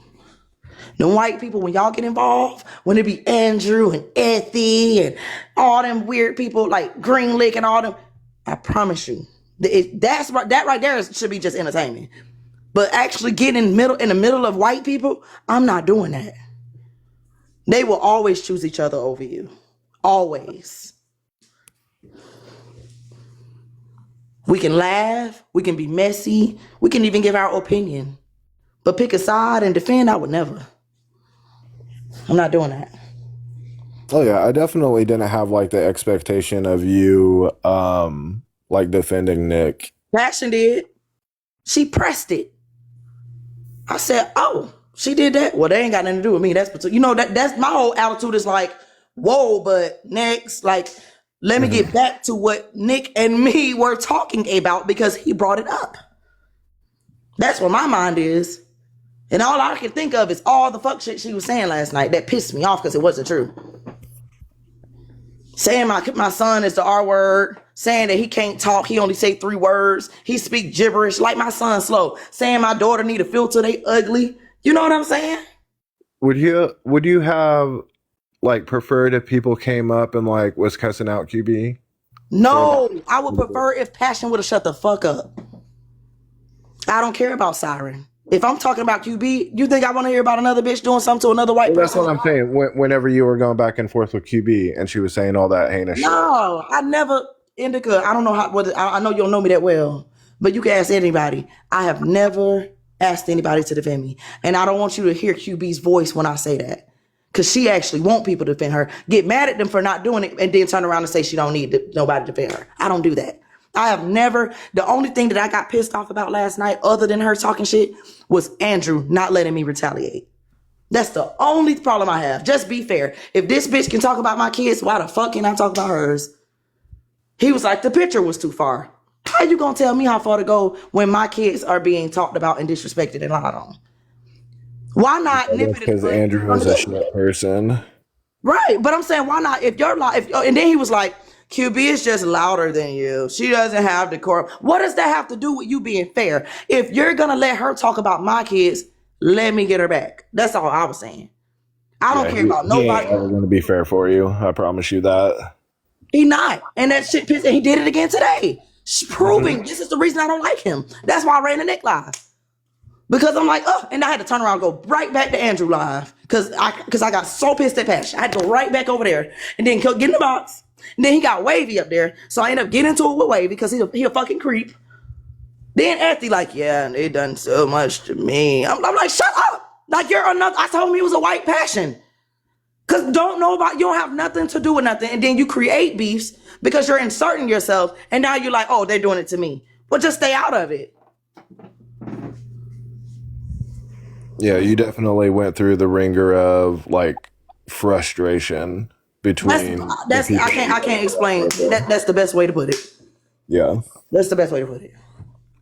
The white people, when y'all get involved, when it be Andrew and Ethy and all them weird people like Green Lick and all them, I promise you, that right there should be just entertainment. But actually getting in the middle of white people, I'm not doing that. They will always choose each other over you. Always. We can laugh, we can be messy, we can even give our opinion. But pick a side and defend, I would never. I'm not doing that.
Oh yeah, I definitely didn't have like the expectation of you like defending Nick.
Passion did. She pressed it. I said, oh, she did that? Well, they ain't got nothing to do with me. That's my whole attitude is like, whoa, but next, like, let me get back to what Nick and me were talking about because he brought it up. That's what my mind is. And all I can think of is all the fuck shit she was saying last night that pissed me off because it wasn't true. Saying my son is the R word, saying that he can't talk, he only say 3 words, he speak gibberish, like my son slow, saying my daughter need a filter, they ugly. You know what I'm saying?
Would you have like preferred if people came up and like was cussing out QB?
No, I would prefer if Passion would have shut the fuck up. I don't care about Siren. If I'm talking about QB, you think I want to hear about another bitch doing something to another white person?
That's what I'm saying. Whenever you were going back and forth with QB and she was saying all that heinous shit.
No, I never, Indica, I don't know I know you don't know me that well, but you can ask anybody. I have never asked anybody to defend me. And I don't want you to hear QB's voice when I say that. Because she actually want people to defend her. Get mad at them for not doing it and then turn around and say she don't need nobody to defend her. I don't do that. I have never, the only thing that I got pissed off about last night other than her talking shit was Andrew not letting me retaliate. That's the only problem I have. Just be fair. If this bitch can talk about my kids, why the fuck can I talk about hers? He was like, the picture was too far. How you gonna tell me how far to go when my kids are being talked about and disrespected and lied on? Why not nip it?
Because Andrew was a shit person.
Right, but I'm saying, why not? If you're like, and then he was like, QB is just louder than you. She doesn't have decorum. What does that have to do with you being fair? If you're gonna let her talk about my kids, let me get her back. That's all I was saying. I don't care about nobody.
He ain't ever gonna be fair for you. I promise you that.
He not, and that shit pissed. And he did it again today, proving this is the reason I don't like him. That's why I ran the Nick live. Because I'm like, oh, and I had to turn around and go right back to Andrew live because I got so pissed at Passion. I had to go right back over there and then get in the box. And then he got Wavy up there. So I ended up getting into it with Wavy because he a fucking creep. Then Anthony like, yeah, and they done so much to me. I'm like, shut up. Like you're another, I told him he was a white Passion. Because you don't have nothing to do with nothing. And then you create beefs because you're inserting yourself. And now you're like, oh, they're doing it to me. Well, just stay out of it.
Yeah, you definitely went through the ringer of like frustration between.
I can't explain. That's the best way to put it.
Yeah,
that's the best way to put it.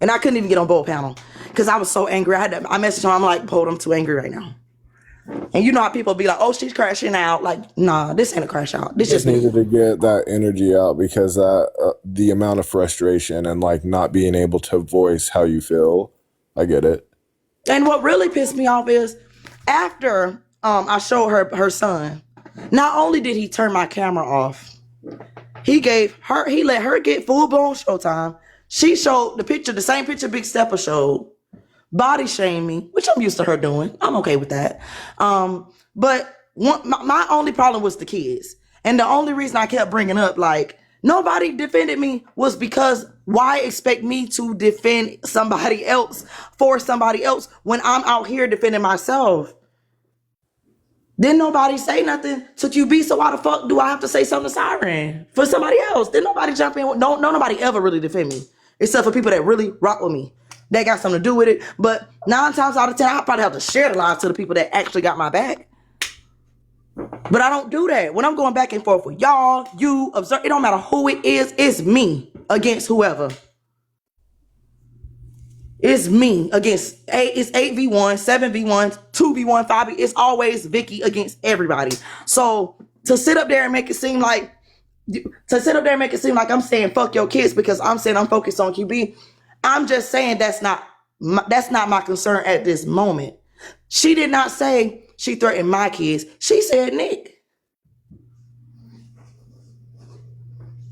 And I couldn't even get on both panel because I was so angry. I messaged him. I'm like, Poe, I'm too angry right now. And you know how people be like, oh, she's crashing out. Like, nah, this ain't a crash out. This
just needed to get that energy out because the amount of frustration and like not being able to voice how you feel. I get it.
And what really pissed me off is after I showed her son, not only did he turn my camera off, he let her get full blown showtime. She showed the picture, the same picture Big Stepper showed, body shame me, which I'm used to her doing. I'm okay with that. But my only problem was the kids. And the only reason I kept bringing up like nobody defended me was because why expect me to defend somebody else for somebody else when I'm out here defending myself? Didn't nobody say nothing to QB, so why the fuck do I have to say something to Siren for somebody else? Didn't nobody jump in? No, nobody ever really defend me, except for people that really rock with me. That got something to do with it. But 9 times out of 10, I probably have to share the live to the people that actually got my back. But I don't do that. When I'm going back and forth with y'all, you observe, it don't matter who it is, it's me against whoever. It's me against it's 8v1, 7v1, 2v1, 5v. It's always Vicky against everybody. So to sit up there and make it seem like I'm saying fuck your kids because I'm saying I'm focused on QB, I'm just saying that's not my concern at this moment. She did not say she threatened my kids. She said Nick.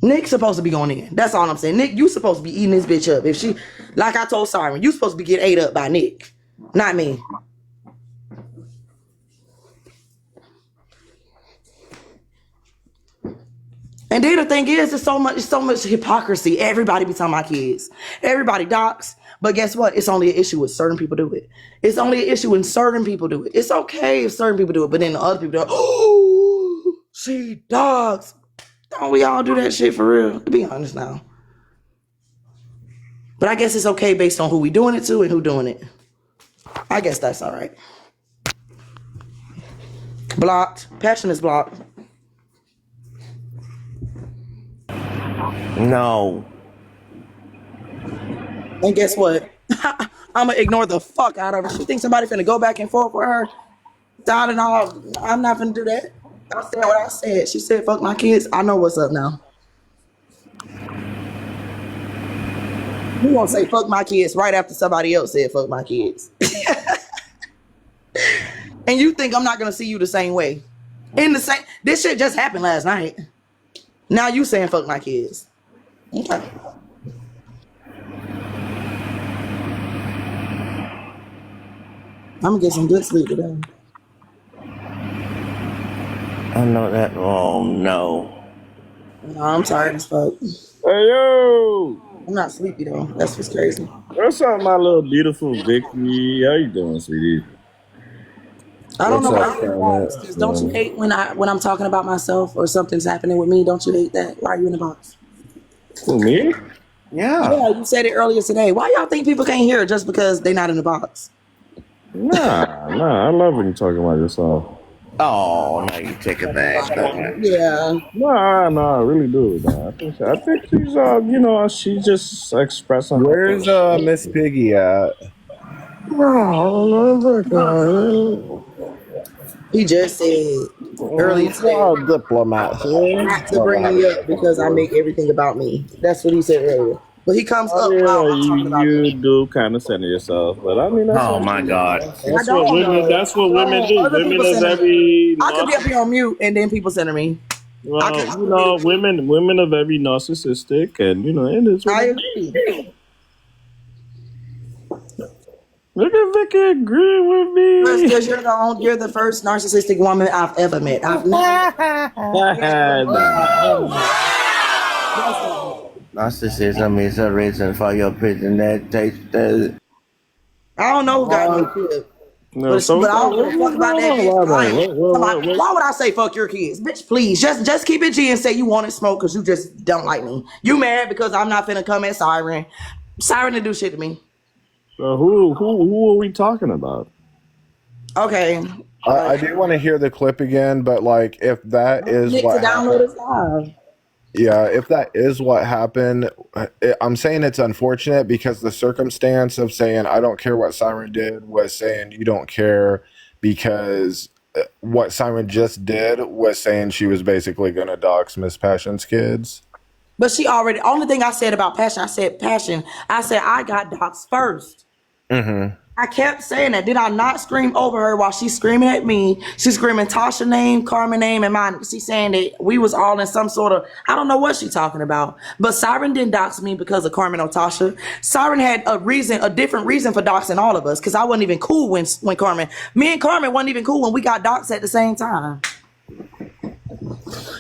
Nick's supposed to be going in. That's all I'm saying. Nick, you supposed to be eating this bitch up. If she, like I told Siren, you supposed to be getting ate up by Nick, not me. And then the thing is, it's so much hypocrisy. Everybody be talking about kids. Everybody docs. But guess what? It's only an issue when certain people do it. It's only an issue when certain people do it. It's okay if certain people do it, but then the other people do it. Oh, she dogs. Don't we all do that shit for real? To be honest now. But I guess it's okay based on who we doing it to and who doing it. I guess that's all right. Blocked. Passion is blocked.
No.
And guess what? I'm going to ignore the fuck out of her. She thinks somebody finna go back and forth with her. Down and all. I'm not finna do that. I said what I said. She said, fuck my kids. I know what's up now. You won't say fuck my kids right after somebody else said fuck my kids. And you think I'm not going to see you the same way. This shit just happened last night. Now you saying fuck my kids. Okay. I'm going to get some good sleep today.
I know that. Oh, no.
No, I'm tired as fuck.
Hey, yo.
I'm not sleepy, though. That's what's crazy.
What's up, my little beautiful Vicky? How you doing, sweetie?
I don't know
What's up,
why you're in the box. Don't you hate when I'm talking about myself or something's happening with me? Don't you hate that? Why are you in the box?
Who, me?
Yeah, you said it earlier today. Why y'all think people can't hear it just because they're not in the box?
Nah. I love when you talking about yourself.
Oh, now you take it back.
Yeah.
Nah, I really do. Nah. I think she's, she's just expressing.
Where's Miss Piggy at?
He just said earlier today,
Diplomat.
not to bring me up because I make everything about me. That's what he said earlier. But he comes up while I'm talking about
you do kind of center yourself, but I mean, that's
Oh, my God.
That's what women do.
Other
Women
people
are
center
very.
I could be up here on mute and then people center me.
Well, women are very narcissistic, and and it's.
I agree.
Look at Vicky agreeing with me.
Because you're the first narcissistic woman I've ever met. I've never.
Narcissism is a reason for your prison that takes the.
I don't know who got no kid.
No,
But I don't give a fuck about that bitch. Why would I say fuck your kids? Bitch, please. Just keep it G and say you want to smoke because you just don't like me. You mad because I'm not finna come at Siren. Siren to do shit to me.
So who are we talking about?
Okay.
I do want to hear the clip again, but like if that is
Nick
what
to download
happened,
it live.
yeah, if that is what happened, I'm saying it's unfortunate because the circumstance of saying I don't care what Siren did was saying you don't care because what Siren just did was saying she was basically going to dox Miss Passion's kids.
But she already, only thing I said about Passion, I said I got doxed first.
Mm-hmm.
I kept saying that. Did I not scream over her while she's screaming at me? She's screaming Tasha name, Carmen name, and mine. She's saying that we was all in some sort of, I don't know what she's talking about. But Siren didn't dox me because of Carmen or Tasha. Siren had a different reason for doxing all of us because I wasn't even cool when Carmen, me and Carmen wasn't even cool when we got doxed at the same time.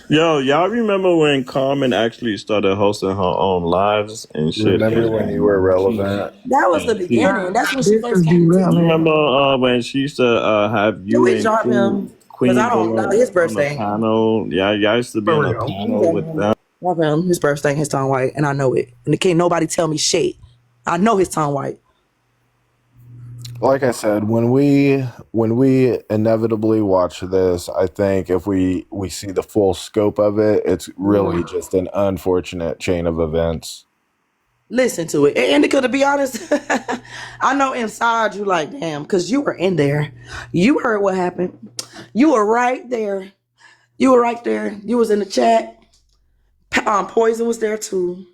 Yo, y'all remember when Carmen actually started hosting her own lives and shit?
Remember when you were relevant?
That was the beginning. That's when she first came.
Remember when she used to have you
we
and
drop him?
Queen
Because I don't know his birthday.
panel. Yeah, y'all used to be on a panel with them.
Drop him. His birthday, his tongue white, and I know it. And can't nobody tell me shit. I know his tongue white.
Like I said, when we inevitably watch this, I think if we see the full scope of it, it's really just an unfortunate chain of events.
Listen to it. And Indica, to be honest, I know inside you like, damn, because you were in there. You heard what happened. You were right there. You were right there. You was in the chat. Poison was there too.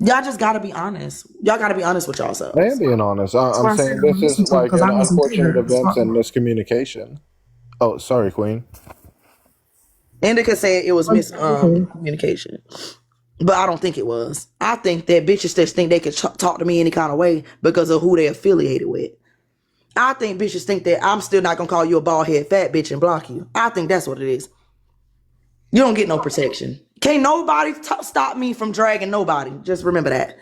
Y'all just gotta be honest. Y'all gotta be honest with yourselves.
I am being honest. I'm saying this is like an unfortunate event and miscommunication. Oh, sorry, Queen.
Indica said it was miscommunication. But I don't think it was. I think that bitches just think they can talk to me any kind of way because of who they're affiliated with. I think bitches think that I'm still not going to call you a bald head fat bitch and block you. I think that's what it is. You don't get no protection. Can't nobody stop me from dragging nobody. Just remember that.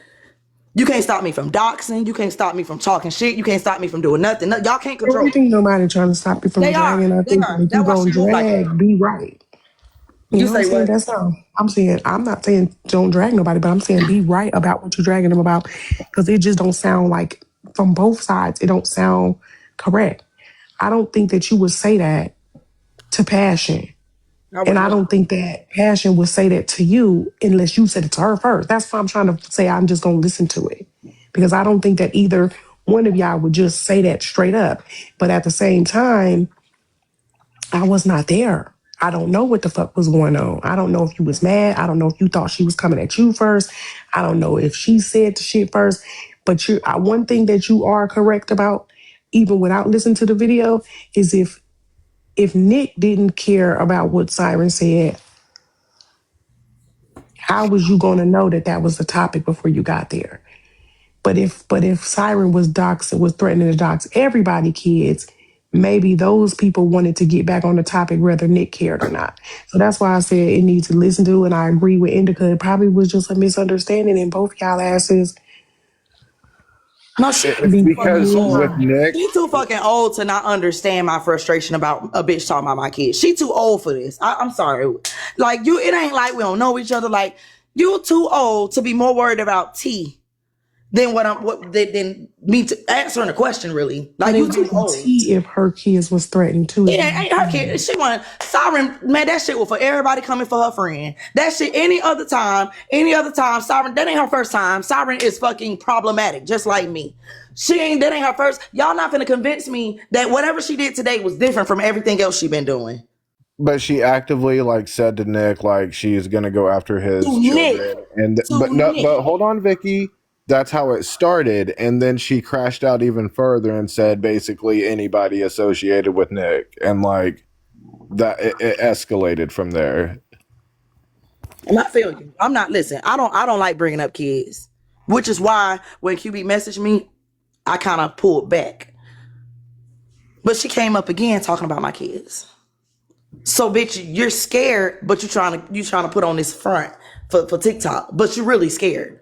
You can't stop me from doxing. You can't stop me from talking shit. You can't stop me from doing nothing. Y'all can't control me.
I think nobody trying to stop you from dragging. I think if you gonna drag, be right. You know what I'm saying? That's all. I'm saying, I'm not saying don't drag nobody, but I'm saying be right about what you're dragging them about, because it just don't sound like, from both sides, it don't sound correct. I don't think that you would say that to Passion. And I don't think that Passion would say that to you unless you said it to her first. That's why I'm trying to say I'm just going to listen to it. Because I don't think that either one of y'all would just say that straight up. But at the same time, I was not there. I don't know what the fuck was going on. I don't know if you was mad. I don't know if you thought she was coming at you first. I don't know if she said the shit first. But one thing that you are correct about, even without listening to the video, is if Nick didn't care about what Siren said, how was you going to know that that was the topic before you got there? But if Siren was threatening to dox everybody kids, maybe those people wanted to get back on the topic whether Nick cared or not. So that's why I said it needs to listen to, and I agree with Indica. It probably was just a misunderstanding in both y'all asses.
No, she's
with Nick,
she's too fucking old to not understand my frustration about a bitch talking about my kids. She too old for this. I'm sorry. Like, it ain't like we don't know each other. Like, you too old to be more worried about T than than me to answering the question, really. Like, you too old.
T if her kids was threatened too.
Yeah, ain't her kid. She wanted Siren, man, that shit was for everybody coming for her friend. That shit any other time, Siren, that ain't her first time. Siren is fucking problematic, just like me. That ain't her first. Y'all not finna convince me that whatever she did today was different from everything else she been doing.
But she actively said to Nick she's gonna go after his children. But hold on, Vicky. That's how it started, and then she crashed out even further and said basically anybody associated with Nick, and that it escalated from there.
And I feel you. I don't like bringing up kids, which is why when QB messaged me, I kind of pulled back. But she came up again talking about my kids. So bitch, you're scared, but you trying to put on this front for TikTok, but you're really scared.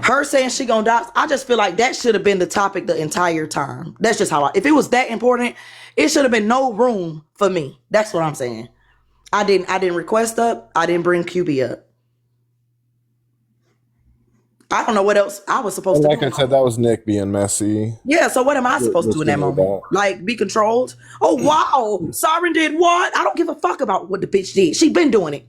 Her saying she gonna dox, I just feel like that should have been the topic the entire time. That's just how if it was that important, it should have been no room for me. That's what I'm saying. I didn't request up. I didn't bring QB up. I don't know what else I was supposed to do.
Like I said, that was Nick being messy.
Yeah, so what am I supposed to do in that moment? Be controlled? Oh, wow. Siren did what? I don't give a fuck about what the bitch did. She been doing it.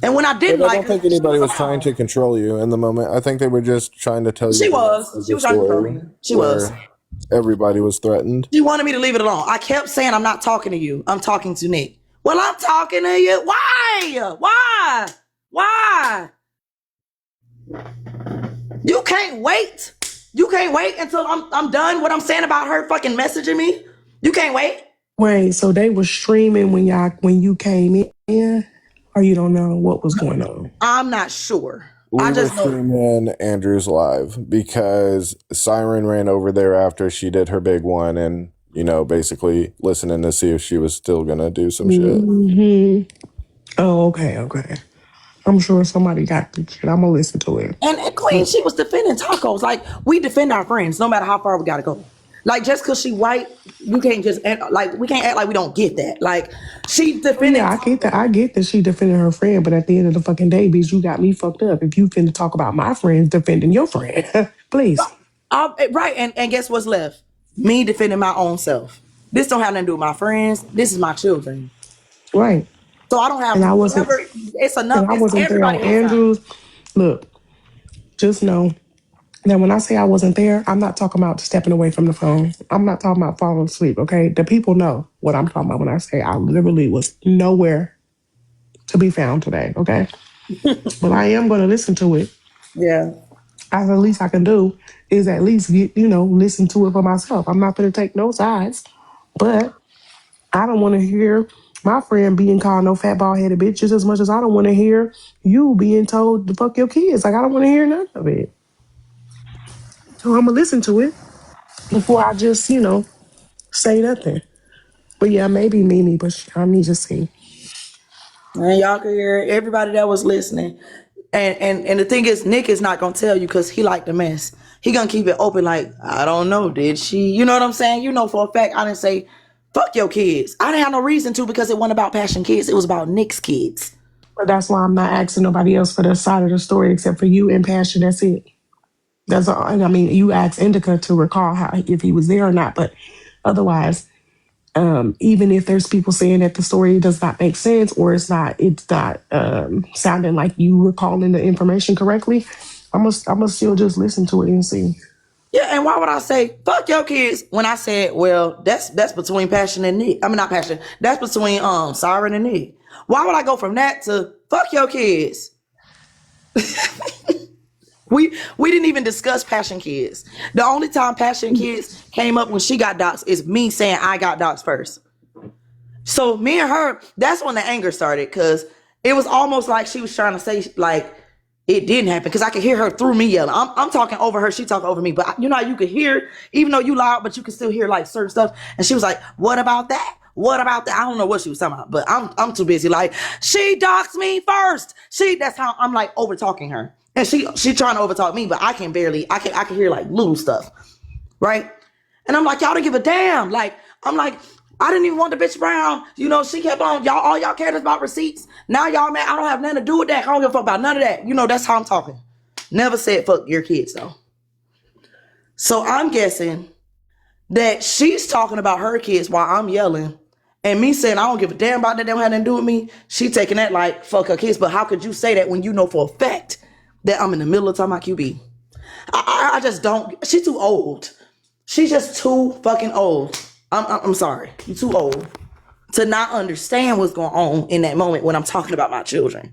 And when I didn't
I don't think anybody was trying to control you in the moment. I think they were just trying to tell you.
She was trying to control me. She was.
Everybody was threatened.
She wanted me to leave it alone. I kept saying, I'm not talking to you. I'm talking to Nick. Well, I'm talking to you. Why? You can't wait. You can't wait until I'm done what I'm saying about her fucking messaging me. You can't wait.
Wait, so they were streaming when you came in? Or you don't know what was going on?
I'm not sure.
We were streaming Andrew's live because Siren ran over there after she did her big one and, basically listening to see if she was still going to do some shit.
Mm-hmm. Oh, okay. I'm sure somebody got the shit. I'm going to listen to it.
And Queen, she was defending tacos. We defend our friends no matter how far we got to go. Just because she white, you can't just act, we can't act like we don't get that. She defended.
Yeah, I get that she defended her friend, but at the end of the fucking day, bitch, you got me fucked up. If you finna talk about my friends defending your friend, please.
Right, and guess what's left? Me defending my own self. This don't have nothing to do with my friends. This is my children.
Right.
So I don't have.
And I wasn't.
It's enough.
I wasn't there on Andrews. Look, just know. Now, when I say I wasn't there, I'm not talking about stepping away from the phone. I'm not talking about falling asleep, okay? The people know what I'm talking about when I say I literally was nowhere to be found today, okay? But I am going to listen to it.
Yeah.
the least I can do is at least get, listen to it for myself. I'm not going to take no sides, but I don't want to hear my friend being called no fat bald headed bitch just as much as I don't want to hear you being told to fuck your kids. Like, I don't want to hear none of it. So I'm going to listen to it before I just, say nothing. But yeah, maybe Mimi, but I need to see.
And y'all can hear everybody that was listening. And the thing is, Nick is not gonna tell you because he like the mess. He gonna keep it open like, I don't know, did she? You know what I'm saying? You know for a fact I didn't say, fuck your kids. I didn't have no reason to because it wasn't about Passion Kids. It was about Nick's kids.
But that's why I'm not asking nobody else for their side of the story except for you and Passion. That's it. That's all. I mean, you asked Indica to recall if he was there or not, but otherwise, even if there's people saying that the story does not make sense or it's not sounding like you recalling the information correctly, I'm gonna still just listen to it and see.
Yeah, and why would I say fuck your kids when I said, well, that's between Passion and Nick. I mean, not Passion. That's between Siren and Nick. Why would I go from that to fuck your kids? We didn't even discuss Passion Kids. The only time Passion Kids came up when she got doxxed is me saying I got doxxed first. So me and her, that's when the anger started because it was almost like she was trying to say like it didn't happen because I could hear her through me yelling. I'm talking over her, she talking over me, but you know how you could hear, even though you loud, but you could still hear like certain stuff. And she was like, "What about that? What about that?" I don't know what she was talking about, but I'm too busy. Like, she doxed me first. That's how I'm like over talking her. And she trying to overtalk me, but I can hear like little stuff, right? And I'm like, y'all don't give a damn. Like, I'm like, I didn't even want the bitch around. You know, she kept on, all y'all cared about receipts. Now y'all mad, I don't have nothing to do with that. I don't give a fuck about none of that. You know, that's how I'm talking. Never said fuck your kids though. So I'm guessing that she's talking about her kids while I'm yelling. And me saying I don't give a damn about that, they don't have nothing to do with me. She taking that like fuck her kids. But how could you say that when you know for a fact that I'm in the middle of talking about QB? I just don't. She's too old. She's just too fucking old. I'm sorry. You're too old to not understand what's going on in that moment when I'm talking about my children.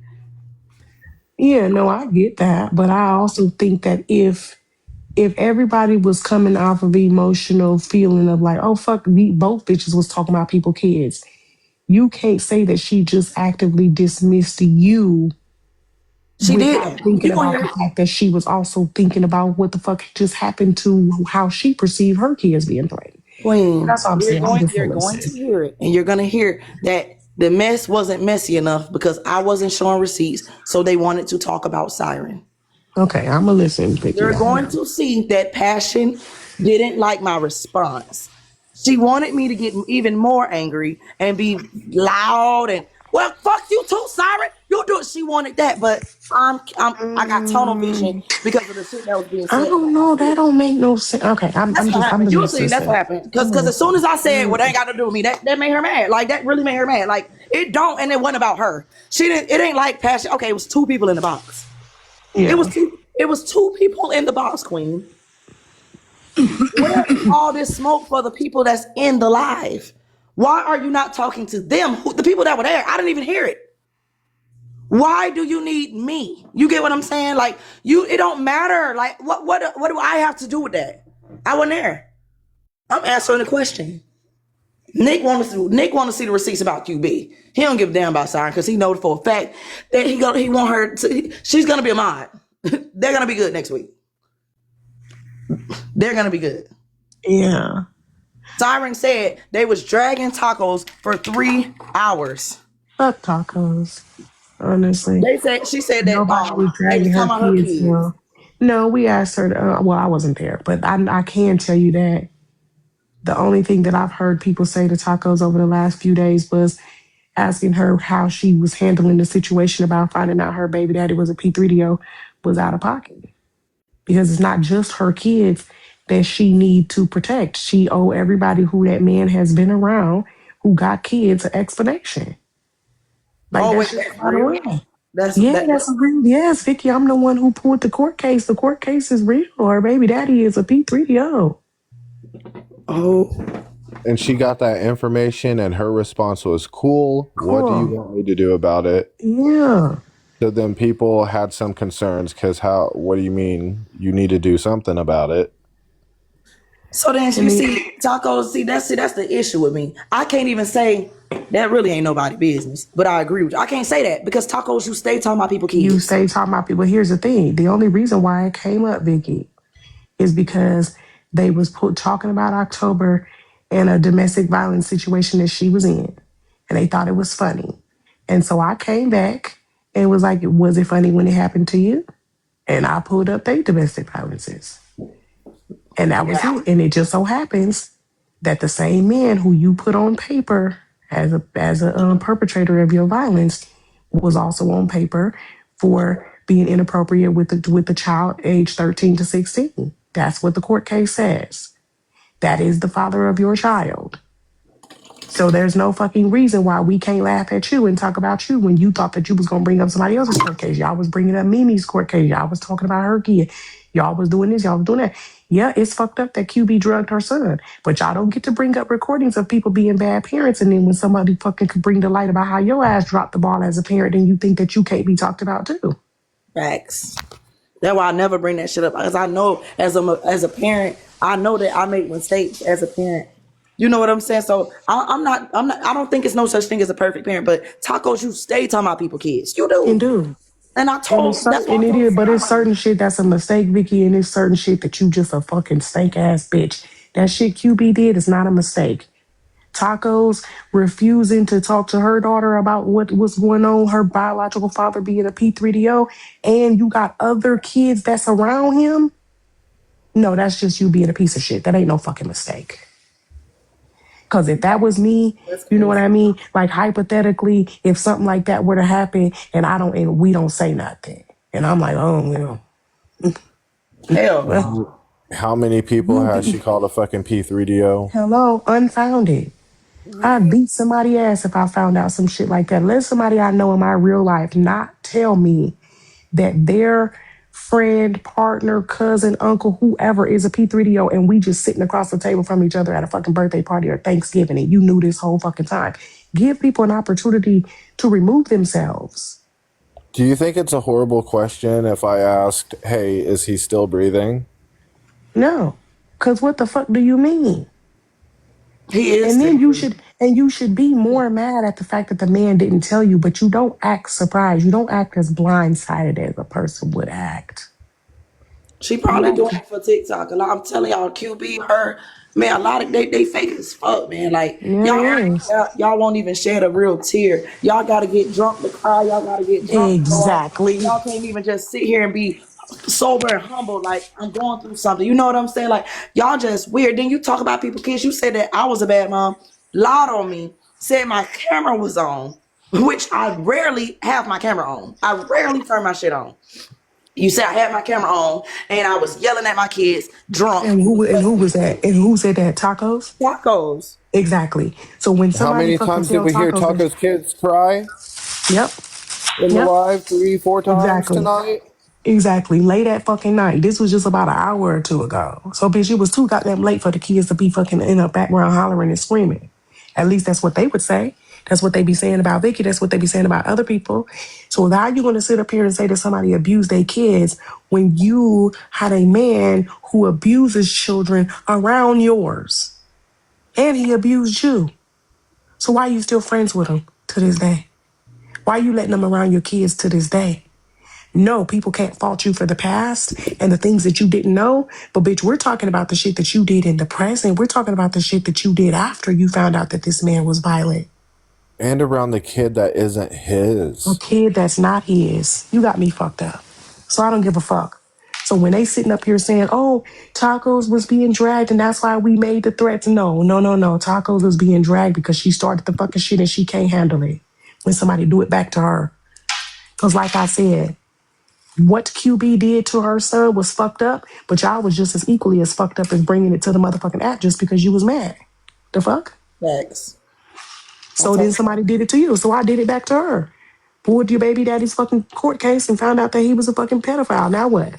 Yeah, no, I get that. But I also think that if everybody was coming off of the emotional feeling of like, oh, fuck, both bitches was talking about people's kids, you can't say that she just actively dismissed you.
She
without
did.
thinking about the fact that she was also thinking about what the fuck just happened to how she perceived her kids being played.
Queen,
That's what I'm saying.
you're going to hear it, and you're going to hear that the mess wasn't messy enough because I wasn't showing receipts, so they wanted to talk about Siren.
Okay, I'm going to listen.
You're going to see that Passion didn't like my response. She wanted me to get even more angry and be loud and, well, fuck you too, Siren. You do it. She wanted that, but I got tunnel vision because of the shit that was being said.
I don't know. That don't make no sense. Okay, I'm
You'll see. That's what happened. Because as soon as I said, well, that ain't got to do with me, that made her mad. Like, that really made her mad. Like, it don't, and it wasn't about her. It ain't like Passion. Okay, it was two people in the box. Yeah. It was two people in the box, Queen. Where is all this smoke for the people that's in the live? Why are you not talking to them? The people that were there, I didn't even hear it. Why do you need me? You get what I'm saying? Like, it don't matter. Like, what do I have to do with that? I wasn't there. I'm answering the question. Nick want to see the receipts about QB. He don't give a damn about Siren because he knows for a fact that he want her to. She's gonna be a mod. They're gonna be good next week. They're gonna be good.
Yeah.
Siren said they was dragging tacos for 3 hours.
Fuck tacos. Honestly,
she said that
nobody was dragging her kids. No, we asked her. Well, I wasn't there, but I can tell you that the only thing that I've heard people say to tacos over the last few days was asking her how she was handling the situation about finding out her baby daddy was a P3DO was out of pocket. Because it's not just her kids that she need to protect. She owe everybody who that man has been around who got kids an explanation. Like, that's real? That's real. Yes, Vicky, I'm the one who pulled the court case. The court case is real. Her baby daddy is a P3DO.
Oh. And she got that information and her response was, cool. What do you want me to do about it?
Yeah.
So then people had some concerns because what do you mean? You need to do something about it.
So then you see, Tacos, that's the issue with me. I can't even say that really ain't nobody business, but I agree with you. I can't say that because Tacos, you stay talking about people kids.
You stay talking about people. Here's the thing. The only reason why it came up, Vicky, is because they was talking about October and a domestic violence situation that she was in. And they thought it was funny. And so I came back and was like, was it funny when it happened to you? And I pulled up their domestic violences. And that was it. And it just so happens that the same man who you put on paper as a perpetrator of your violence was also on paper for being inappropriate with the child age 13 to 16. That's what the court case says. That is the father of your child. So there's no fucking reason why we can't laugh at you and talk about you when you thought that you was going to bring up somebody else's court case. Y'all was bringing up Mimi's court case. Y'all was talking about her kid. Y'all was doing this. Y'all was doing that. Yeah, it's fucked up that QB drugged her son. But y'all don't get to bring up recordings of people being bad parents. And then when somebody fucking could bring to light about how your ass dropped the ball as a parent, then you think that you can't be talked about too.
Facts. That's why I never bring that shit up. Because I know as a parent, I know that I make mistakes as a parent. You know what I'm saying? So I don't think it's no such thing as a perfect parent, but Tacos, you stay talking about people kids. You do.
And do.
And I told
but it's certain shit that's a mistake, Vicky, and it's certain shit that you just a fucking stank ass bitch. That shit QB did is not a mistake. Tacos refusing to talk to her daughter about what was going on, her biological father being a P3DO, and you got other kids that's around him. No, that's just you being a piece of shit. That ain't no fucking mistake. Because if that was me, you know what I mean? Like hypothetically, if something like that were to happen and we don't say nothing. And I'm like, oh, well.
Hell.
How many people has she called a fucking P3DO?
Hello, unfounded. I'd beat somebody's ass if I found out some shit like that. Let somebody I know in my real life not tell me that their friend, partner, cousin, uncle, whoever is a P3DO and we just sitting across the table from each other at a fucking birthday party or Thanksgiving and you knew this whole fucking time. Give people an opportunity to remove themselves.
Do you think it's a horrible question if I asked, hey, is he still breathing?
No, because what the fuck do you mean?
He is.
And then you should be more mad at the fact that the man didn't tell you, but you don't act surprised. You don't act as blindsided as a person would act.
She probably doing it for TikTok. And I'm telling y'all, QB, her, man, a lot of they fake as fuck, man. Like y'all won't even shed a real tear. Y'all gotta get drunk to cry. Y'all gotta get drunk.
Exactly.
Y'all can't even just sit here and be sober and humble. Like I'm going through something. You know what I'm saying? Like y'all just weird. Then you talk about people kids. You said that I was a bad mom. Lied on me. Said my camera was on, which I rarely have my camera on. I rarely turn my shit on. You said I had my camera on and I was yelling at my kids drunk.
And who was that? And who said that? Tacos?
Tacos.
Exactly. So when somebody
how many times did we hear Tacos kids cry?
Yep.
In the live 3-4 times tonight?
Exactly. Late at fucking night. This was just about an hour or two ago. So bitch, it was too goddamn late for the kids to be fucking in the background hollering and screaming. At least that's what they would say. That's what they be saying about Vicky. That's what they be saying about other people. So how are you going to sit up here and say that somebody abused their kids when you had a man who abuses children around yours? And he abused you. So why are you still friends with him to this day? Why are you letting them around your kids to this day? No, people can't fault you for the past and the things that you didn't know. But bitch, we're talking about the shit that you did in the present. We're talking about the shit that you did after you found out that this man was violent.
And around the kid that isn't his.
A kid that's not his. You got me fucked up. So I don't give a fuck. So when they sitting up here saying, oh, Tacos was being dragged and that's why we made the threats. No. Tacos was being dragged because she started the fucking shit and she can't handle it. When somebody do it back to her. Because like I said, what QB did to her son was fucked up, but y'all was just as equally as fucked up as bringing it to the motherfucking app just because you was mad. The fuck?
Thanks.
So then somebody did it to you, so I did it back to her. Pulled your baby daddy's fucking court case and found out that he was a fucking pedophile. Now what?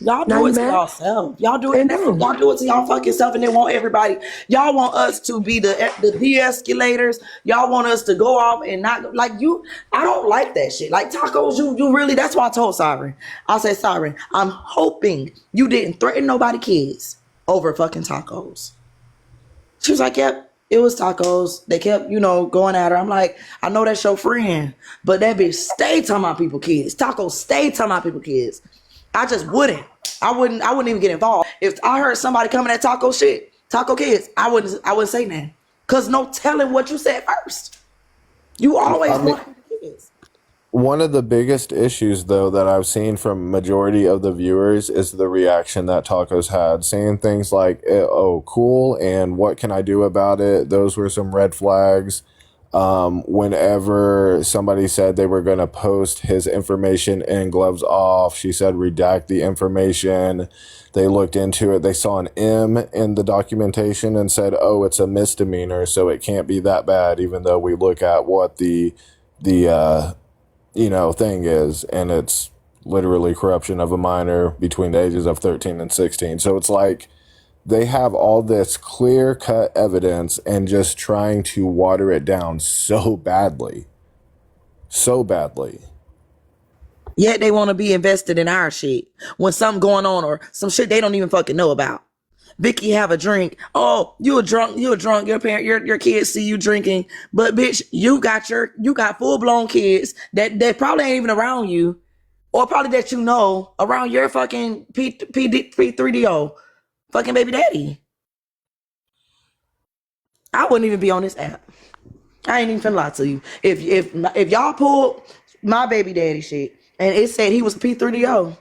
Y'all
Now
do it
you
to
mad?
y'allself. Y'all do it.
And
That's,
then
y'all do it to y'all fucking self, and then want everybody. Y'all want us to be the de-escalators. Y'all want us to go off and not like you. I don't like that shit. Like tacos, you really. That's why I told Siren. I said, Siren, I'm hoping you didn't threaten nobody kids over fucking tacos. She was like, yep, it was tacos. They kept, going at her. I'm like, I know that's your friend, but that bitch stay talking about people kids. Tacos stay talking about people kids. I just wouldn't. I wouldn't even get involved. If I heard somebody coming at taco shit, taco kids, I wouldn't say nothing. Cause no telling what you said first. You always want kids.
One of the biggest issues, though, that I've seen from majority of the viewers is the reaction that Tacos had, saying things like, "Oh, cool," and "What can I do about it?" Those were some red flags. Whenever somebody said they were going to post his information in Gloves Off, she said, "Redact the information." They looked into it. They saw an M in the documentation and said, "Oh, it's a misdemeanor, so it can't be that bad," even though we look at what the thing is, and it's literally corruption of a minor between the ages of 13 and 16. So it's like they have all this clear-cut evidence and just trying to water it down so badly. So badly.
Yet they want to be invested in our shit when something going on or some shit they don't even fucking know about. Vicky have a drink. Oh, you a drunk. Your parent, your kids see you drinking, but bitch, you got full blown kids that probably ain't even around you, or probably that around your fucking P3DO, fucking baby daddy. I wouldn't even be on this app. I ain't even finna lie to you. If y'all pulled my baby daddy shit and it said he was a P3DO,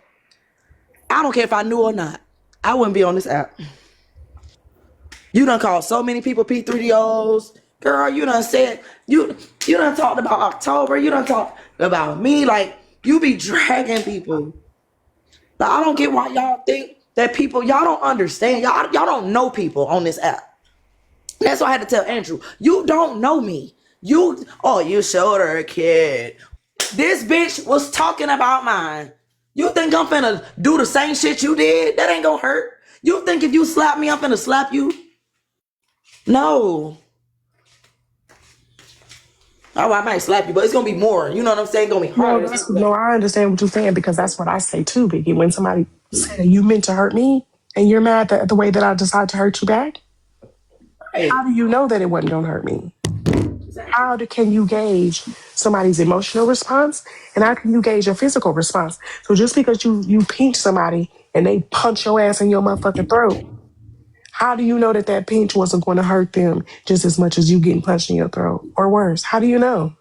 I don't care if I knew or not. I wouldn't be on this app. You done called so many people P3DOs. Girl, you done said, you done talked about October. You done talked about me. Like, you be dragging people. Like, I don't get why y'all think that y'all don't understand. Y'all don't know people on this app. That's why I had to tell Andrew, you don't know me. You showed her a kid. This bitch was talking about mine. You think I'm finna do the same shit you did? That ain't gonna hurt. You think if you slap me, I'm finna slap you? No. Oh, I might slap you, but it's gonna be more. You know what I'm saying? It's gonna be harder.
No, I understand what you're saying because that's what I say too, Biggie. When somebody said you meant to hurt me and you're mad at the way that I decide to hurt you back,
Right.
How do you know that it wasn't gonna hurt me? Can you gauge somebody's emotional response, and how can you gauge your physical response? So just because you pinch somebody and they punch your ass in your motherfucking throat, how do you know that pinch wasn't going to hurt them just as much as you getting punched in your throat, or worse? How do you know?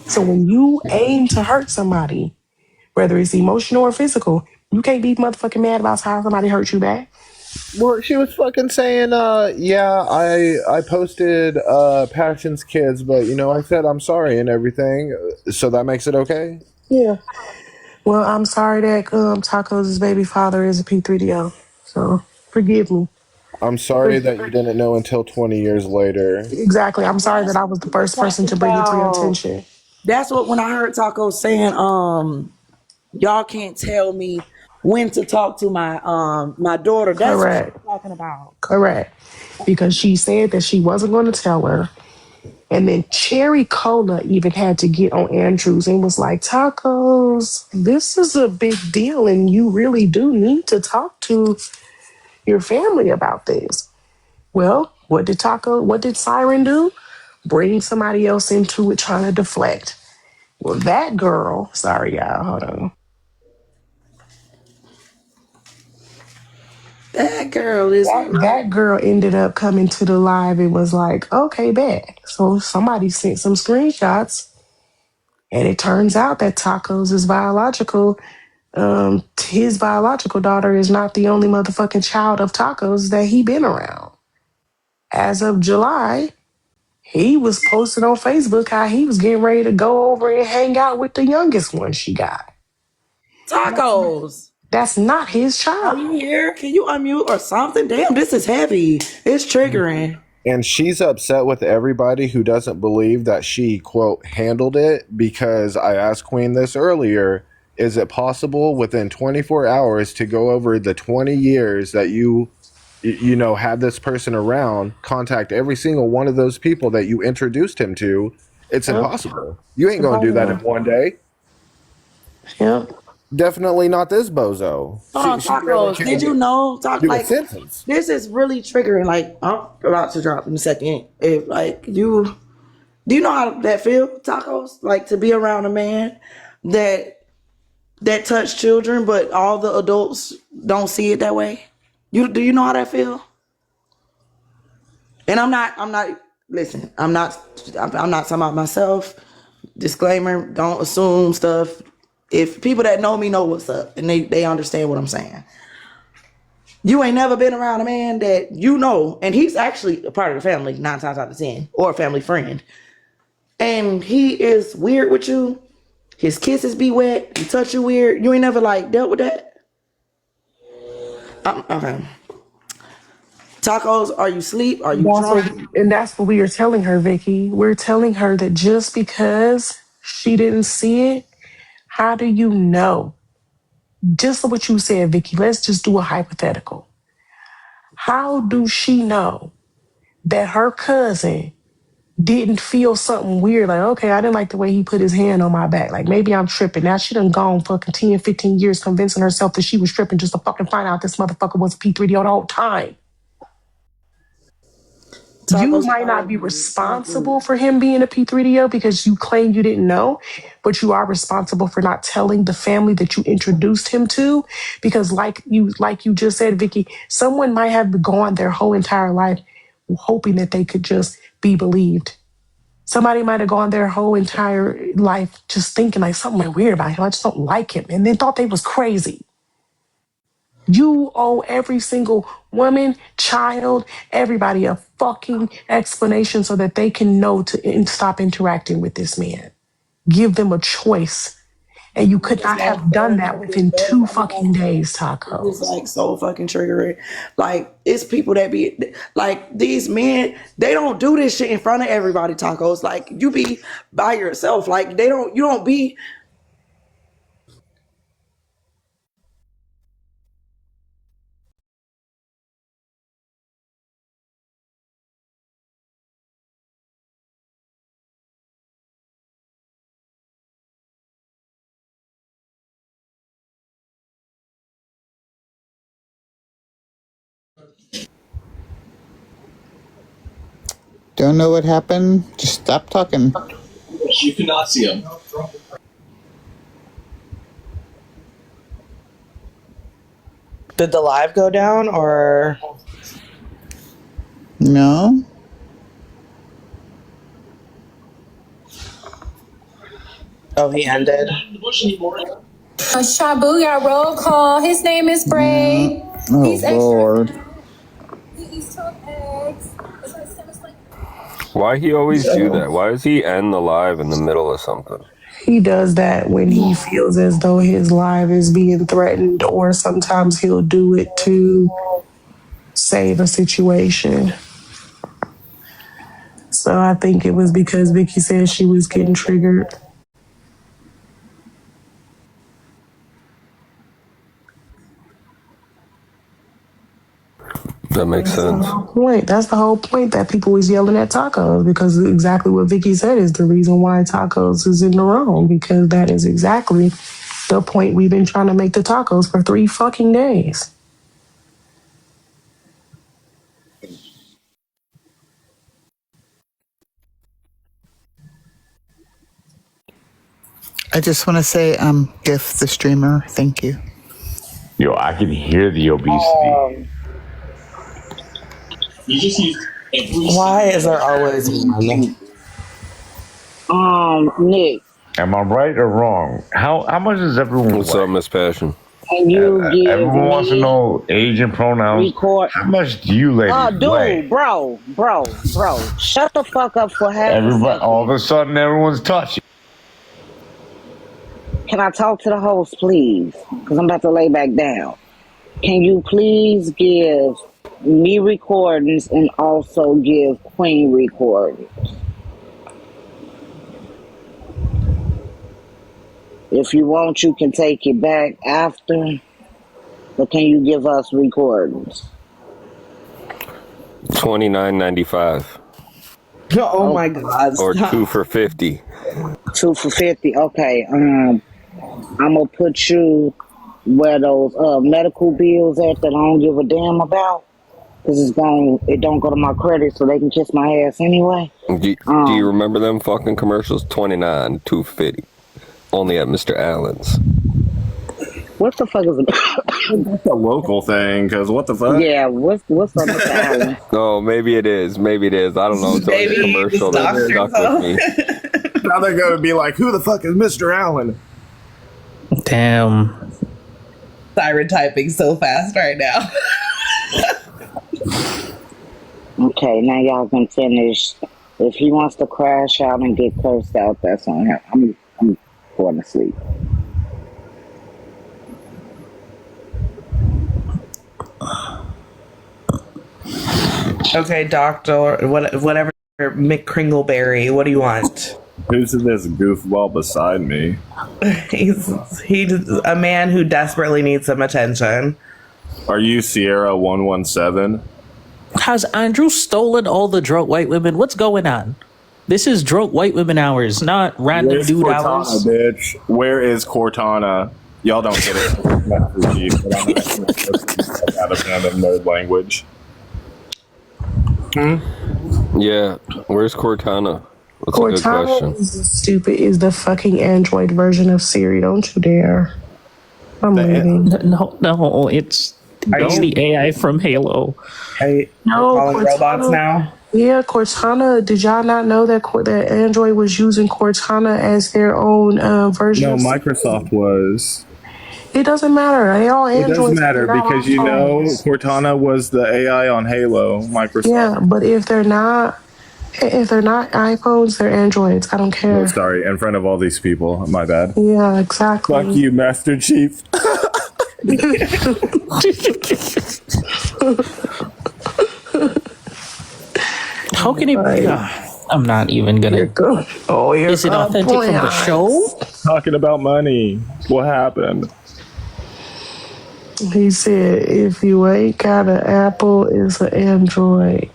So when you aim to hurt somebody, whether it's emotional or physical, you can't be motherfucking mad about how somebody hurt you back.
Well, she was fucking saying, I posted Passion's kids, but, I said I'm sorry and everything, so that makes it okay?
Yeah. Well, I'm sorry that Tacos' baby father is a P3DO, so forgive me.
I'm sorry that you didn't know until 20 years later.
Exactly. I'm sorry that I was the first person to bring it to your attention.
That's what, when I heard Taco saying, y'all can't tell me when to talk to my daughter. That's what she's talking about.
Correct. Because she said that she wasn't going to tell her. And then Cherry Cola even had to get on Andrews and was like, Tacos, this is a big deal. And you really do need to talk to your family about this. Well, what did Siren do? Bring somebody else into it trying to deflect. Well, that girl, sorry, y'all, hold on.
That girl
ended up coming to the live and was like, okay, bet. So somebody sent some screenshots, and it turns out that Tacos is biological. His biological daughter is not the only motherfucking child of Tacos that he been around. As of July, he was posting on Facebook how he was getting ready to go over and hang out with the youngest one she got.
Tacos.
That's not his child.
Are you here? Can you unmute or something? Damn, this is heavy. It's triggering.
And she's upset with everybody who doesn't believe that she, quote, handled it, because I asked Queen this earlier. is it possible within 24 hours to go over the 20 years that you know, had this person around, contact every single one of those people that you introduced him to? It's
Yep.
impossible. You ain't
It's
going to do that in
impossible.
one day.
Yep.
Definitely not this bozo.
Hold on,
She barely
Tacos. Did you know?
do a
Like,
sentence.
this is really triggering. Like, I'm about to drop in a second. If like you, do you know how that feel, Tacos? Like to be around a man that touch children, but all the adults don't see it that way. Do you know how that feel? And I'm not. Listen, I'm not talking about myself. Disclaimer: don't assume stuff. If people that know me know what's up and they understand what I'm saying. You ain't never been around a man that you know, and he's actually a part of the family 9 times out of 10, or a family friend, and he is weird with you. His kisses be wet. He touch you weird. You ain't never like dealt with that. Okay. Tacos, are you asleep? Are you drunk?
That's what we are telling her, Vicky. We're telling her that just because she didn't see it, how do you know? Just what you said, Vicky. Let's just do a hypothetical. How do she know that her cousin didn't feel something weird? Like, okay, I didn't like the way he put his hand on my back. Like, maybe I'm tripping. Now she done gone fucking 10, 15 years convincing herself that she was tripping just to fucking find out this motherfucker was a P3D the whole time. You might not be responsible for him being a P3DO because you claim you didn't know, but you are responsible for not telling the family that you introduced him to. Because like you just said, Vicky, someone might have gone their whole entire life hoping that they could just be believed. Somebody might have gone their whole entire life just thinking like something weird about him. I just don't like him. And then thought they was crazy. You owe every single woman, child, everybody a fucking explanation so that they can know to stop interacting with this man. Give them a choice. And you could not have done that within 2 fucking days, Taco.
It's like so fucking triggering. Like, it's people that be like, these men, they don't do this shit in front of everybody, Tacos. Like, you be by yourself. Like, you don't be.
Don't know what happened. Just stop talking.
You cannot see him.
Did the live go down or
no?
Oh, he ended.
Shabuya roll call. His name is Bray.
Oh,
He's
Lord.
He eats chopped eggs.
Why he always do that? Why does he end the live in the middle of something?
He does that when he feels as though his life is being threatened, or sometimes he'll do it to save a situation. So I think it was because Vicky said she was getting triggered.
That makes sense.
That's the whole point that people was yelling at Tacos, because exactly what Vicky said is the reason why Tacos is in the wrong, because that is exactly the point we've been trying to make to Tacos for 3 fucking days.
I just want to say, Gift the streamer, thank you.
Yo, I can hear the obesity.
Why is there always one?
Nick.
Am I right or wrong? How much does everyone
What's up, Miss Passion?
Can you give
Everyone wants to
me
know age and pronouns. How much do you ladies weigh?
dude, bro. Shut the fuck up for half a
Everybody,
second.
all of a sudden, everyone's touching.
Can I talk to the host, please? Because I'm about to lay back down. Can you please give me recordings and also give Queen recordings? If you want, you can take it back after. But can you give us recordings?
$29.95
Oh my God.
or
Stop.
2 for $50.
2 for $50. Okay. I'm gonna put you where those medical bills at that I don't give a damn about, cause it don't go to my credit, so they can kiss my ass anyway.
Do you remember them fucking commercials? 29, 2 for $50. Only at Mr. Allen's.
What the fuck is it?
That's a local thing, because what the fuck?
Yeah, what's on Mr. Allen?
Oh, maybe it is. Maybe it is. I don't know. It's always a
Maybe
commercial
the
that stuck
doctor's
with me.
Now they're going to be like, who the fuck is Mr. Allen?
Damn.
Siren typing so fast right now.
Okay, now y'all can finish. If he wants to crash out and get cursed out, that's on him. I'm going to sleep.
Okay, doctor, whatever, Mick Kringleberry, what do you want?
Who's this goofball beside me?
He's a man who desperately needs some attention.
Are you Sierra 117?
Has Andrew stolen all the drunk white women? What's going on? This is drunk white women hours, not random
Where's
dude
Cortana,
hours.
bitch? Where is Cortana? Y'all don't get it. But I'm not out of nerd language.
Yeah, where's Cortana? That's a good
Cortana
question.
is the fucking Android version of Siri. Don't you dare. I'm leaving.
No, it's the AI from Halo.
Hey,
No,
calling robots now?
Yeah, Cortana. Did y'all not know that that Android was using Cortana as their own version?
No,
of
Microsoft was.
It doesn't matter. They all
It
Androids.
doesn't matter
They're not
because you know
iPhones.
Cortana was the AI on Halo. Microsoft.
Yeah, but if they're not iPhones, they're Androids. I don't care.
Oh, sorry, in front of all these people. My bad.
Yeah, exactly.
Fuck you, Master Chief.
How can it be? I'm not even gonna.
Oh,
is it authentic from the show?
Talking about money. What happened?
He said, if you ain't got an Apple, it's an Android.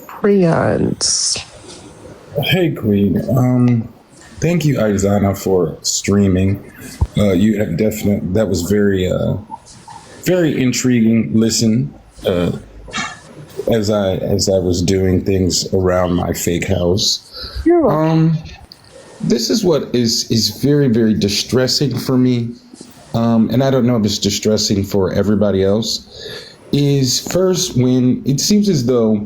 Prions.
Hey, Queen. Thank you, Aizana, for streaming. You have that was very, very intriguing. Listen, as I was doing things around my fake house. This is what is very, very distressing for me, and I don't know if it's distressing for everybody else, is first when it seems as though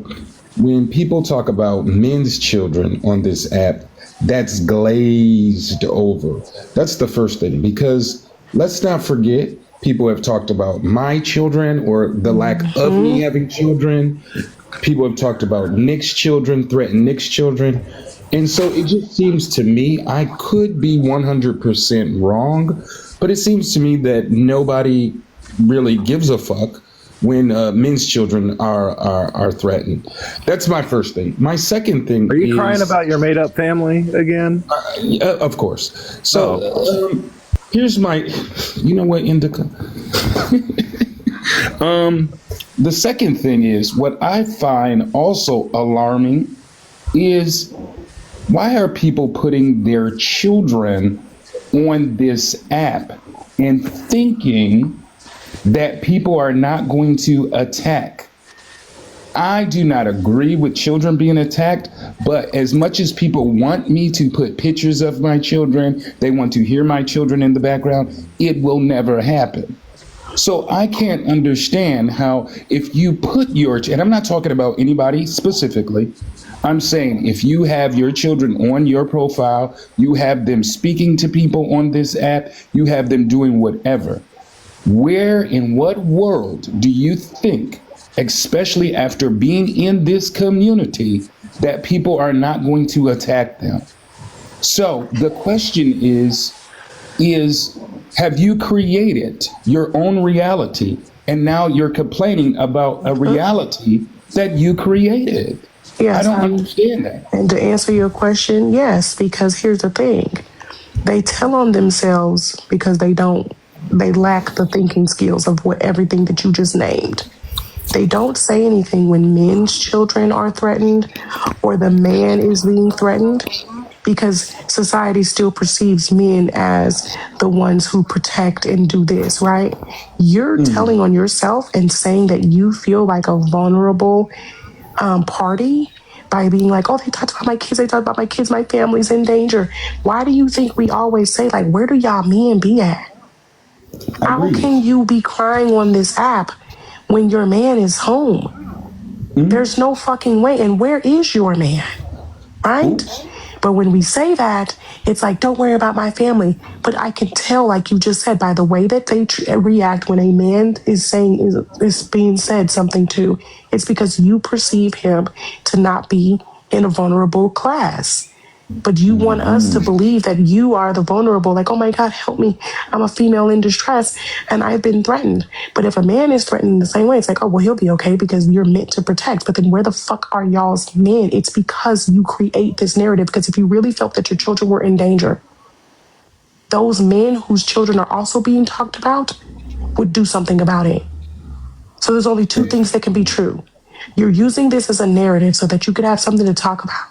when people talk about men's children on this app, that's glazed over. That's the first thing, because let's not forget, people have talked about my children or the lack of me having children. People have talked about Nick's children, threatened Nick's children. And so it just seems to me, I could be 100% wrong, but it seems to me that nobody really gives a fuck when men's children are threatened. That's my first thing. My second thing
Are you
is,
crying about your made up family again?
of course. So here's my, you know what, Indica? The second thing is, what I find also alarming is, why are people putting their children on this app and thinking that people are not going to attack? I do not agree with children being attacked, but as much as people want me to put pictures of my children, they want to hear my children in the background, it will never happen. So I can't understand how, if you put your, and I'm not talking about anybody specifically, I'm saying if you have your children on your profile, you have them speaking to people on this app, you have them doing whatever. Where, in what world do you think, especially after being in this community, that people are not going to attack them? So the question is have you created your own reality, and now you're complaining about a reality that you created?
Yes,
I don't understand that.
and to answer your question, yes, because here's the thing. They tell on themselves because they lack the thinking skills of everything that you just named. They don't say anything when men's children are threatened or the man is being threatened because society still perceives men as the ones who protect and do this, right? You're telling on yourself and saying that you feel like a vulnerable party by being like, oh, they talked about my kids, my family's in danger. Why do you think we always say, like, where do y'all men be at? How can you be crying on this app when your man is home? There's no fucking way. And where is your man? Right? But when we say that, it's like, don't worry about my family. But I can tell, like you just said, by the way that they react when a man is saying, is being said something to, it's because you perceive him to not be in a vulnerable class. But you want us to believe that you are the vulnerable, like, oh my God, help me. I'm a female in distress and I've been threatened. But if a man is threatened the same way, it's like, oh, well, he'll be okay because you're meant to protect. But then where the fuck are y'all's men? It's because you create this narrative. Because if you really felt that your children were in danger, those men whose children are also being talked about would do something about it. So there's only two things that can be true. You're using this as a narrative so that you could have something to talk about.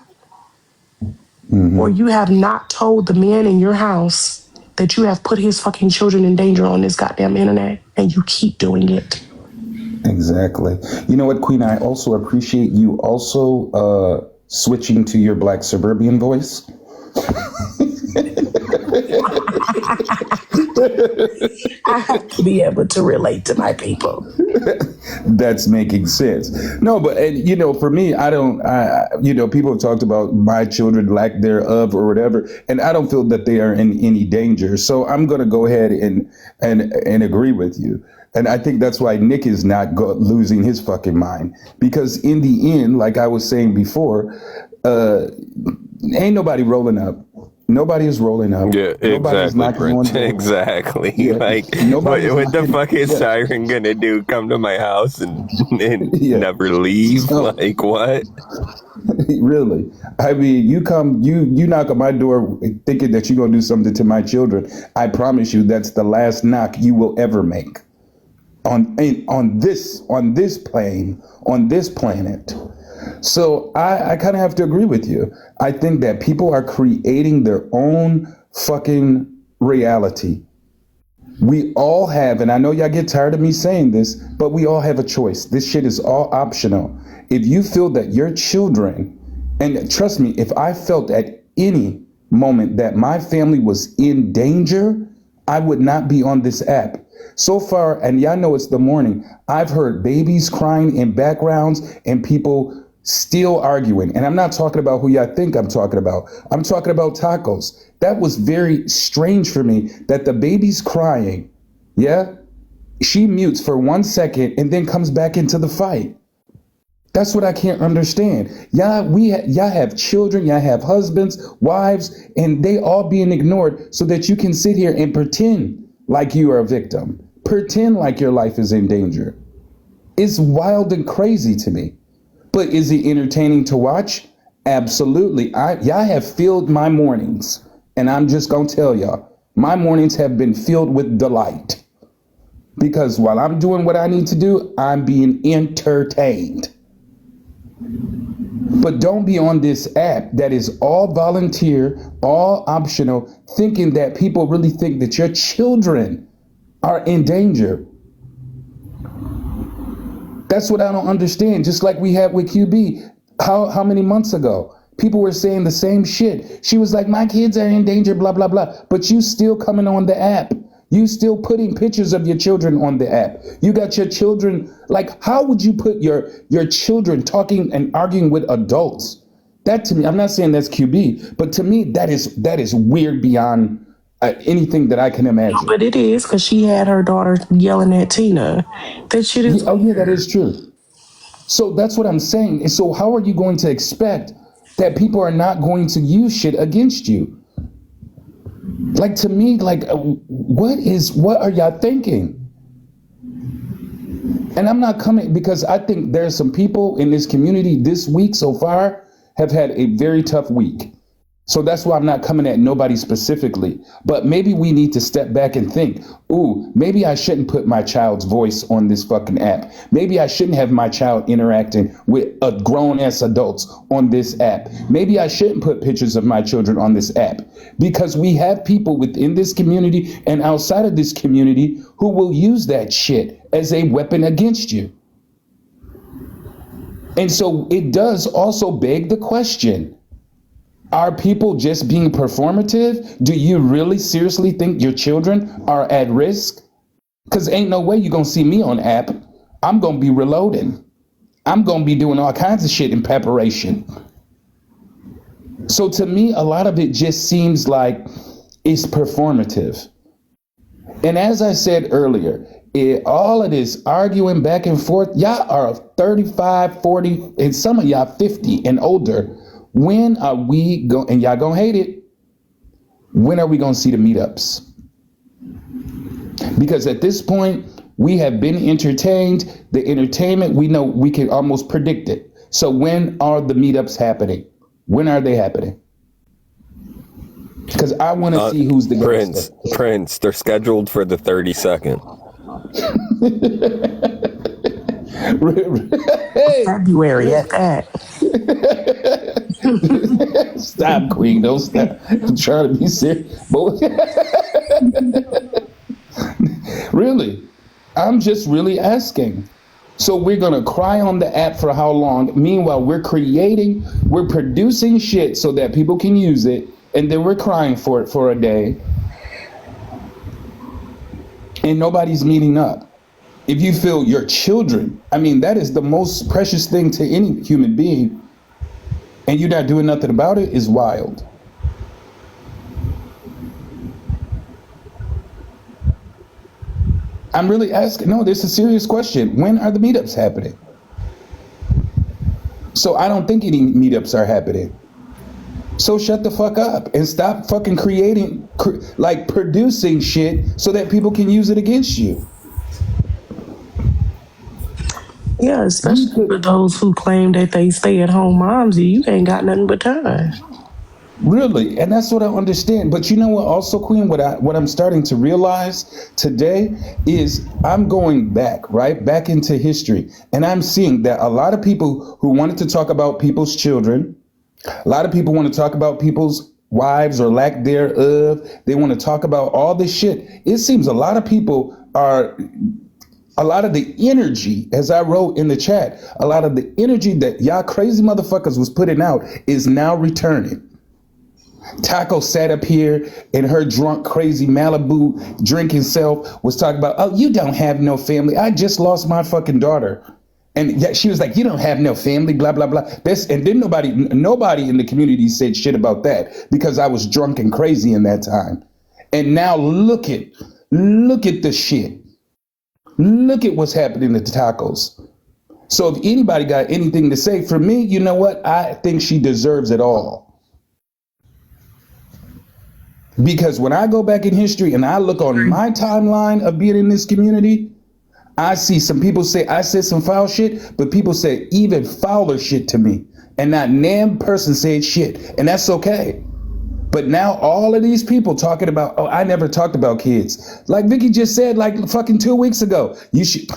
Or you have not told the man in your house that you have put his fucking children in danger on this goddamn internet, and you keep doing it.
Exactly. You know what, Queen? I also appreciate you also switching to your black suburban voice.
I have to be able to relate to my people.
That's making sense. No, but and, you know, for me, people have talked about my children, lack thereof, or whatever, and I don't feel that they are in any danger. So I'm going to go ahead and agree with you. And I think that's why Nick is not losing his fucking mind, because in the end, like I was saying before, ain't nobody rolling up. Nobody is rolling up.
Yeah, exactly.
Yeah.
Like, what the fuck is Siren gonna do? Come to my house and never leave? Like, what?
Really? I mean, you knock on my door thinking that you're gonna do something to my children. I promise you, that's the last knock you will ever make on this plane, on this planet. So I kind of have to agree with you. I think that people are creating their own fucking reality. We all have, and I know y'all get tired of me saying this, but we all have a choice. This shit is all optional. If you feel that your children, and trust me, if I felt at any moment that my family was in danger, I would not be on this app. So far, and y'all know it's the morning, I've heard babies crying in backgrounds and people still arguing. And I'm not talking about who y'all think I'm talking about. I'm talking about tacos. That was very strange for me that the baby's crying. Yeah. She mutes for 1 second and then comes back into the fight. That's what I can't understand. Y'all have children, y'all have husbands, wives, and they all being ignored so that you can sit here and pretend like you are a victim. Pretend like your life is in danger. It's wild and crazy to me. But is it entertaining to watch? Absolutely. Y'all have filled my mornings. And I'm just going to tell y'all, my mornings have been filled with delight. Because while I'm doing what I need to do, I'm being entertained. But don't be on this app that is all volunteer, all optional, thinking that people really think that your children are in danger. That's what I don't understand. Just like we had with QB, how many months ago? People were saying the same shit. She was like, my kids are in danger, blah, blah, blah. But you still coming on the app. You still putting pictures of your children on the app. You got your children, like, how would you put your children talking and arguing with adults? That to me, I'm not saying that's QB, but to me, that is weird beyond anything that I can imagine.
No, but it is, because she had her daughter yelling at Tina. That shit is...
Oh, yeah, that is true. So that's what I'm saying. And so how are you going to expect that people are not going to use shit against you? Like, to me, like, what are y'all thinking? And I'm not coming because I think there's some people in this community this week so far have had a very tough week. So that's why I'm not coming at nobody specifically. But maybe we need to step back and think, ooh, maybe I shouldn't put my child's voice on this fucking app. Maybe I shouldn't have my child interacting with grown-ass adults on this app. Maybe I shouldn't put pictures of my children on this app. Because we have people within this community and outside of this community who will use that shit as a weapon against you. And so it does also beg the question, are people just being performative? Do you really seriously think your children are at risk? Because ain't no way you're going to see me on app. I'm going to be reloading. I'm going to be doing all kinds of shit in preparation. So to me, a lot of it just seems like it's performative. And as I said earlier, all of this arguing back and forth, y'all are 35, 40, and some of y'all 50 and older. When are we going, and y'all gonna hate it, when are we gonna see the meetups? Because at this point, we have been entertained. The entertainment, we know we can almost predict it. So when are the meetups happening? When are they happening? Because I want to see who's the
Prince, they're scheduled for the 32nd.
February at that.
Stop, Queen. Don't stop. I'm trying to be serious. Really, I'm just really asking. So we're going to cry on the app for how long? Meanwhile, we're producing shit so that people can use it, and then we're crying for it for a day. And nobody's meeting up. If you feel your children, I mean, that is the most precious thing to any human being, and you're not doing nothing about it, is wild. I'm really asking, no, this is a serious question. When are the meetups happening? So I don't think any meetups are happening. So shut the fuck up and stop fucking producing shit so that people can use it against you.
Yeah, especially for those who claim that they stay-at-home moms, you ain't got nothing but time.
Really, and that's what I understand. But you know what? Also, Queen, what I'm starting to realize today is I'm going back into history, and I'm seeing that a lot of people who wanted to talk about people's children, a lot of people want to talk about people's wives or lack thereof. They want to talk about all this shit. It seems a lot of people are. A lot of the energy, as I wrote in the chat, a lot of the energy that y'all crazy motherfuckers was putting out is now returning. Taco sat up here and her drunk, crazy Malibu drinking self was talking about, oh, you don't have no family. I just lost my fucking daughter. And yet she was like, you don't have no family, blah, blah, blah. And then nobody in the community said shit about that because I was drunk and crazy in that time. And now look at the shit. Look at what's happening at the tacos. So if anybody got anything to say, for me, you know what? I think she deserves it all. Because when I go back in history and I look on my timeline of being in this community, I see some people say I said some foul shit, but people say even fouler shit to me. And not damn person said shit. And that's okay. But now all of these people talking about, oh, I never talked about kids. Like Vicky just said like fucking 2 weeks ago,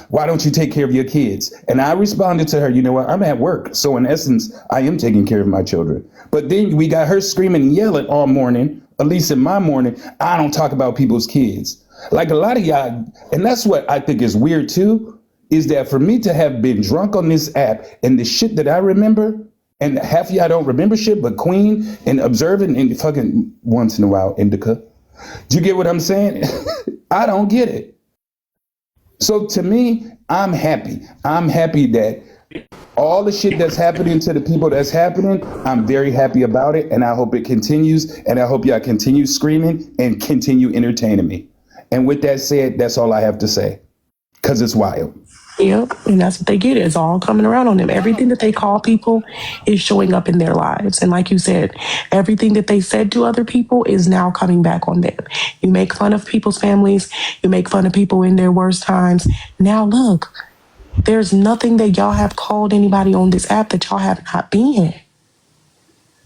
why don't you take care of your kids? And I responded to her, you know what, I'm at work. So in essence, I am taking care of my children. But then we got her screaming and yelling all morning, at least in my morning, I don't talk about people's kids. Like a lot of y'all, and that's what I think is weird too, is that for me to have been drunk on this app and the shit that I remember, and half of y'all don't remember shit, but Queen and observing and fucking once in a while, Indica. Do you get what I'm saying? I don't get it. So to me, I'm happy. I'm happy that all the shit that's happening to the people that's happening, I'm very happy about it. And I hope it continues. And I hope y'all continue screaming and continue entertaining me. And with that said, that's all I have to say. Because it's wild.
Yep, and that's what they get. It's all coming around on them. Everything that they call people is showing up in their lives. And like you said, everything that they said to other people is now coming back on them. You make fun of people's families. You make fun of people in their worst times. Now look, There's nothing that y'all have called anybody on this app that y'all have not been.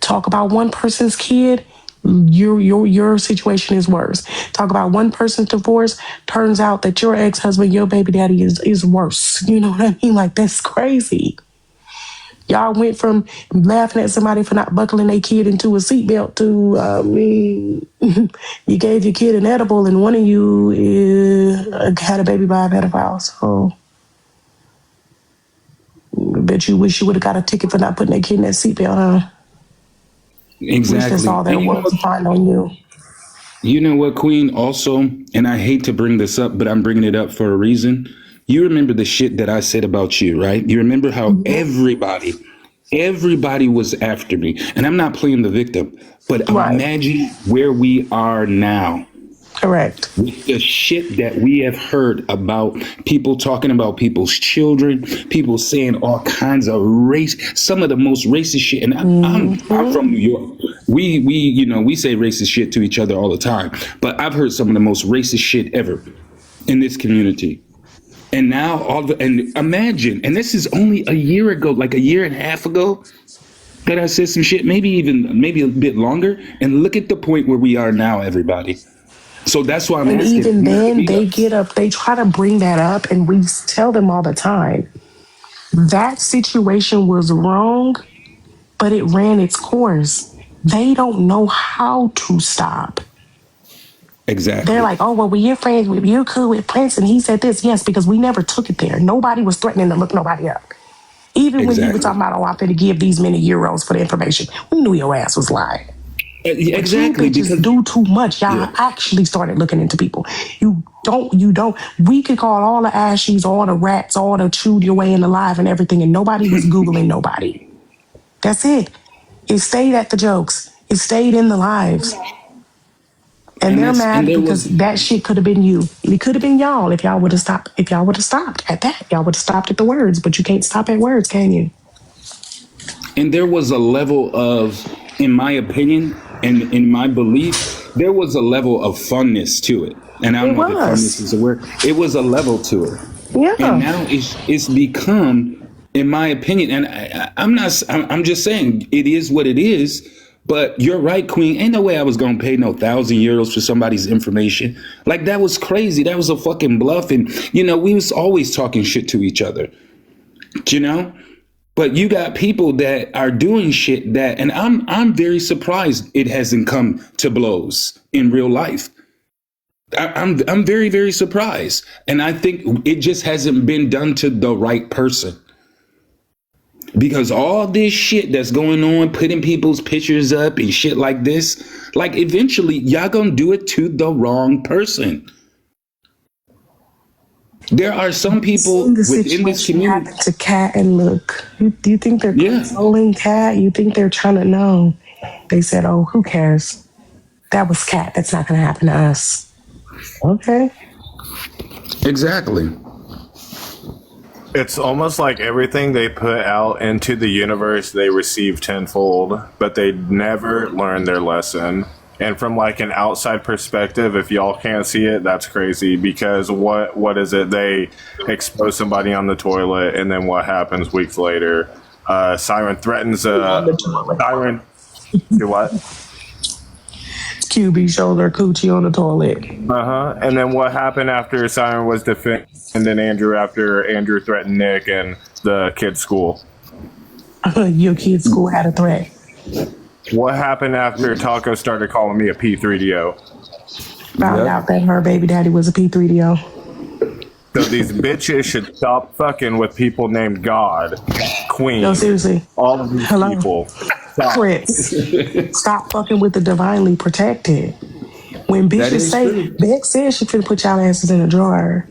Talk about one person's kid, your situation is worse. Talk about one person's divorce, turns out that your ex-husband, your baby daddy is worse. You know what I mean? Like, that's crazy. Y'all went from laughing at somebody for not buckling their kid into a seatbelt to, you gave your kid an edible and one of you had a baby by a pedophile. So I bet you wish you would have got a ticket for not putting that kid in that seatbelt, huh?
Exactly.
Wish that's all there was to find on you.
You know what, Queen? Also, and I hate to bring this up, but I'm bringing it up for a reason. You remember the shit that I said about you, right? You remember how everybody was after me. And I'm not playing the victim, but imagine where we are now.
Correct.
With the shit that we have heard about people talking about people's children, people saying all kinds of some of the most racist shit. And I'm from New York. We say racist shit to each other all the time. But I've heard some of the most racist shit ever in this community. And now and imagine, and this is only a year ago, like a year and a half ago, that I said some shit, maybe a bit longer. And look at the point where we are now, everybody. So that's why I'm asking.
And even then, they try to bring that up, and we tell them all the time, that situation was wrong, but it ran its course. They don't know how to stop.
Exactly.
They're like, oh, well, you're friends with, you're cool with Prince, and he said this. Yes, because we never took it there. Nobody was threatening to look nobody up. Even when you were talking about, oh, I'm going to give these many euros for the information, we knew your ass was lying.
Exactly.
But you bitches do too much. Y'all actually started looking into people. You don't. We could call all the ashies, all the rats, all the chewed your way in alive and everything, and nobody was Googling nobody. That's it. It stayed at the jokes. It stayed in the lives. And they're mad because that shit could have been you. It could have been y'all if y'all would have stopped. If y'all would have stopped at that, y'all would have stopped at the words. But you can't stop at words, can you?
And there was a level of, in my opinion, and in my belief, there was a level of funness to it. And I don't know if funness is a word. It was a level to it.
Yeah.
And now it's become, in my opinion, and I'm just saying, it is what it is. But you're right, Queen. Ain't no way I was going to pay no 1,000 euros for somebody's information. Like, that was crazy. That was a fucking bluff. And, we was always talking shit to each other, But you got people that are doing shit that, and I'm very surprised it hasn't come to blows in real life. I'm very, very surprised. And I think it just hasn't been done to the right person. Because all this shit that's going on, putting people's pictures up and shit like this, like, eventually y'all gonna do it to the wrong person. There are some people within this community.
To Kat and Luke. Do you think they're consoling Kat? You think they're trying to know? They said, oh, who cares? That was Kat. That's not going to happen to us. Okay.
Exactly.
It's almost like everything they put out into the universe, they receive tenfold, but they never learn their lesson. And from like an outside perspective, if y'all can't see it, that's crazy, because what is it? They expose somebody on the toilet, and then what happens weeks later? Siren threatens Siren. Do what?
QB showed her coochie on the toilet.
And then what happened after Siren was defending Andrew after Andrew threatened Nick and the kid's school?
Your kid's school had a threat.
What happened after Taco started calling me a P3DO?
Found out that her baby daddy was a P3DO.
So these bitches should stop fucking with people named God, Queen.
No, seriously.
All of these people. Stop.
Chris, stop fucking with the divinely protected. When bitches say, Beck said she finna put y'all asses in a drawer.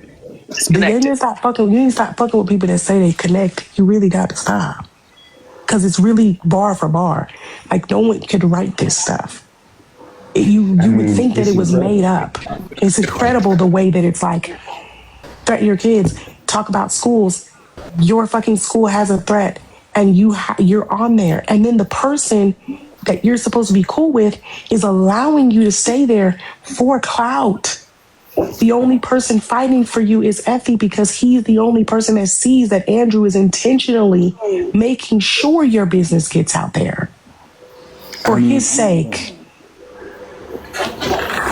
You need to stop fucking with people that say they connect. You really got to stop. Because it's really bar for bar. Like, no one could write this stuff. You would think that it was made up. It's incredible the way that it's like, threaten your kids, talk about schools. Your fucking school has a threat, and you're on there. And then the person that you're supposed to be cool with is allowing you to stay there for clout. The only person fighting for you is Effie because he's the only person that sees that Andrew is intentionally making sure your business gets out there for his sake.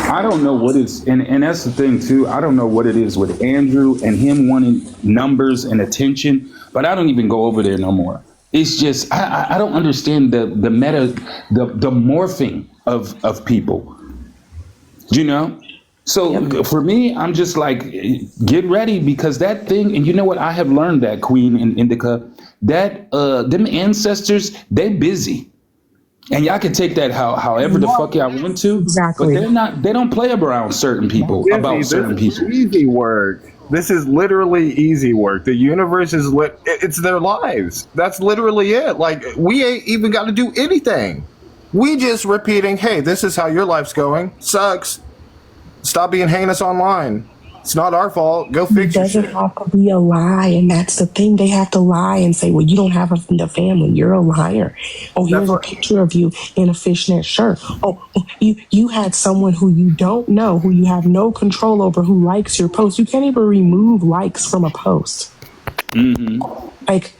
I don't know what is, and that's the thing too. I don't know what it is with Andrew and him wanting numbers and attention, but I don't even go over there no more. It's just I don't understand the morphing of people, you know. So for me, I'm just like, get ready, because that thing, and you know what? I have learned that, Queen and Indica, that them ancestors, they busy. And y'all can take that however the fuck y'all want to.
Exactly.
But they don't play around certain people, about certain
This is
people.
easy work. This is literally easy work. The universe is it's their lives. That's literally it. Like, we ain't even got to do anything. We just repeating, hey, this is how your life's going. Sucks. Stop being heinous online. It's not our fault. Go fix your shit.
It doesn't have to be a lie, and that's the thing. They have to lie and say, well, you don't have a family. You're a liar. Oh, here's a picture of you in a fishnet shirt. Oh, you had someone who you don't know, who you have no control over, who likes your post. You can't even remove likes from a post. Like,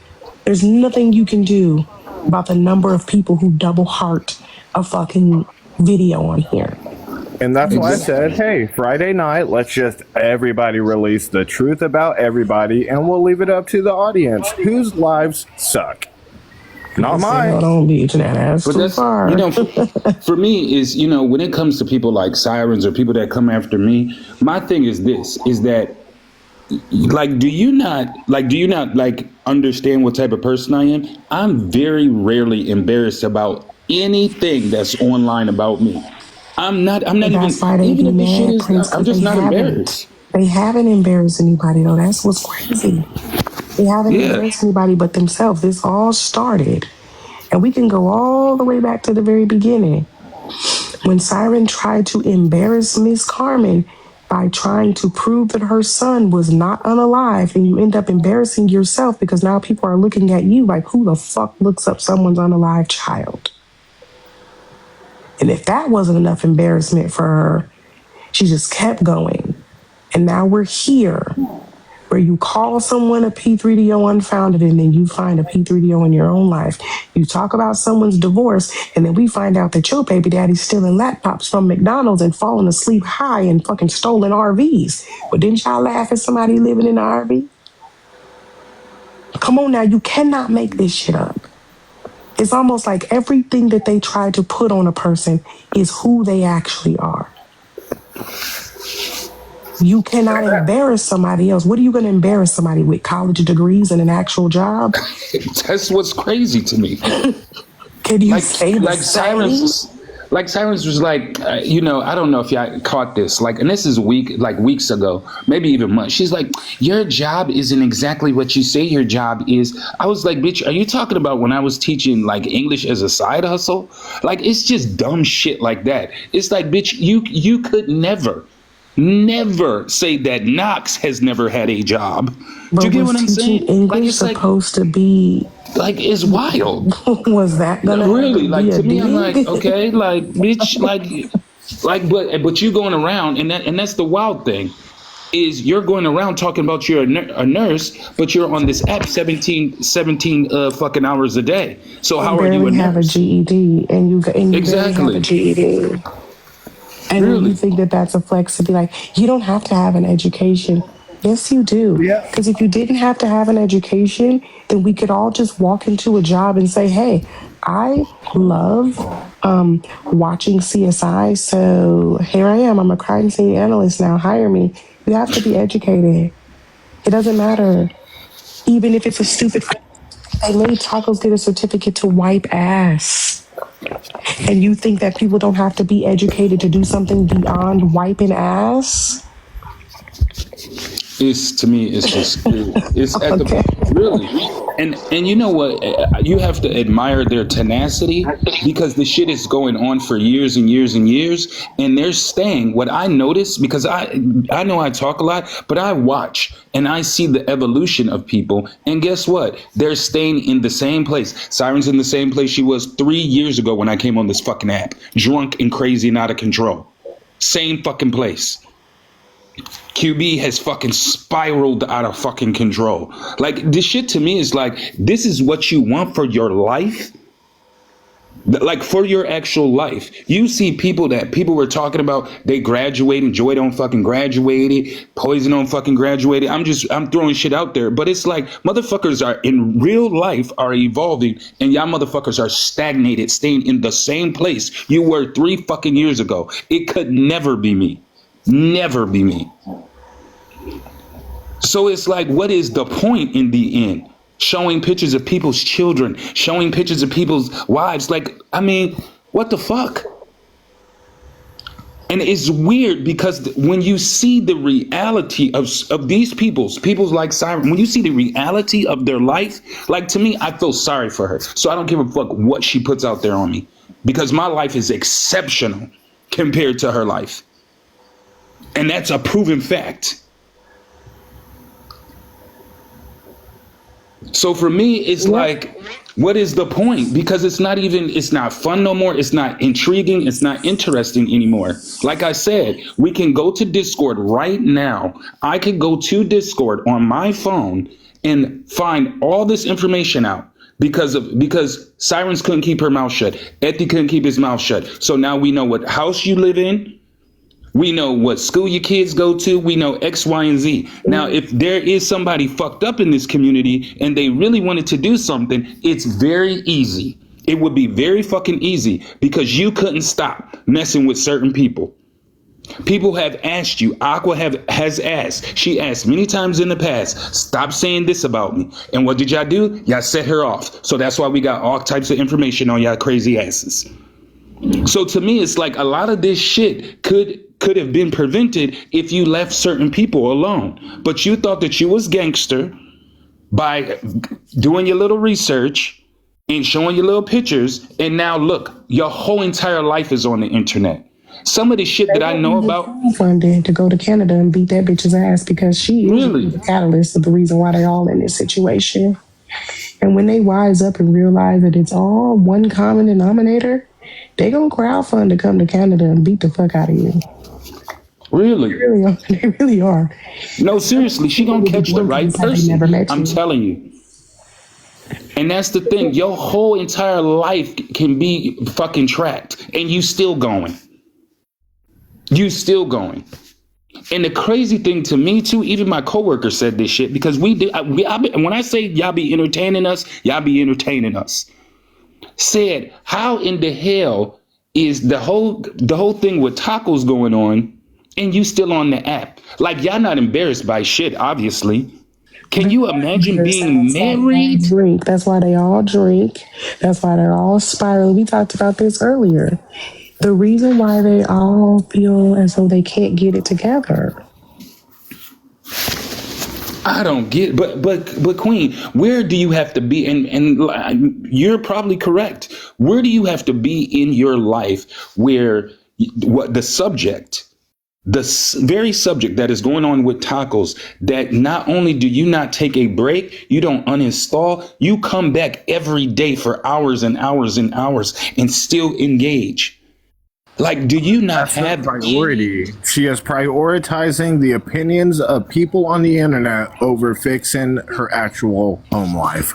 there's nothing you can do about the number of people who double heart a fucking video on here.
And that's why I said, hey, Friday night, let's just everybody release the truth about everybody, and we'll leave it up to the audience whose lives suck. Not mine.
Don't be to that ass
But
too
that's,
far.
you know, for me is, you know, when it comes to people like Sirens or people that come after me, my thing is this, is that, like, do you not understand what type of person I am? I'm very rarely embarrassed about anything that's online about me. I'm not even,
That's why they
even
be
if the shit
mad,
is,
Prince,
I'm
'cause
just
they
not
haven't.
embarrassed.
They haven't embarrassed anybody, though. That's what's crazy. They haven't embarrassed anybody but themselves. This all started, and we can go all the way back to the very beginning. When Siren tried to embarrass Miss Carmen by trying to prove that her son was not unalive, and you end up embarrassing yourself because now people are looking at you like, who the fuck looks up someone's unalive child? And if that wasn't enough embarrassment for her, she just kept going. And now we're here where you call someone a P3DO unfounded, and then you find a P3DO in your own life. You talk about someone's divorce, and then we find out that your baby daddy's stealing laptops from McDonald's and falling asleep high and fucking stolen RVs. But didn't y'all laugh at somebody living in an RV? Come on now, you cannot make this shit up. It's almost like everything that they try to put on a person is who they actually are. You cannot embarrass somebody else. What are you going to embarrass somebody with? College degrees and an actual job?
That's what's crazy to me.
Can you say the same?
Sirens was like, you know, I don't know if y'all caught this, like, and this is weeks ago, maybe even months. She's like, your job isn't exactly what you say your job is. I was like, bitch, are you talking about when I was teaching like English as a side hustle? Like, it's just dumb shit like that. It's like, bitch, you could never say that Knox has never had a job.
But
Do you get what I'm saying?
English
Like, it's
supposed to be
like, it's wild.
Was that gonna
really like
be
to
a
me? I'm like,
dig?
okay, like, bitch, but you going around, and that's the wild thing, is you're going around talking about you're a nurse, but you're on this app 17 fucking hours a day. So how are you a
barely have a
nurse?
GED, and you barely have
Exactly.
a GED. And then you think that that's a flex to be like, you don't have to have an education. Yes, you do. Because if you didn't have to have an education, then we could all just walk into a job and say, hey, I love watching CSI, so here I am. I'm a crime scene analyst now. Hire me. You have to be educated. It doesn't matter. Even if it's a stupid... They made tacos get a certificate to wipe ass. And you think that people don't have to be educated to do something beyond wiping ass?
To me, it's just, it's at the, really. And you know what? You have to admire their tenacity, because the shit is going on for years and years and years. And they're staying. What I notice, because I know I talk a lot, but I watch and I see the evolution of people. And guess what? They're staying in the same place. Siren's in the same place she was 3 years ago when I came on this fucking app. Drunk and crazy and out of control. Same fucking place. QB has fucking spiraled out of fucking control. Like, this shit to me is like, this is what you want for your life? Like, for your actual life. You see people that people were talking about, they graduating, Joy don't fucking graduated, Poison don't fucking graduated. I'm throwing shit out there. But it's like, motherfuckers are in real life are evolving, and y'all motherfuckers are stagnated, staying in the same place you were 3 fucking years ago. It could never be me. Never be me. So it's like, what is the point in the end? Showing pictures of people's children, showing pictures of people's wives. Like, I mean, what the fuck? And it's weird because when you see the reality of these people's like Siren, when you see the reality of their life, like, to me, I feel sorry for her. So I don't give a fuck what she puts out there on me, because my life is exceptional compared to her life. And that's a proven fact. So for me, it's like, what is the point? Because it's not fun no more. It's not intriguing. It's not interesting anymore. Like I said, we can go to Discord right now. I could go to Discord on my phone and find all this information out because Sirens couldn't keep her mouth shut. Ethy couldn't keep his mouth shut. So now we know what house you live in. We know what school your kids go to. We know X, Y, and Z. Now, if there is somebody fucked up in this community and they really wanted to do something, it's very easy. It would be very fucking easy, because you couldn't stop messing with certain people. People have asked you. Aqua has asked. She asked many times in the past, stop saying this about me. And what did y'all do? Y'all set her off. So that's why we got all types of information on y'all crazy asses. So to me, it's like a lot of this shit could have been prevented if you left certain people alone. But you thought that you was gangster by doing your little research and showing your little pictures. And now look, your whole entire life is on the internet. Some of the shit that I know about.
Funding to go to Canada and beat that bitch's ass, because she is the catalyst of the reason why they're all in this situation. And when they wise up and realize that it's all one common denominator, they gonna crowdfund to come to Canada and beat the fuck out of you.
Really?
They really are.
No, seriously, she gonna catch the right person. I'm telling you. And that's the thing. Your whole entire life can be fucking tracked, and you still going. You still going. And the crazy thing to me too, even my coworker said this shit, because when I say y'all be entertaining us, y'all be entertaining us. Said, how in the hell is the whole thing with tacos going on and you still on the app? Like, y'all not embarrassed by shit, obviously. Can you imagine being married?
Drink. That's why they all drink. That's why they're all spiraling. We talked about this earlier. The reason why they all feel as though they can't get it together.
I don't get, but Queen, where do you have to be? And you're probably correct. Where do you have to be in your life where the subject, the very subject that is going on with tacos, that not only do you not take a break, you don't uninstall, you come back every day for hours and hours and hours and still engage. Like, do you not have
priority? She is prioritizing the opinions of people on the internet over fixing her actual home life.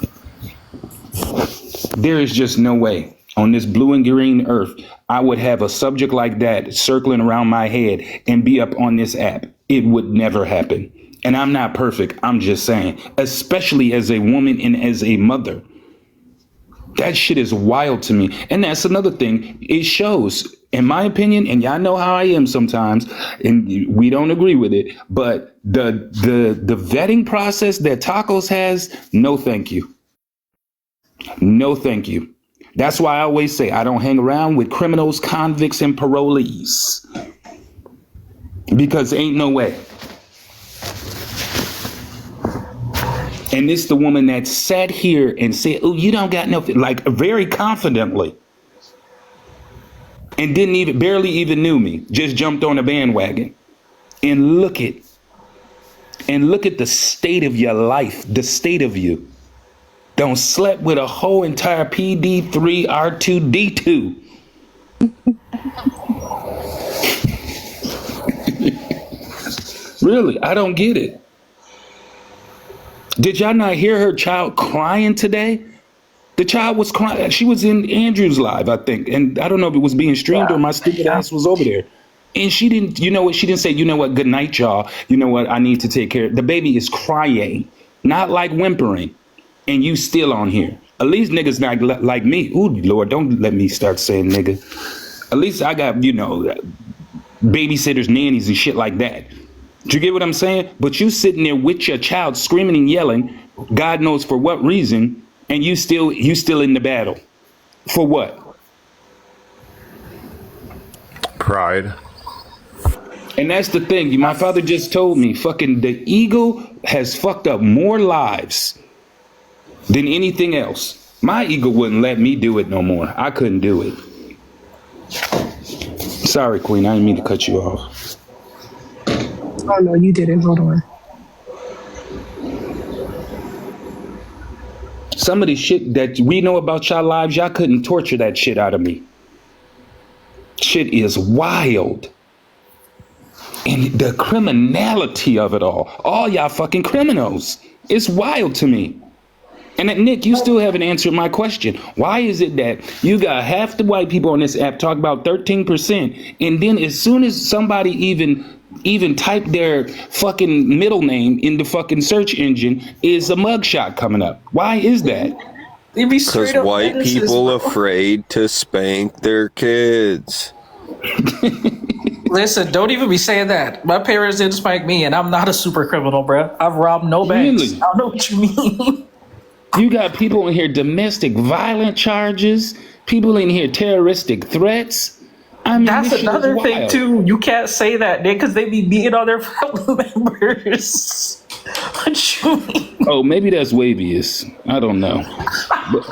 There is just no way on this blue and green earth I would have a subject like that circling around my head and be up on this app. It would never happen. And I'm not perfect. I'm just saying, especially as a woman and as a mother. That shit is wild to me. And that's another thing. It shows, in my opinion, and y'all know how I am sometimes, and we don't agree with it, but the vetting process that Tacos has, no thank you. No thank you. That's why I always say I don't hang around with criminals, convicts, and parolees. Because ain't no way. And this the woman that sat here and said, oh, you don't got nothing, like very confidently. And barely even knew me, just jumped on a bandwagon. And look at the state of your life, the state of you. Don't slept with a whole entire PD3 R2D2. Really, I don't get it. Did y'all not hear her child crying today? The child was crying. She was in Andrew's live, I think. And I don't know if it was being streamed or my stupid ass was over there. And she didn't, you know what? She didn't say, you know what? Good night, y'all. You know what? I need to take care. The baby is crying, not like whimpering. And you still on here. At least niggas not like me. Ooh, Lord, don't let me start saying nigga. At least I got, babysitters, nannies and shit like that. Do you get what I'm saying? But you sitting there with your child screaming and yelling, God knows for what reason, and you still in the battle. For what?
Pride.
And that's the thing. My father just told me, fucking the ego has fucked up more lives than anything else. My ego wouldn't let me do it no more. I couldn't do it. Sorry, Queen. I didn't mean to cut you off.
Oh, no, you didn't. Hold on.
Some of the shit that we know about y'all lives, y'all couldn't torture that shit out of me. Shit is wild. And the criminality of it all y'all fucking criminals. It's wild to me. And Nick, you still haven't answered my question. Why is it that you got half the white people on this app talk about 13%, and then as soon as somebody even type their fucking middle name in the fucking search engine, is a mugshot coming up? Why is that?
Because white people afraid to spank their kids.
Listen, don't even be saying that. My parents didn't spank me, and I'm not a super criminal, bro. I've robbed no banks.
Really?
I don't know what you mean.
You got people in here, domestic violent charges, people in here, terroristic threats. I mean,
that's another thing, too. You can't say that, Nick, because they be beating on their family members. What you mean?
Oh, maybe that's Wavius. I don't know. But,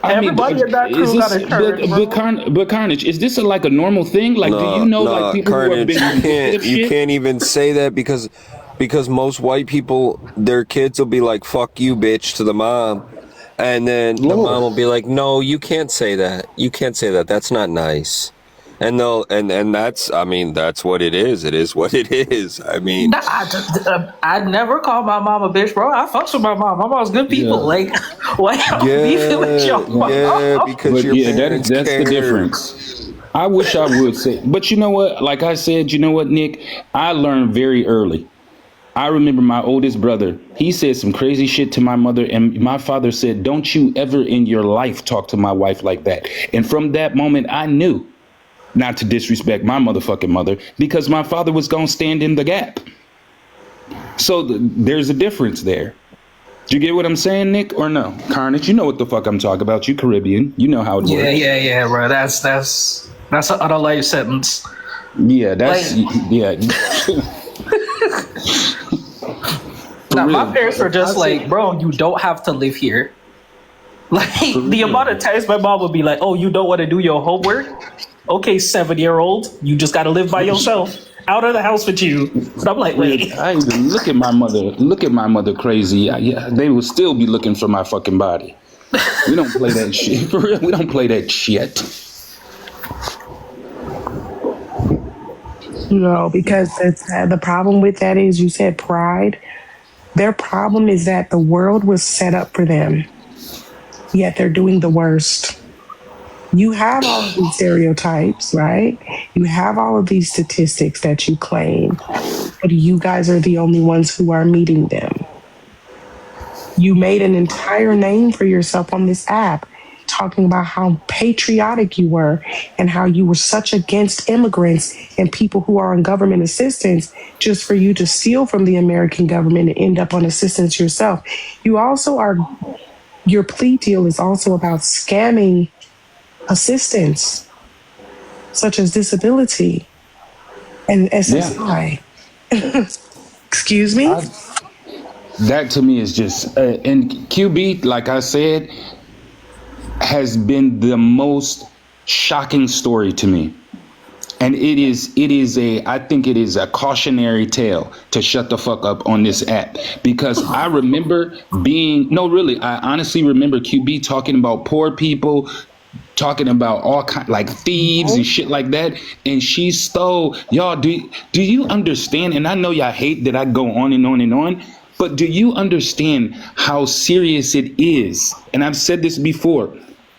everybody in that crew got a turn,
but Carnage, is this like a normal thing? Like, do you know like people
Carnage,
who have been
you can't even say that because most white people, their kids will be like, fuck you, bitch, to the mom. And then the mom will be like, no, you can't say that. You can't say that. That's not nice. And they'll, and that's, I mean, that's what it is. It is what it is. I mean,
I never call my mom a bitch, bro. I fucks with my mom. My mom's good people. Like, why am I beefing with your mom?
Yeah, because your parents
that's
care.
the difference. I wish I would say, but you know what? Like I said, you know what, Nick? I learned very early. I remember my oldest brother, he said some crazy shit to my mother, and my father said, don't you ever in your life talk to my wife like that. And from that moment, I knew not to disrespect my motherfucking mother because my father was going to stand in the gap. So there's a difference there. Do you get what I'm saying, Nick, or no? Carnage, you know what the fuck I'm talking about. You Caribbean. You know how it works.
Yeah, bro. That's an utter life sentence.
Yeah, that's, yeah.
Now, my parents were just like, bro, you don't have to live here. Like, the amount of times my mom would be like, oh, you don't want to do your homework? Okay, 7-year-old, you just got to live by yourself. Out of the house with you. So I'm like, wait.
I even look at my mother crazy. Yeah, they will still be looking for my fucking body. We don't play that shit. For real, we don't play that shit.
No, because the problem with that is you said pride. Their problem is that the world was set up for them, yet they're doing the worst. You have all of these stereotypes, right? You have all of these statistics that you claim, but you guys are the only ones who are meeting them. You made an entire name for yourself on this app, talking about how patriotic you were and how you were such against immigrants and people who are on government assistance just for you to steal from the American government and end up on assistance yourself. You also your plea deal is also about scamming assistance, such as disability and SSI. Yeah. Excuse me?
That to me is just, and QB, like I said, has been the most shocking story to me. And I think it is a cautionary tale to shut the fuck up on this app, because I remember I honestly remember QB talking about poor people talking about all kind like thieves and shit like that, and she stole. Y'all, do you understand? And I know y'all hate that I go on and on and on, but do you understand how serious it is? And I've said this before,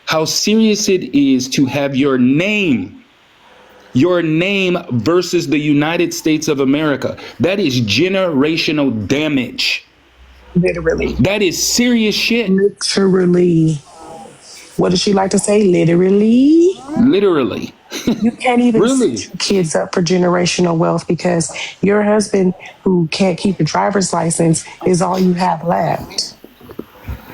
how serious it is to have your name versus the United States of America. That is generational damage.
Literally.
That is serious shit.
Literally. What does she like to say? Literally.
Literally.
You can't even
Really?
set your kids up for generational wealth because your husband, who can't keep a driver's license, is all you have left.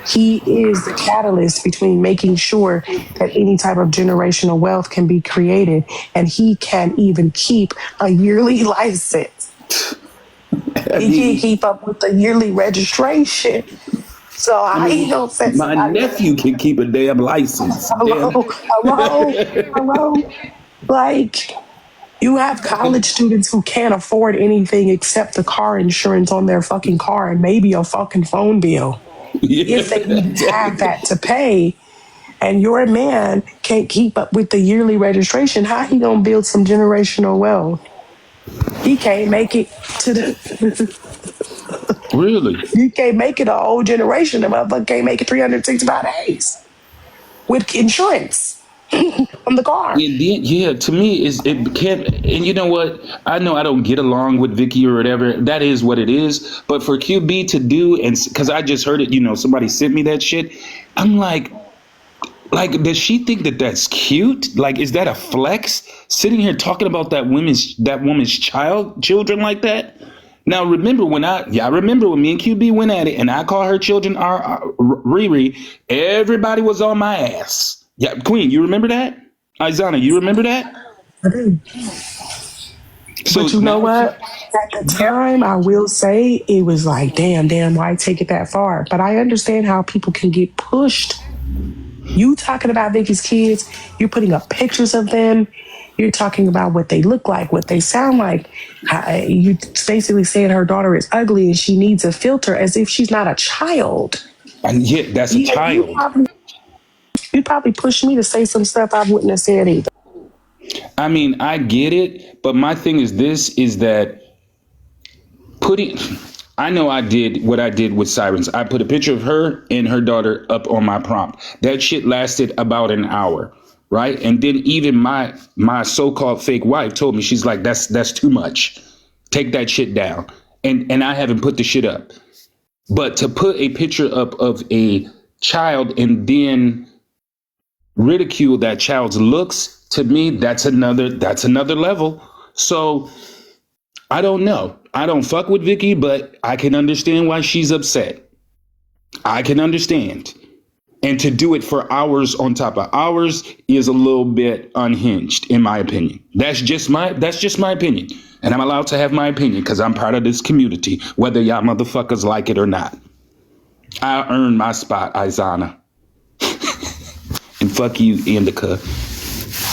He is the catalyst between making sure that any type of generational wealth can be created, and he can't even keep a yearly license. He can't keep up with the yearly registration. So I ain't gonna set
my nephew can keep a damn license.
Hello. Like, you have college students who can't afford anything except the car insurance on their fucking car and maybe a fucking phone bill. If they even have that to pay, and your man can't keep up with the yearly registration, how he gonna build some generational wealth? He can't make it to the...
Really?
You can't make it a whole generation. The motherfucker can't make it 365 days with insurance on the car.
And then, to me, it can't. And you know what? I know I don't get along with Vicky or whatever. That is what it is. But for QB to do, and because I just heard it, somebody sent me that shit. I'm like, does she think that that's cute? Like, is that a flex? Sitting here talking about that woman's children like that? Now, remember when me and QB went at it and I called her children Riri, everybody was on my ass. Yeah, Queen, you remember that? Izana, you remember that?
I do. But you know what? At the time, I will say it was like, damn, why take it that far? But I understand how people can get pushed. You talking about Vicky's kids, you're putting up pictures of them. You're talking about what they look like, what they sound like. You basically saying her daughter is ugly and she needs a filter as if she's not a child.
And yet, that's a child.
You'd probably push me to say some stuff I wouldn't have said either.
I mean, I get it, but my thing is that I know I did what I did with Sirens. I put a picture of her and her daughter up on my prompt. That shit lasted about an hour. Right. And then even my so-called fake wife told me, she's like, that's too much. Take that shit down. And I haven't put the shit up. But to put a picture up of a child and then ridicule that child's looks, to me, that's another level. So I don't know. I don't fuck with Vicky, but I can understand why she's upset. I can understand. And to do it for hours on top of hours is a little bit unhinged, in my opinion. That's just my opinion. And I'm allowed to have my opinion because I'm part of this community, whether y'all motherfuckers like it or not. I earned my spot, Izana. And fuck you, Indica.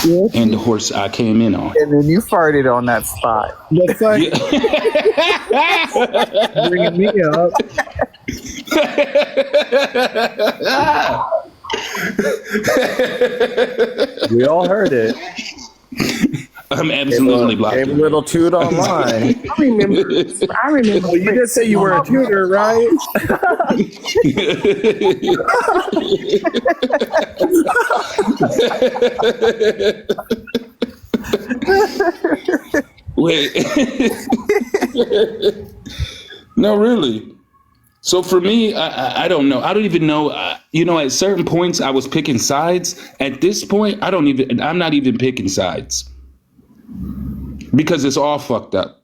Yes. And the horse I came in on.
And then you farted on that spot. Looks like bringing me up. We all heard it.
I'm absolutely blocked.
Gave a little toot online.
I remember.
Well, you did say you were a tutor, right?
Wait. No, really. So for me, I don't know. I don't even know. At certain points I was picking sides. At this point, I'm not even picking sides. Because it's all fucked up.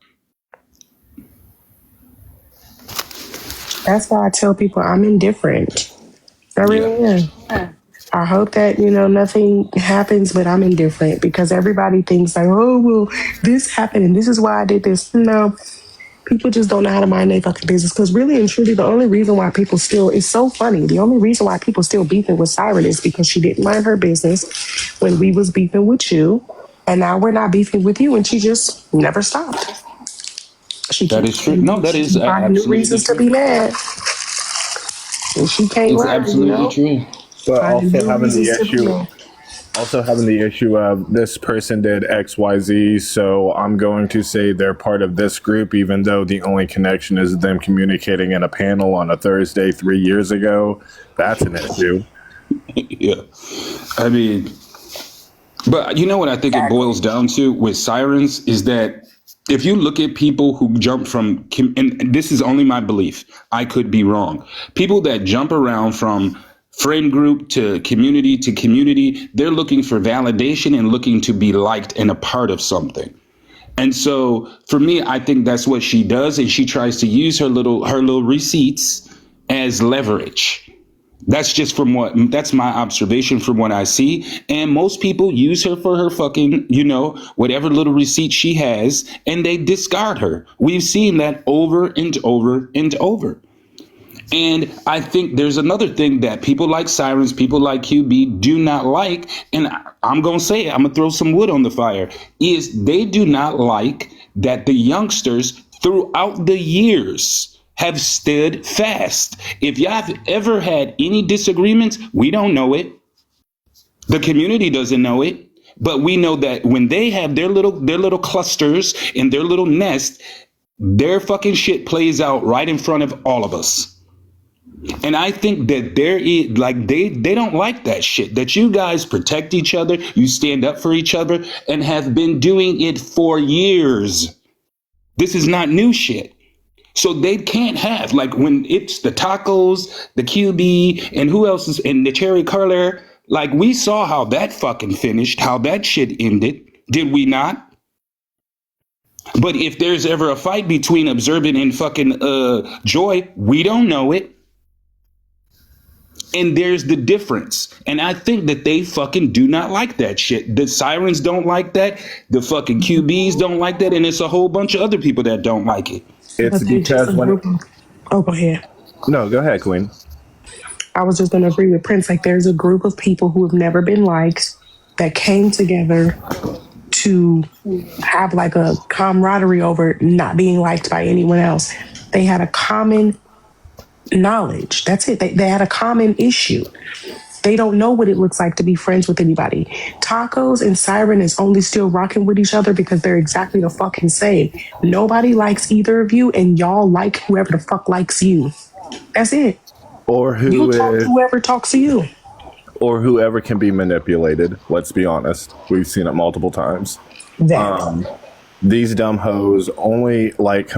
That's why I tell people I'm indifferent. I really am. I hope that, nothing happens, but I'm indifferent because everybody thinks like, oh, well, this happened and this is why I did this. No, people just don't know how to mind their fucking business because really and truly, the only reason why people still, it's so funny. The only reason why people still beefing with Siren is because she didn't mind her business when we was beefing with you. And now we're not beefing with you and she just never stopped.
That is true. No, that is
absolutely new reasons to be mad. And she can't
It's
learn,
absolutely true.
But also having the issue
also having the issue of this person did XYZ, so I'm going to say they're part of this group, even though the only connection is them communicating in a panel on a Thursday 3 years ago. That's an issue.
Yeah. I mean, but you know what I think it boils down to with sirens is that if you look at people who jump from, and this is only my belief, I could be wrong. People that jump around from friend group to community, they're looking for validation and looking to be liked and a part of something. And so for me, I think that's what she does. And she tries to use her little receipts as leverage. That's just that's my observation from what I see. And most people use her for her fucking, whatever little receipt she has, and they discard her. We've seen that over and over and over. And I think there's another thing that people like Sirens, people like QB do not like, and I'm going to say it, I'm going to throw some wood on the fire, is they do not like that the youngsters throughout the years have stood fast. If y'all have ever had any disagreements, we don't know it. The community doesn't know it. But we know that when they have their little clusters and their little nest, their fucking shit plays out right in front of all of us. And I think that they don't like that shit, that you guys protect each other, you stand up for each other, and have been doing it for years. This is not new shit. So they can't have, like, when it's the Tacos, the QB, and who else is, and the Cherry Curler, like, we saw how that fucking finished, how that shit ended, did we not? But if there's ever a fight between Observant and fucking Joy, we don't know it. And there's the difference. And I think that they fucking do not like that shit. The Sirens don't like that. The fucking QBs don't like that. And it's a whole bunch of other people that don't like it.
It's because when...
Oh, go ahead.
No, go ahead, Queen.
I was just going to agree with Prince. Like, there's a group of people who have never been liked that came together to have like a camaraderie over not being liked by anyone else. They had a common knowledge. That's it. They had a common issue. They don't know what it looks like to be friends with anybody. Tacos and Siren is only still rocking with each other because they're exactly the fucking same. Nobody likes either of you, and y'all like whoever the fuck likes you. That's it.
Or
whoever talks to you.
Or whoever can be manipulated. Let's be honest. We've seen it multiple times. These dumb hoes only, like,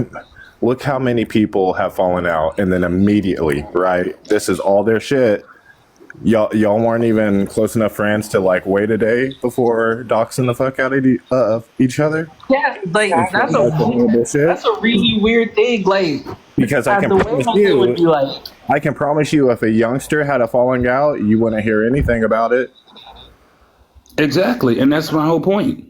look how many people have fallen out, and then immediately, right? This is all their shit. Y'all weren't even close enough friends to, like, wait a day before doxing the fuck out of each other.
Yeah, like that's a really weird thing. Like,
because I can promise you, if a youngster had a falling out, you wouldn't hear anything about it.
Exactly, and that's my whole point.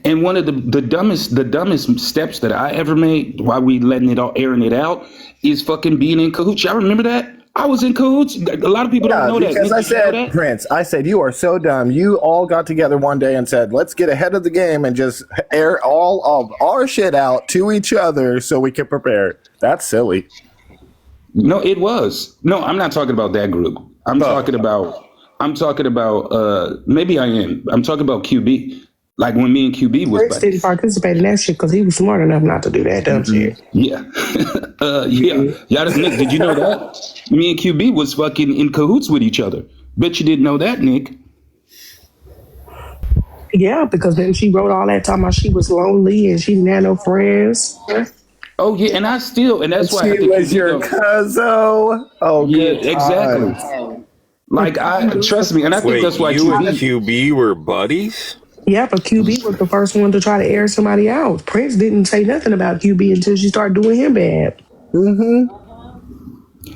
And one of the dumbest steps that I ever made while we airing it out is fucking being in cahoots. Y'all remember that? I was in cahoots. A lot of people don't know that.
Because I said, Prince, I said, you are so dumb. You all got together one day and said, let's get ahead of the game and just air all of our shit out to each other so we can prepare. That's silly.
No, it was. No, I'm not talking about that group. I'm talking about, maybe I am. I'm talking about QB. Like when me and QB was...
Prince didn't participate in that shit because he was smart enough not to do that dumb shit.
Yeah. Nick, did you know that? Me and QB was fucking in cahoots with each other. Bet you didn't know that, Nick.
Yeah, because then she wrote all that talking about she was lonely and she didn't have no friends.
Oh, yeah, and that's why...
She was your cousin. Oh,
yeah, exactly. Like, trust me, and I think that's why
you and QB were buddies?
Yeah, but QB was the first one to try to air somebody out. Prince didn't say nothing about QB until she started doing him bad.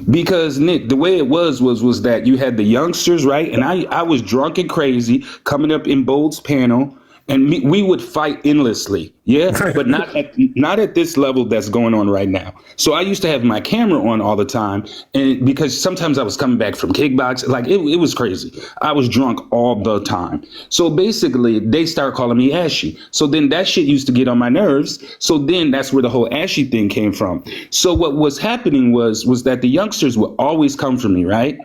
Because, Nick, the way it was that you had the youngsters, right? And I was drunk and crazy coming up in Bold's panel, and we would fight endlessly. Yeah, but not at this level that's going on right now. So I used to have my camera on all the time, and because sometimes I was coming back from kickbox, like it was crazy. I was drunk all the time. So basically, they start calling me Ashy. So then that shit used to get on my nerves. So then that's where the whole Ashy thing came from. So what was happening was that the youngsters would always come for me, right?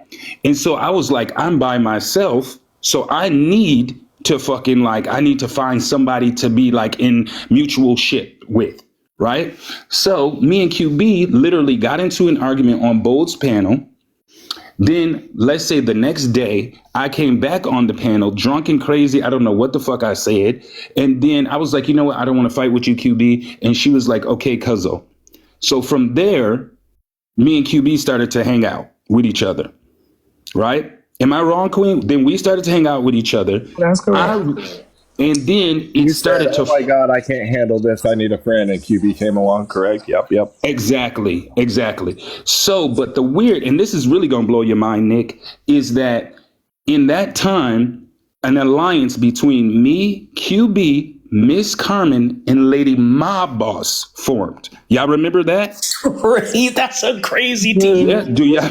And so I was like, I'm by myself, so I need to fucking like, I need to find somebody to be like in mutual shit with, right? So me and QB literally got into an argument on Bold's panel. Then let's say the next day I came back on the panel drunk and crazy. I don't know what the fuck I said. And then I was like, you know what? I don't want to fight with you, QB. And she was like, okay, cuzzo. So from there, me and QB started to hang out with each other. Right? Am I wrong, Queen? Then we started to hang out with each other.
That's correct.
And then it started to.
Oh my God, I can't handle this. I need a friend. And QB came along, correct? Yep.
Exactly. So, but the weird, and this is really going to blow your mind, Nick, is that in that time, an alliance between me, QB, Miss Carmen, and Lady Mob Boss formed. Y'all remember that?
That's a crazy team.
Yeah, do y'all?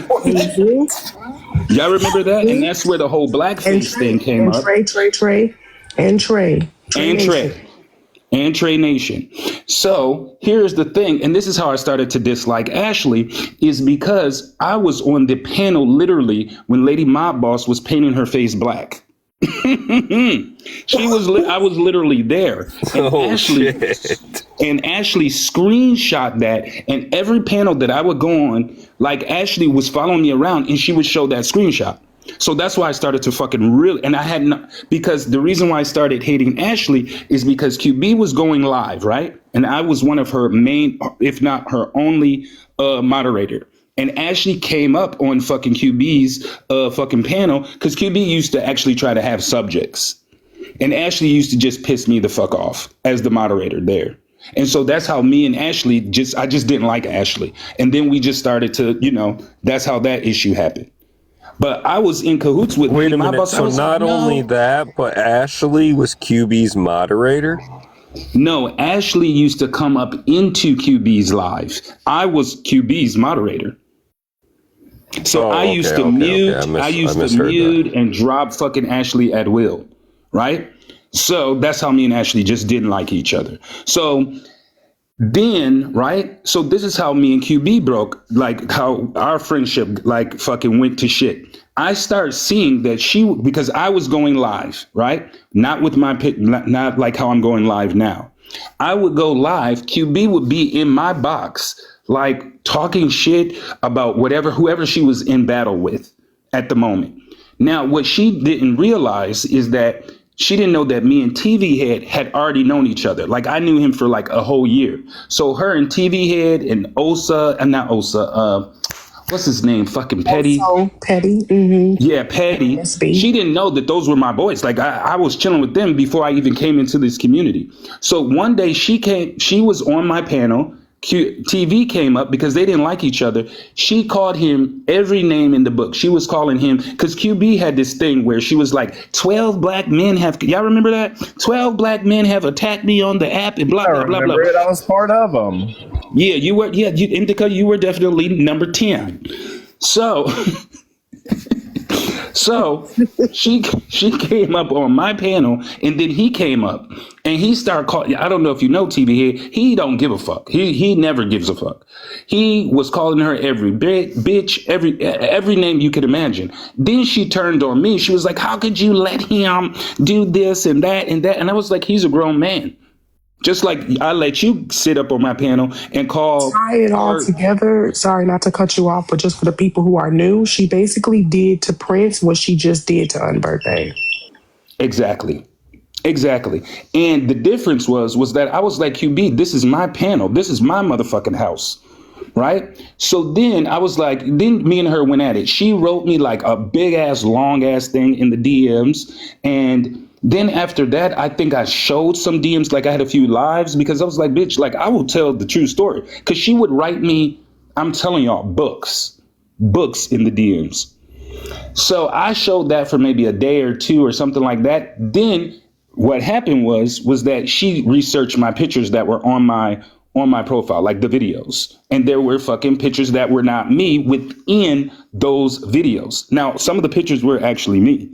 Y'all remember that? And that's where the whole blackface thing came up.
And Trey
Nation. So here's the thing, and this is how I started to dislike Ashley, is because I was on the panel literally when Lady Mob Boss was painting her face black. I was literally there. And Ashley screenshot that, and every panel that I would go on, like Ashley was following me around and she would show that screenshot. So that's why I started to fucking really, and I had not, because the reason why I started hating Ashley is because QB was going live, right? And I was one of her main, if not her only moderator. And Ashley came up on fucking QB's fucking panel because QB used to actually try to have subjects. And Ashley used to just piss me the fuck off as the moderator there. And so that's how me and Ashley I just didn't like Ashley. And then we just started to, that's how that issue happened. But I was in cahoots with.
Wait a minute. So not only that, but Ashley was QB's moderator?
No, Ashley used to come up into QB's live. I was QB's moderator. So I used to mute. I used to mute and drop fucking Ashley at will. Right? So that's how me and Ashley just didn't like each other. So then, right? So this is how me and QB broke, like how our friendship like fucking went to shit. I started seeing that because I was going live, right? Not with my not like how I'm going live now. I would go live. QB would be in my box, like talking shit about whoever she was in battle with at the moment. Now, what she didn't realize is that she didn't know that me and TV Head had already known each other. Like I knew him for like a whole year. So her and TV Head and what's his name? Fucking Petty.
Petty. Mm-hmm.
Yeah, Petty. She didn't know that those were my boys. Like I was chilling with them before I even came into this community. So one day she was on my panel. TV came up because they didn't like each other. She called him every name in the book. She was calling him because QB had this thing where she was like, 12 black men have, y'all remember that? 12 black men have attacked me on the app and blah, blah, blah, blah.
I was part of them.
Yeah, you were. Yeah, Indica, you were definitely number 10. So she came up on my panel, and then he came up and he started calling. I don't know if you know TV Head. He don't give a fuck. He never gives a fuck. He was calling her every bitch, every name you could imagine. Then she turned on me. She was like, "How could you let him do this and that and that?" And I was like, "He's a grown man." Just like I let you sit up on my panel and call.
Tie it all together. Sorry not to cut you off, but just for the people who are new, she basically did to Prince what she just did to Unbirthday.
Exactly. And the difference was that I was like, QB, this is my panel. This is my motherfucking house. Right? So then I was like, then me and her went at it. She wrote me like a big ass, long ass thing in the DMs. And then after that, I think I showed some DMs, like I had a few lives because I was like, bitch, like I will tell the true story. Because she would write me, I'm telling y'all, books in the DMs. So I showed that for maybe a day or two or something like that. Then what happened was that she researched my pictures that were on my profile, like the videos. And there were fucking pictures that were not me within those videos. Now, some of the pictures were actually me.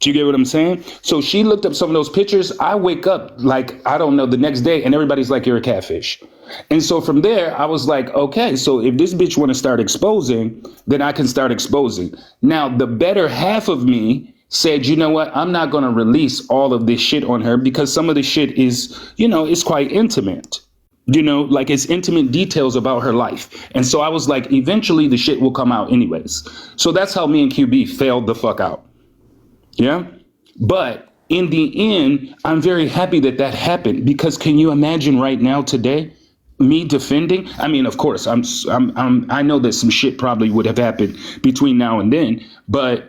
Do you get what I'm saying? So she looked up some of those pictures. I wake up like, I don't know, the next day and everybody's like, you're a catfish. And so from there, I was like, okay, so if this bitch want to start exposing, then I can start exposing. Now, the better half of me said, you know what, I'm not going to release all of this shit on her because some of the shit is, it's quite intimate. Like it's intimate details about her life. And so I was like, eventually the shit will come out anyways. So that's how me and QB failed the fuck out. Yeah. But in the end, I'm very happy that happened, because can you imagine right now today me defending? I mean, of course, I know that some shit probably would have happened between now and then, but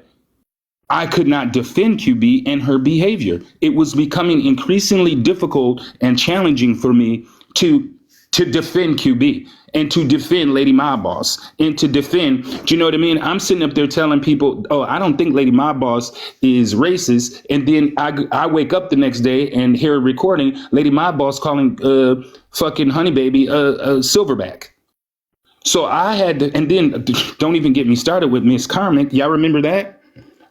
I could not defend QB and her behavior. It was becoming increasingly difficult and challenging for me to defend QB and to defend Lady Mob Boss and to defend, do you know what I mean? I'm sitting up there telling people, oh, I don't think Lady Mob Boss is racist. And then I wake up the next day and hear a recording, Lady Mob Boss calling fucking Honey Baby a silverback. So I had to, and then don't even get me started with Miss Carmen. Y'all remember that?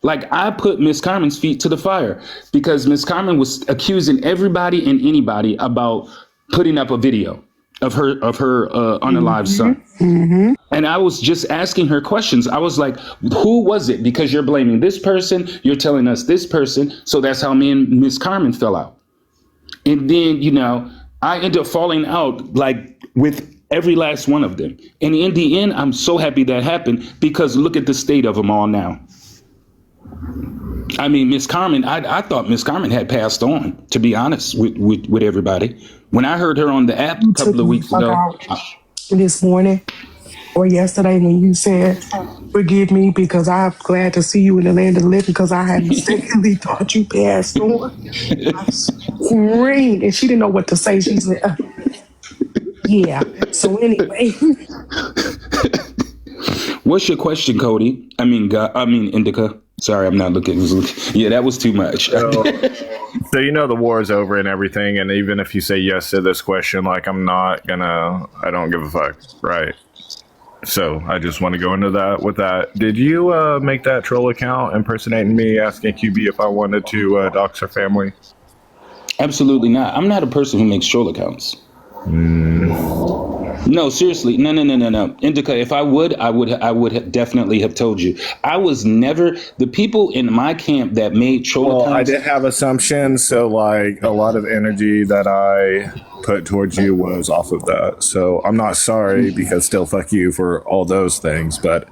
Like, I put Miss Carmen's feet to the fire because Miss Carmen was accusing everybody and anybody about putting up a video of her unalived son.
Mm-hmm.
And I was just asking her questions. I was like, who was it? Because you're blaming this person, you're telling us this person. So that's how me and Miss Carmen fell out. And then, I ended up falling out like with every last one of them. And in the end, I'm so happy that happened because look at the state of them all now. I mean, Miss Carmen, I thought Miss Carmen had passed on, to be honest with everybody. When I heard her on the app a couple of weeks ago.
This morning or yesterday when you said, forgive me because I'm glad to see you in the land of the living because I had mistakenly thought you passed on. I screamed and she didn't know what to say. She said, yeah. So anyway.
What's your question, Cody? I mean, Indica. Sorry, I'm not looking. Yeah, that was too much.
So the war is over and everything. And even if you say yes to this question, like I don't give a fuck. Right. So I just want to go into that with that. Did you make that troll account impersonating me, asking QB if I wanted to dox her family?
Absolutely not. I'm not a person who makes troll accounts. No, seriously. No. Indica, if I would have definitely have told you. I was never the people in my camp that made troll accounts.
I did have assumptions, so like a lot of energy that I put towards you was off of that. So I'm not sorry because still fuck you for all those things, but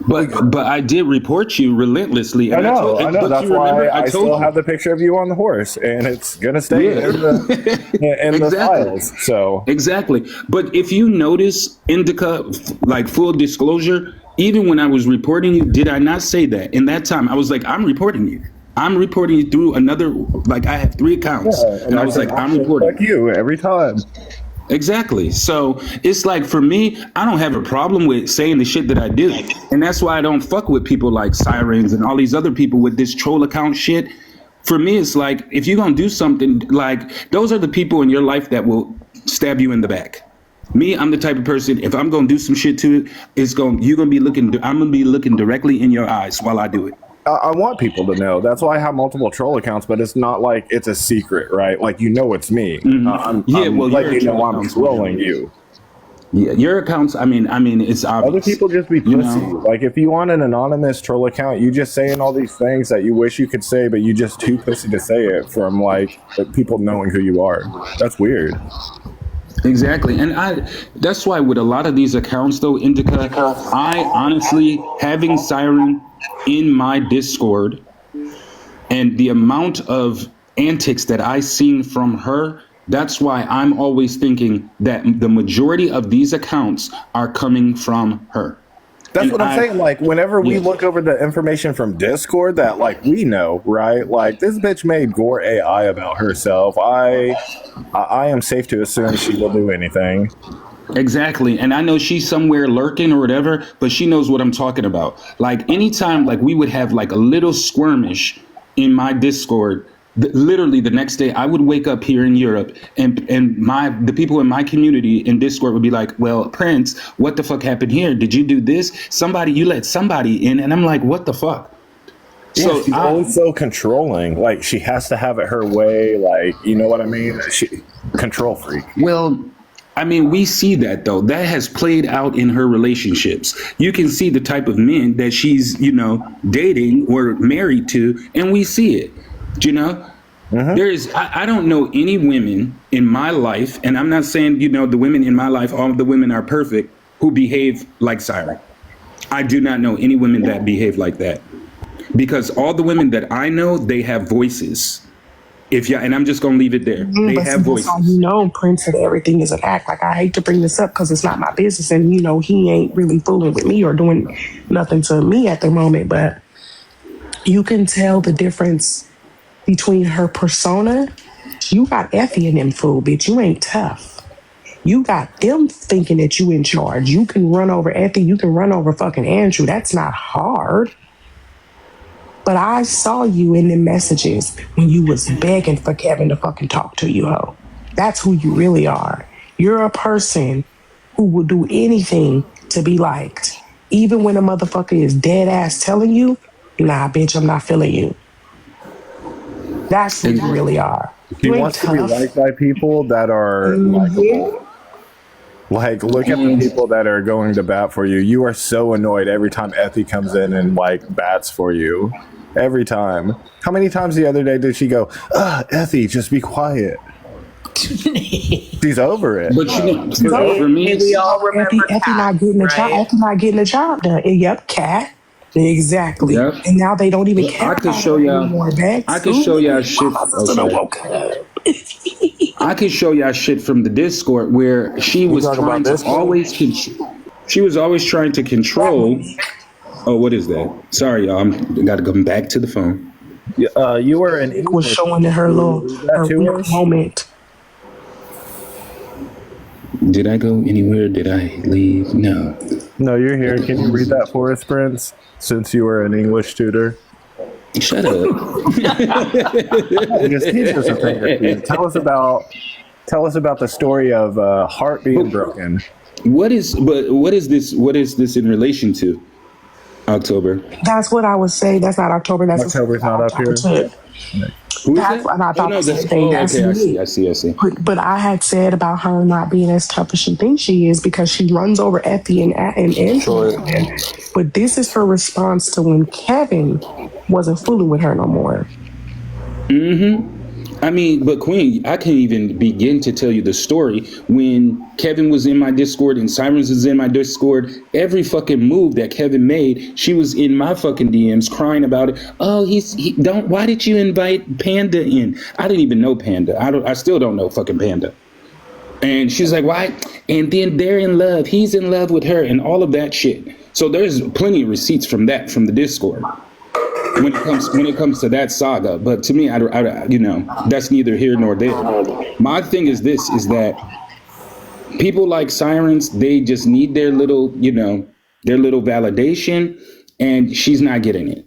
I did report you relentlessly.
I know. That's why I still have the picture of you on the horse, and it's gonna stay in the files. So
exactly. But if you notice, Indica, like full disclosure, even when I was reporting you, did I not say that? In that time, I was like, I'm reporting you. I'm reporting you through another, like I have 3 accounts. Yeah, and I was like, I'm reporting.
Like you every time.
Exactly. So it's like, for me, I don't have a problem with saying the shit that I do. And that's why I don't fuck with people like Sirens and all these other people with this troll account shit. For me, it's like, if you're going to do something, like, those are the people in your life that will stab you in the back. Me, I'm the type of person, if I'm going to do some shit to it, I'm going to be looking directly in your eyes while I do it.
I want people to know. That's why I have multiple troll accounts, but it's not like it's a secret, right? Like, it's me.
Mm-hmm. I'm
trolling you.
Yeah, your accounts, I mean, it's obvious.
Other people just be pussy. Like, if you want an anonymous troll account, you just saying all these things that you wish you could say, but you just too pussy to say it from, like, people knowing who you are. That's weird.
Exactly. And that's why with a lot of these accounts, though, Indica, I honestly, having Siren in my Discord and the amount of antics that I seen from her, that's why I'm always thinking that the majority of these accounts are coming from her.
That's what I'm saying. Like, whenever we look over the information from Discord that, like, we know, right? Like, this bitch made Gore AI about herself. I am safe to assume she will do anything.
Exactly. And I know she's somewhere lurking or whatever, but she knows what I'm talking about. Like, anytime, like, we would have, like, a little skirmish in my Discord, literally the next day I would wake up here in Europe and the people in my community in Discord would be like, well, Prince, what the fuck happened here? Did you do this? You let somebody in. And I'm like, what the fuck?
Yeah, so she's always so controlling. Like, she has to have it her way. Like, you know what I mean? Control freak.
Well, I mean, we see that though. That has played out in her relationships. You can see the type of men that she's, dating or married to, and we see it. I don't know any women in my life, and I'm not saying, the women in my life, all of the women are perfect, who behave like Siren. I do not know any women that behave like that. Because all the women that I know, they have voices. And I'm just gonna leave it there. They have voices.
That's all Prince, that everything is an act. Like, I hate to bring this up because it's not my business, and he ain't really fooling with me or doing nothing to me at the moment. But you can tell the difference between her persona. You got Effie in them fool, bitch. You ain't tough. You got them thinking that you in charge. You can run over Effie. You can run over fucking Andrew. That's not hard. But I saw you in the messages when you was begging for Kevin to fucking talk to you, ho. That's who you really are. You're a person who will do anything to be liked. Even when a motherfucker is dead ass telling you, nah, bitch, I'm not feeling you. That's who you really are.
He wants to be liked by people that are likable. Like, look at the people that are going to bat for you. You are so annoyed every time Effie comes in and, bats for you. Every time. How many times the other day did she go, Effie, just be quiet? She's over it.
But for me,
we all remember
Effie not getting the job. Effie not getting the job done. Yep, Cat. Exactly.
Yep.
And now they don't even care.
I could show y'all. I could show y'all shit. I could show y'all shit from the Discord where she was trying to always. She was always trying to control. Oh, what is that? Sorry, y'all. I got to come back to the phone.
You were an English.
Was showing her weak moment.
Did I go anywhere? Did I leave? No.
No, you're here. Can you read that for us, Prince? Since you were an English tutor.
Shut up.
Just teach us a thing or two. Tell us about the story of heart being broken.
What is this in relation to? October.
That's what I would say. That's not October. That's
October's not up here.
That's what I thought.
Okay, I see.
But I had said about her not being as tough as she thinks she is because she runs over Effie and Andrew. But this is her response to when Kevin wasn't fooling with her no more.
I mean, but Queen, I can't even begin to tell you the story when Kevin was in my Discord and Sirens was in my Discord. Every fucking move that Kevin made, she was in my fucking DMs crying about it. Oh, why did you invite Panda in? I didn't even know Panda. I still don't know fucking Panda. And she's like, why? And then they're in love. He's in love with her and all of that shit. So there's plenty of receipts from the Discord. When it comes to that saga, but to me, I that's neither here nor there. My thing is that people like Sirens, they just need their little validation, and she's not getting it.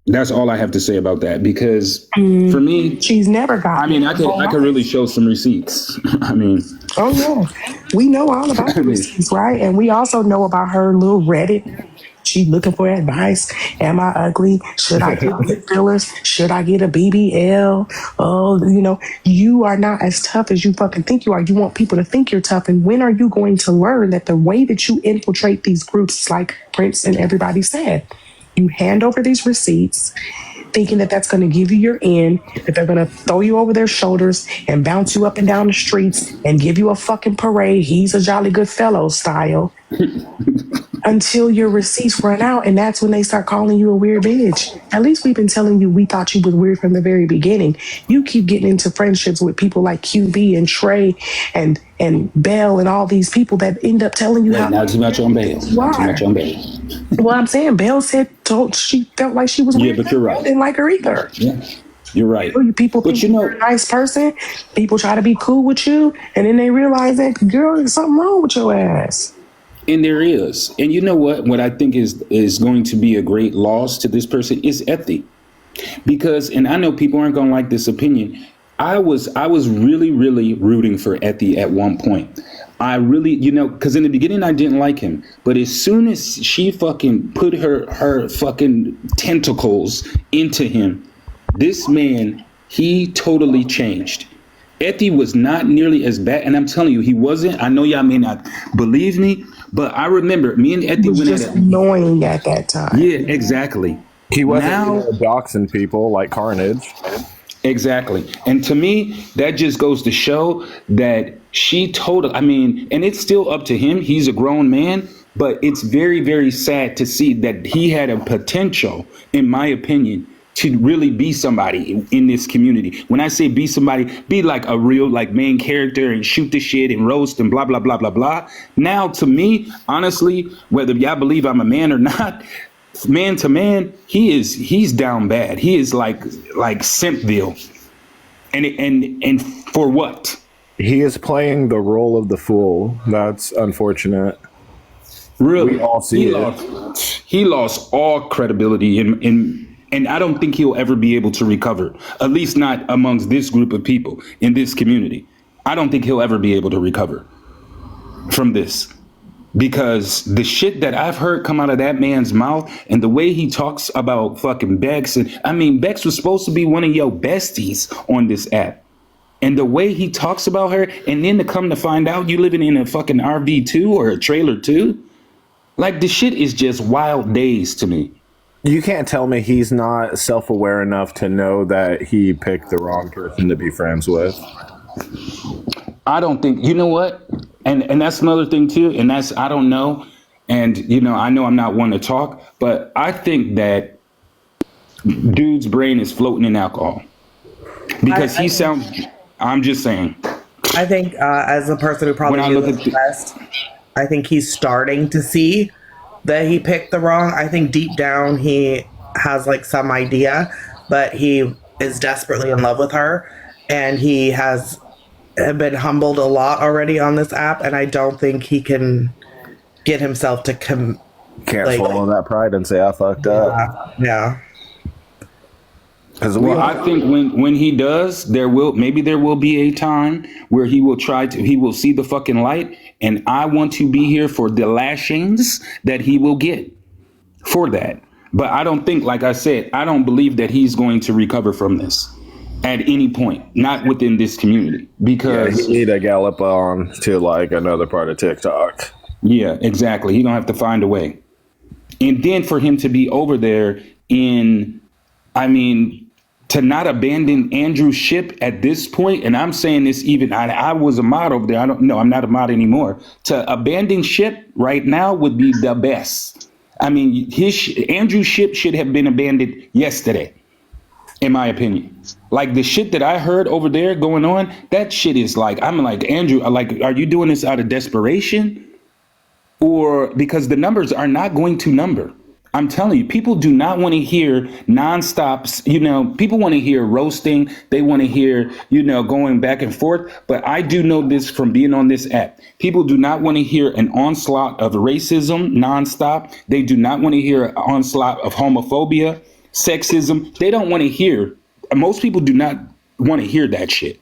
That's all I have to say about that, because for me,
she's never got.
I mean, I could really show some receipts. I mean,
oh yeah, we know all about the receipts, right? And we also know about her little Reddit. She looking for advice. Am I ugly? Should I get lip fillers? Should I get a BBL? Oh, you are not as tough as you fucking think you are. You want people to think you're tough. And when are you going to learn that the way that you infiltrate these groups, like Prince and everybody said, you hand over these receipts, thinking that that's going to give you your end, that they're going to throw you over their shoulders and bounce you up and down the streets and give you a fucking parade. He's a jolly good fellow style. Until your receipts run out, and that's when they start calling you a weird bitch. At least we've been telling you we thought you was weird from the very beginning. You keep getting into friendships with people like QB and Trey and Belle and all these people that end up telling you how.
Not too much on Belle.
Well, I'm saying Belle she felt like she was weird.
Yeah, but you're right.
I didn't like her either.
Yeah, you're right.
People think you're a nice person. People try to be cool with you, and then they realize that, girl, there's something wrong with your ass.
And there is. And you know what I think is going to be a great loss to this person is Effie. Because, and I know people aren't going to like this opinion, I was really, really rooting for Effie at one point. I really, because in the beginning I didn't like him. But as soon as she fucking put her fucking tentacles into him, this man, he totally changed. Ethy was not nearly as bad, and I'm telling you, he wasn't. I know y'all may not believe me, but I remember me and Ethy
was
went
just
at it.
annoying at that time.
Yeah, exactly.
He wasn't
Now,
doxing people like Carnage.
exactly. And to me, that just goes to show that she told, I mean, and it's still up to him. He's a grown man, but it's very, very sad to see that he had a potential, in my opinion, to really be somebody in this community. When I say be somebody, be like a real like main character and shoot the shit and roast and blah, blah, blah, blah, blah. Now, to me, honestly, whether y'all believe I'm a man or not, man to man, he's down bad. He is like Simpville. And for what?
He is playing the role of the fool. That's unfortunate.
Really?
We all see
He lost all credibility and I don't think he'll ever be able to recover, at least not amongst this group of people in this community. I don't think he'll ever be able to recover from this, because the shit that I've heard come out of that man's mouth and the way he talks about fucking Bex, and I mean, Bex was supposed to be one of your besties on this app. And the way he talks about her, and then to come to find out you living in a fucking RV too, or a trailer too, like the shit is just wild days to me.
You can't tell me he's not self-aware enough to know that he picked the wrong person to be friends with.
I don't think, you know what? And that's another thing too. And that's, I don't know. And, you know I'm not one to talk, but I think that dude's brain is floating in alcohol because I'm just saying.
I think as a person who probably is the best, I think he's starting to see that he picked the wrong. I think deep down he has like some idea, but he is desperately in love with her, and he has been humbled a lot already on this app, and I don't think he can get himself to
can't swallow that pride and say I fucked up.
Yeah.
Well, I think when he does, there will be a time where he will see the fucking light, and I want to be here for the lashings that he will get for that. But I don't think, like I said, I don't believe that he's going to recover from this at any point, not within this community, because
he need to gallop on to like another part of TikTok.
Yeah, exactly. He don't have to find a way. And then for him to be over there to not abandon Andrew's ship at this point, and I'm saying this even, I was a mod over there. I'm not a mod anymore. To abandon ship right now would be the best. I mean, Andrew's ship should have been abandoned yesterday, in my opinion. Like the shit that I heard over there going on, that shit is like, I'm like, Andrew, like, are you doing this out of desperation? Or because the numbers are not going to number. I'm telling you, people do not want to hear nonstops. People want to hear roasting. They want to hear, going back and forth. But I do know this from being on this app. People do not want to hear an onslaught of racism nonstop. They do not want to hear an onslaught of homophobia, sexism. They don't want to hear. Most people do not want to hear that shit.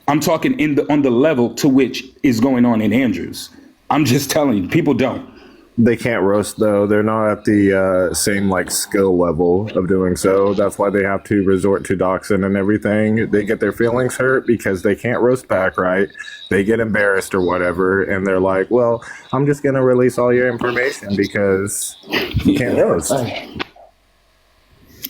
I'm talking on the level to which is going on in Andrews. I'm just telling you, people don't.
They can't roast though. They're not at the same like skill level of doing so. That's why they have to resort to doxing and everything. They get their feelings hurt because they can't roast back right. They get embarrassed or whatever, and they're like, "Well, I'm just gonna release all your information because you can't roast."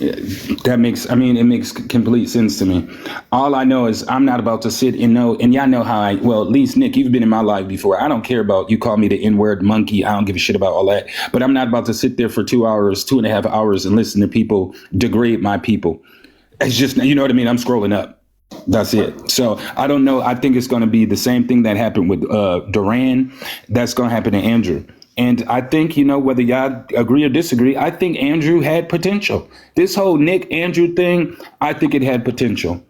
It makes complete sense to me. All I know is I'm not about to sit and know, and y'all know how at least Nick, you've been in my life before. I don't care about, you call me the N-word monkey. I don't give a shit about all that, but I'm not about to sit there for 2.5 hours and listen to people degrade my people. It's just, you know what I mean? I'm scrolling up. That's it. So I don't know. I think it's going to be the same thing that happened with Duran. That's going to happen to Andrew. And I think, whether y'all agree or disagree, I think Andrew had potential. This whole Nick Andrew thing, I think it had potential.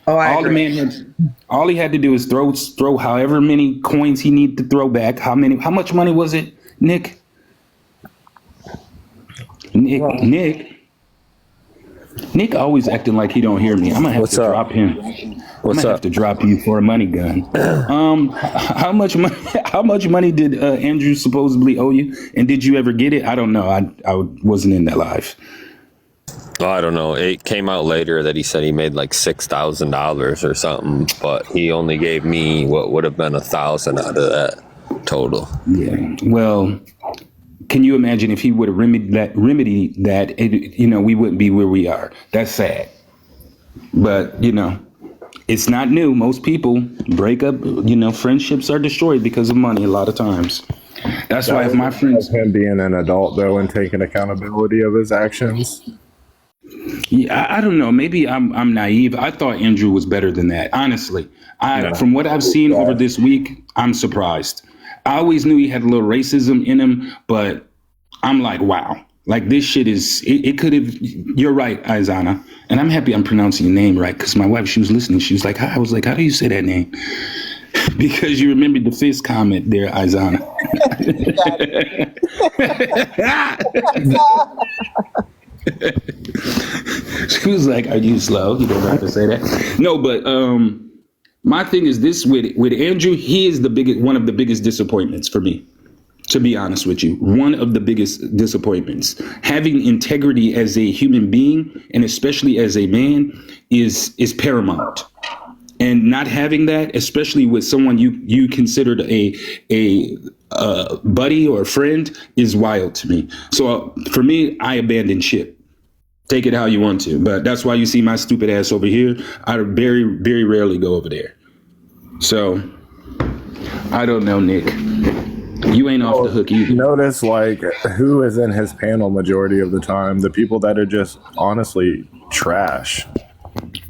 Oh, I
agree. All he had to do is throw however many coins he needed to throw back. How much money was it, Nick? Nick always acting like he don't hear me. I'm gonna have to drop him. Have to drop you for a money gun. How much money did Andrew supposedly owe you? And did you ever get it? I don't know. I wasn't in that live.
I don't know. It came out later that he said he made like $6,000 or something, but he only gave me what would have been 1,000 out of that total.
Yeah. Well, can you imagine if he would have remedied that, we wouldn't be where we are. That's sad. But, it's not new. Most people break up, friendships are destroyed because of money a lot of times. That's why if my friends...
Him being an adult, though, and taking accountability of his actions.
Yeah, I don't know. Maybe I'm naive. I thought Andrew was better than that. Honestly, from what I've seen over this week, I'm surprised. I always knew he had a little racism in him, but I'm like, wow. Like this shit is, it could have, you're right, Aizana. And I'm happy I'm pronouncing your name right, because my wife, she was listening. She was like, I was like, how do you say that name? Because you remembered the fist comment there, Aizana. She was like, are you slow? You don't have to say that. No, but my thing is this with Andrew, he is one of the biggest disappointments for me. To be honest with you, one of the biggest disappointments. Having integrity as a human being, and especially as a man, is paramount. And not having that, especially with someone you considered a buddy or a friend, is wild to me. So for me, I abandoned ship. Take it how you want to, but that's why you see my stupid ass over here. I very, very rarely go over there. So I don't know, Nick. You ain't off the hook either.
Notice like who is in his panel majority of the time? The people that are just honestly trash.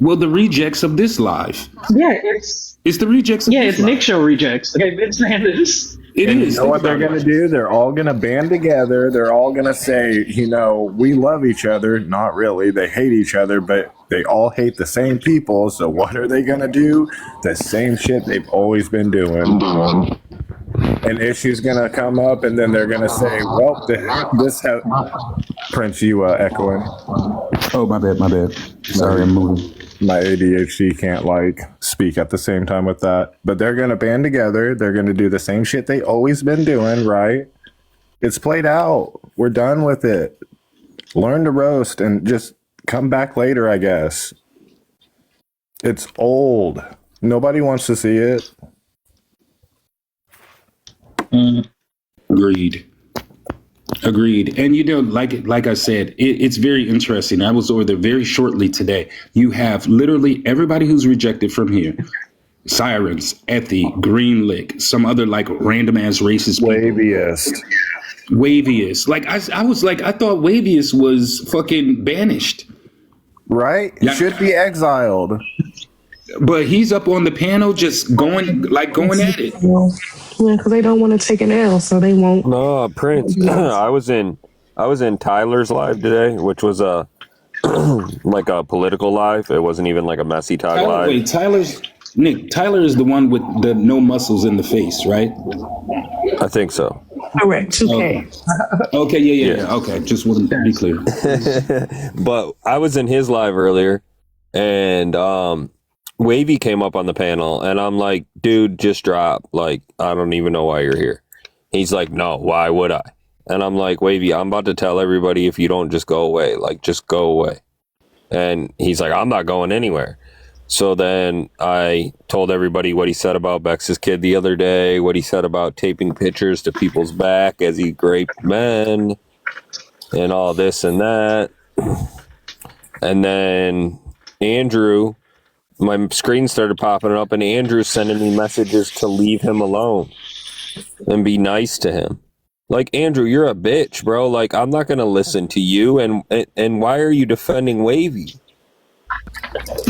Well, the rejects of this live.
Yeah, it's
the rejects.
It's Nick Show rejects. Okay, Vince Sanders.
It is. You know what they're going to do? They're all going to band together. They're all going to say, we love each other. Not really. They hate each other, but they all hate the same people. So what are they going to do? The same shit they've always been doing. An issue's going to come up, and then they're going to say, well, this has... Prince, you echoing.
Oh, my bad. Sorry, I'm moving.
My ADHD can't speak at the same time with that. But they're going to band together. They're going to do the same shit they always been doing, right? It's played out. We're done with it. Learn to roast and just come back later, I guess. It's old. Nobody wants to see it.
Agreed. And like I said, it's very interesting. I was over there very shortly today. You have literally everybody who's rejected from here. Sirens, Ethy, Green Lick, some other random ass racist Waviest. Like I was like, I thought Waviest was fucking banished.
Right? Yeah. Should be exiled.
But he's up on the panel just going at it.
Yeah, because they don't want to take an L, so they won't.
No, Prince. I was in Tyler's live today, which was a a political live. It wasn't even like a messy talk live.
Wait, Tyler is the one with the no muscles in the face, right?
I think so.
Correct. 2K.
Okay, yeah. Okay, just wanted to be clear.
But I was in his live earlier, and Wavy came up on the panel, and I'm like, dude, just drop. Like, I don't even know why you're here. He's like, no, why would I? And I'm like, Wavy, I'm about to tell everybody if you don't just go away. Like, just go away. And he's like, I'm not going anywhere. So then I told everybody what he said about Bex's kid the other day, what he said about taping pictures to people's back as he raped men, and all this and that. And then Andrew... my screen started popping up, and Andrew's sending me messages to leave him alone and be nice to him. Like, Andrew, you're a bitch, bro. Like, I'm not going to listen to you. And why are you defending Wavy?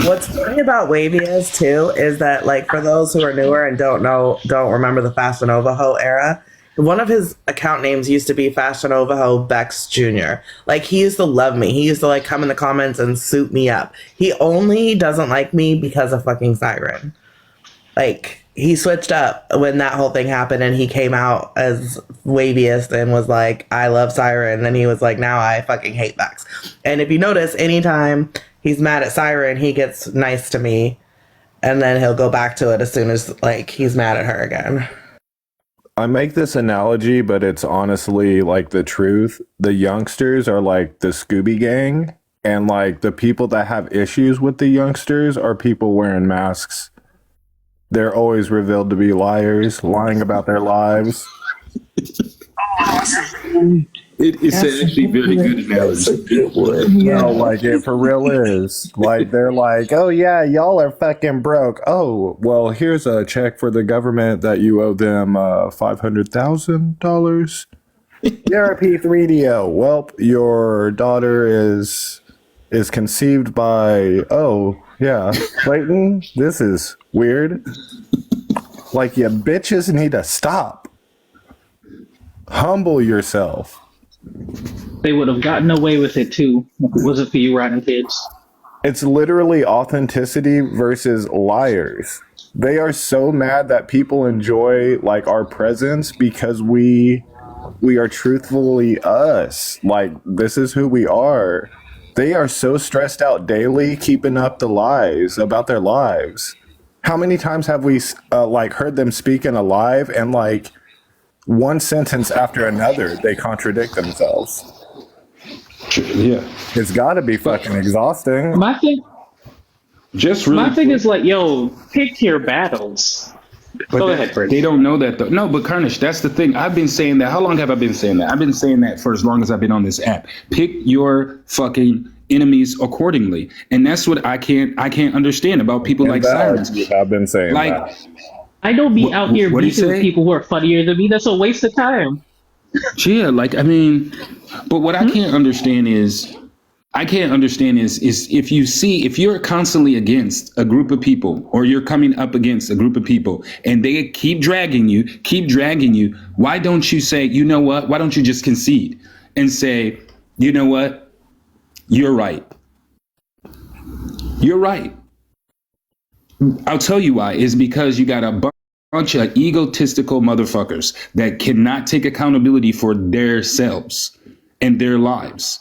What's funny about Wavy is that, for those who are newer and don't remember the Fashion Nova era, one of his account names used to be Fashion Nova Bex Jr. Like, he used to love me. He used to come in the comments and suit me up. He only doesn't like me because of fucking Siren. Like, he switched up when that whole thing happened, and he came out as Waviest and was like, I love Siren. And he was like, now I fucking hate Bex. And if you notice, anytime he's mad at Siren, he gets nice to me, and then he'll go back to it as soon as he's mad at her again.
I make this analogy, but it's honestly the truth. The youngsters are like the Scooby Gang, And like the people that have issues with the youngsters are people wearing masks. They're always revealed to be liars, lying about their lives.
It's actually very good analogy.
No, like it for real is. Like they're like, oh yeah, y'all are fucking broke. Oh, well, here's a check for the government that you owe them $500,000. You're a P3DO. Well, your daughter is conceived by, oh yeah, Clayton, this is weird. Like, you bitches need to stop. Humble yourself.
They would have gotten away with it too if it wasn't for you rotten kids.
It's literally authenticity versus liars. They are so mad that people enjoy like our presence because we are truthfully us. Like, this is who we are. They are so stressed out daily keeping up the lies about their lives. How many times have we like heard them speak in a live and like one sentence after another they contradict themselves?
Yeah,
it's got to be fucking exhausting.
My thing is like, yo, pick your battles.
But
Go ahead, Fred.
They don't know that though. No, but Carnage, that's the thing. I've been saying that. How long have I been saying that? I've been saying that for as long as I've been on this app. Pick your fucking enemies accordingly. And that's what I can't understand about people like Sirens.
You have been saying
like,
that.
I don't be out here
what do you
beefing with
say?
people who are funnier than me. That's a waste of time.
Yeah, like, I mean, but what I can't understand is if you're constantly against a group of people or you're coming up against a group of people and they keep dragging you, why don't you say, you know what? Why don't you just concede and say, you know what? You're right. You're right. I'll tell you why. Is because you got a bunch of egotistical motherfuckers that cannot take accountability for their selves and their lives.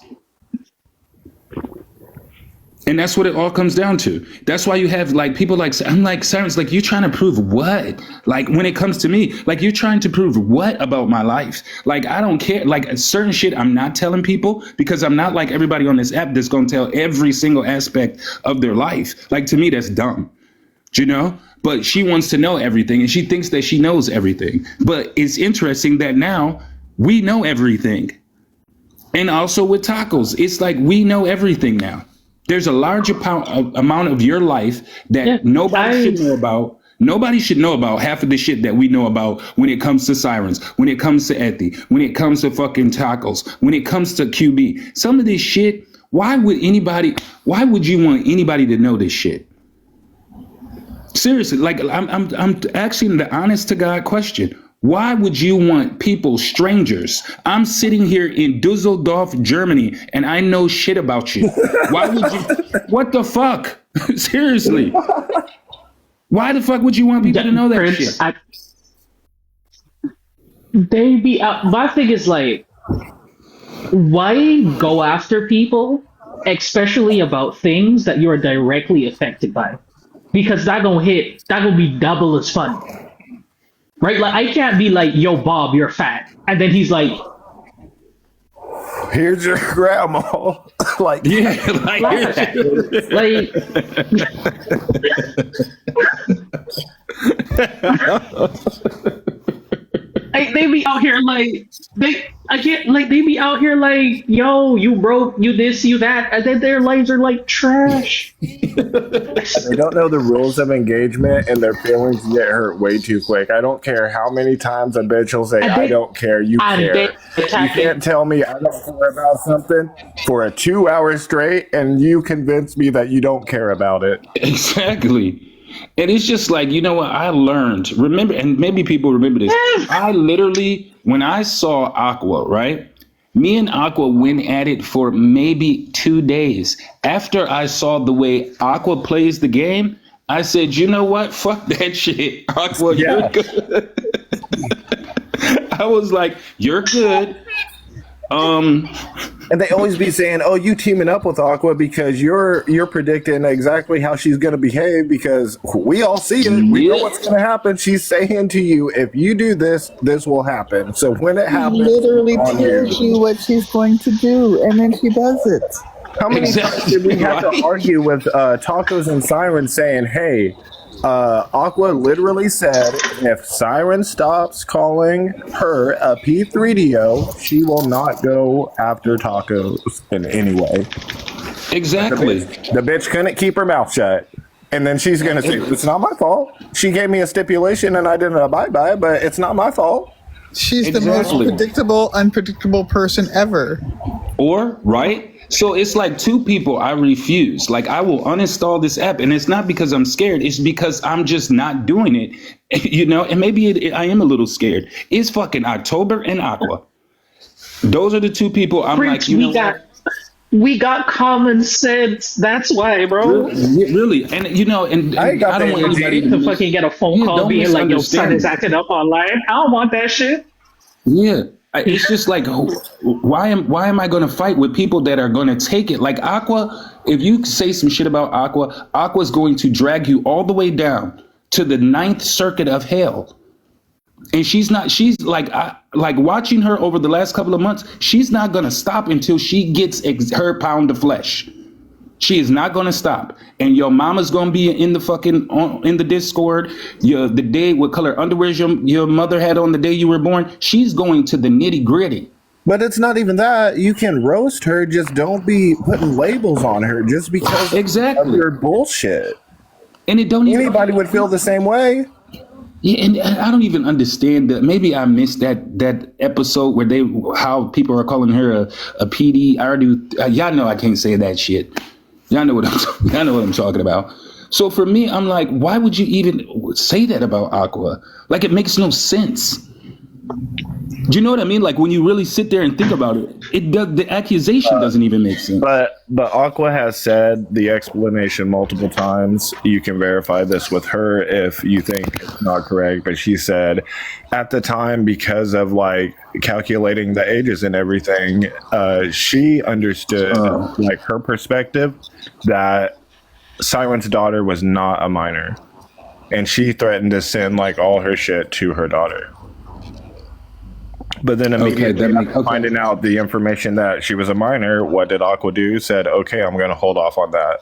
And that's what it all comes down to. That's why you have like people like, I'm like, Sirens, like, you're trying to prove what? Like, when it comes to me, like, you're trying to prove what about my life? Like, I don't care. Like, certain shit I'm not telling people because I'm not like everybody on this app that's going to tell every single aspect of their life. Like, to me, that's dumb, you know? But she wants to know everything and she thinks that she knows everything. But it's interesting that now we know everything. And also with tacos, it's like we know everything now. There's a large amount of your life that nobody should know about. Nobody should know about half of the shit that we know about when it comes to Sirens, when it comes to Ethy, when it comes to fucking tacos, when it comes to QB. Some of this shit, why would you want anybody to know this shit? Seriously, like, I'm asking the honest to God question. Why would you want people, strangers? I'm sitting here in Dusseldorf, Germany, and I know shit about you. Why would you? What the fuck? Seriously. Why the fuck would you want people to know that shit?
They be out. My thing is like, why go after people, especially about things that you are directly affected by? Because that gonna be double as fun. Right? Like, I can't be like, yo, Bob, you're fat. And then he's like,
here's your grandma. Like,
yeah, like,
they be out here like, they be out here like, yo, you broke, you this, you that, and then their lives are like trash.
They don't know the rules of engagement and their feelings get hurt way too quick. I don't care how many times a bitch will say, I don't care, you care. You can't tell me I don't care about something for 2 hours straight and you convince me that you don't care about it.
Exactly. And it's just like, you know what, I learned, remember, and maybe people remember this. I literally, when I saw Aqua, right? Me and Aqua went at it for maybe 2 days. After I saw the way Aqua plays the game, I said, you know what? Fuck that shit. Aqua, you're good. I was like, you're good.
And they always be saying, oh, you teaming up with Aqua because you're predicting exactly how she's going to behave because we all see it. We know what's going to happen. She's saying to you, if you do this, this will happen. So when it happens,
literally tells you what she's going to do, and then she does it.
How many times did we have to argue with Tacos and Siren saying, hey, Aqua literally said if Siren stops calling her a P3DO, she will not go after Tacos in any way.
Exactly.
The bitch couldn't keep her mouth shut. And then she's going to say, it's not my fault. She gave me a stipulation and I didn't abide by it, but it's not my fault.
She's the most predictable, unpredictable person ever.
Or, right? So it's like two people I refuse. Like, I will uninstall this app, and it's not because I'm scared. It's because I'm just not doing it, you know? And maybe I am a little scared. It's fucking October and Aqua. Those are the two people I'm like, you know what?
We got common sense. That's why, bro.
Really. And, you know, and I don't want anybody
to fucking get a phone call being like, your son is acting up online. I don't want that shit.
Yeah. It's just like, why am I going to fight with people that are going to take it? Like Aqua, if you say some shit about Aqua, Aqua's going to drag you all the way down to the 9th circuit of hell. And she's like watching her over the last couple of months, she's not going to stop until she gets her pound of flesh. She is not going to stop. And your mama's going to be in the fucking, in the Discord. The day, what color underwear your mother had on the day you were born. She's going to the nitty gritty.
But it's not even that. You can roast her. Just don't be putting labels on her just because of your bullshit.
And it don't even.
Anybody would feel the same way.
Yeah, and I don't even understand that. Maybe I missed that episode where how people are calling her a PD. I already, y'all know I can't say that shit. Y'all know what I'm talking about. So for me, I'm like, why would you even say that about Aqua? Like, it makes no sense. Do you know what I mean? Like, when you really sit there and think about it, the accusation doesn't even make sense.
But Aqua has said the explanation multiple times. You can verify this with her if you think it's not correct. But she said at the time, because of like calculating the ages and everything, she understood like her perspective that Siren's daughter was not a minor. And she threatened to send like all her shit to her daughter. But then immediately finding out the information that she was a minor, what did Aqua do? Said, okay, I'm going to hold off on that.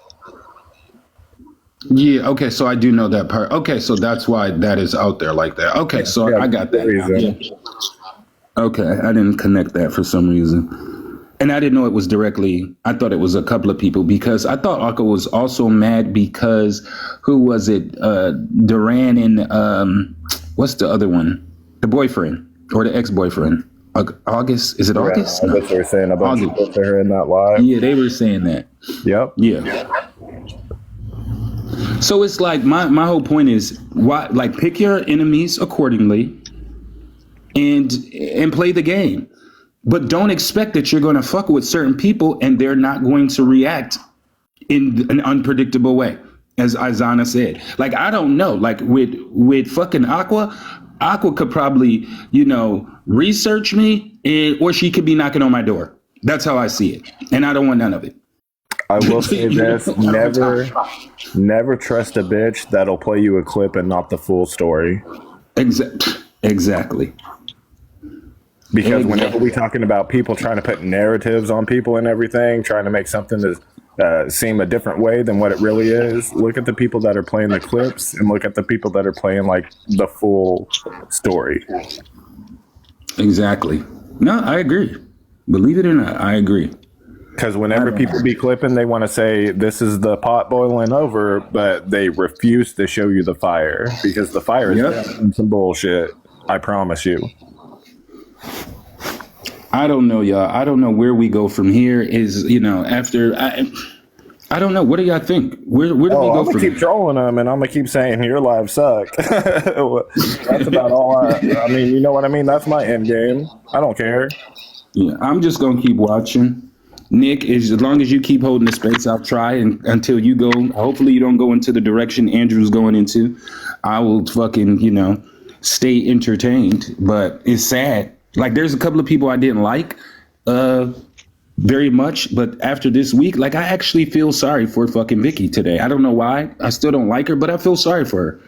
Yeah, okay, so I do know that part. Okay, so that's why that is out there like that. Okay, so yeah, I got that. Yeah. Okay, I didn't connect that for some reason. And I didn't know it was directly, I thought it was a couple of people because I thought Aqua was also mad because, who was it? Duran and, what's the other one? The boyfriend. Or the ex-boyfriend. August? Is it August?
No. They were saying about you to her in that live.
Yeah, they were saying that.
Yep.
Yeah. So it's like my whole point is why, like, pick your enemies accordingly and play the game. But don't expect that you're going to fuck with certain people and they're not going to react in an unpredictable way, as Izana said. Like, I don't know. Like with fucking Aqua could probably, you know, research me, or she could be knocking on my door. That's how I see it. And I don't want none of it.
I will say this, never trust a bitch that'll play you a clip and not the full story.
Exactly.
Because whenever we're talking about people trying to put narratives on people and everything, trying to make something to seem a different way than what it really is, look at the people that are playing the clips and look at the people that are playing like the full story.
Exactly. No, I agree. Believe it or not, I agree.
Because whenever people be clipping, they want to say this is the pot boiling over, but they refuse to show you the fire because the fire is some bullshit. I promise you.
I don't know, y'all. I don't know where we go from here. Is, you know, after I don't know. What do y'all think? Where do we go
I'm
from
gonna keep trolling them, and I'm gonna keep saying your lives suck. That's about all. I mean, you know what I mean. That's my end game. I don't care.
Yeah, I'm just gonna keep watching. Nick, as long as you keep holding the space, I'll try until you go. Hopefully, you don't go into the direction Andrew's going into. I will fucking, you know, stay entertained. But it's sad. Like, there's a couple of people I didn't like very much, but after this week, like, I actually feel sorry for fucking Vicky today. I don't know why. I still don't like her, but I feel sorry for her.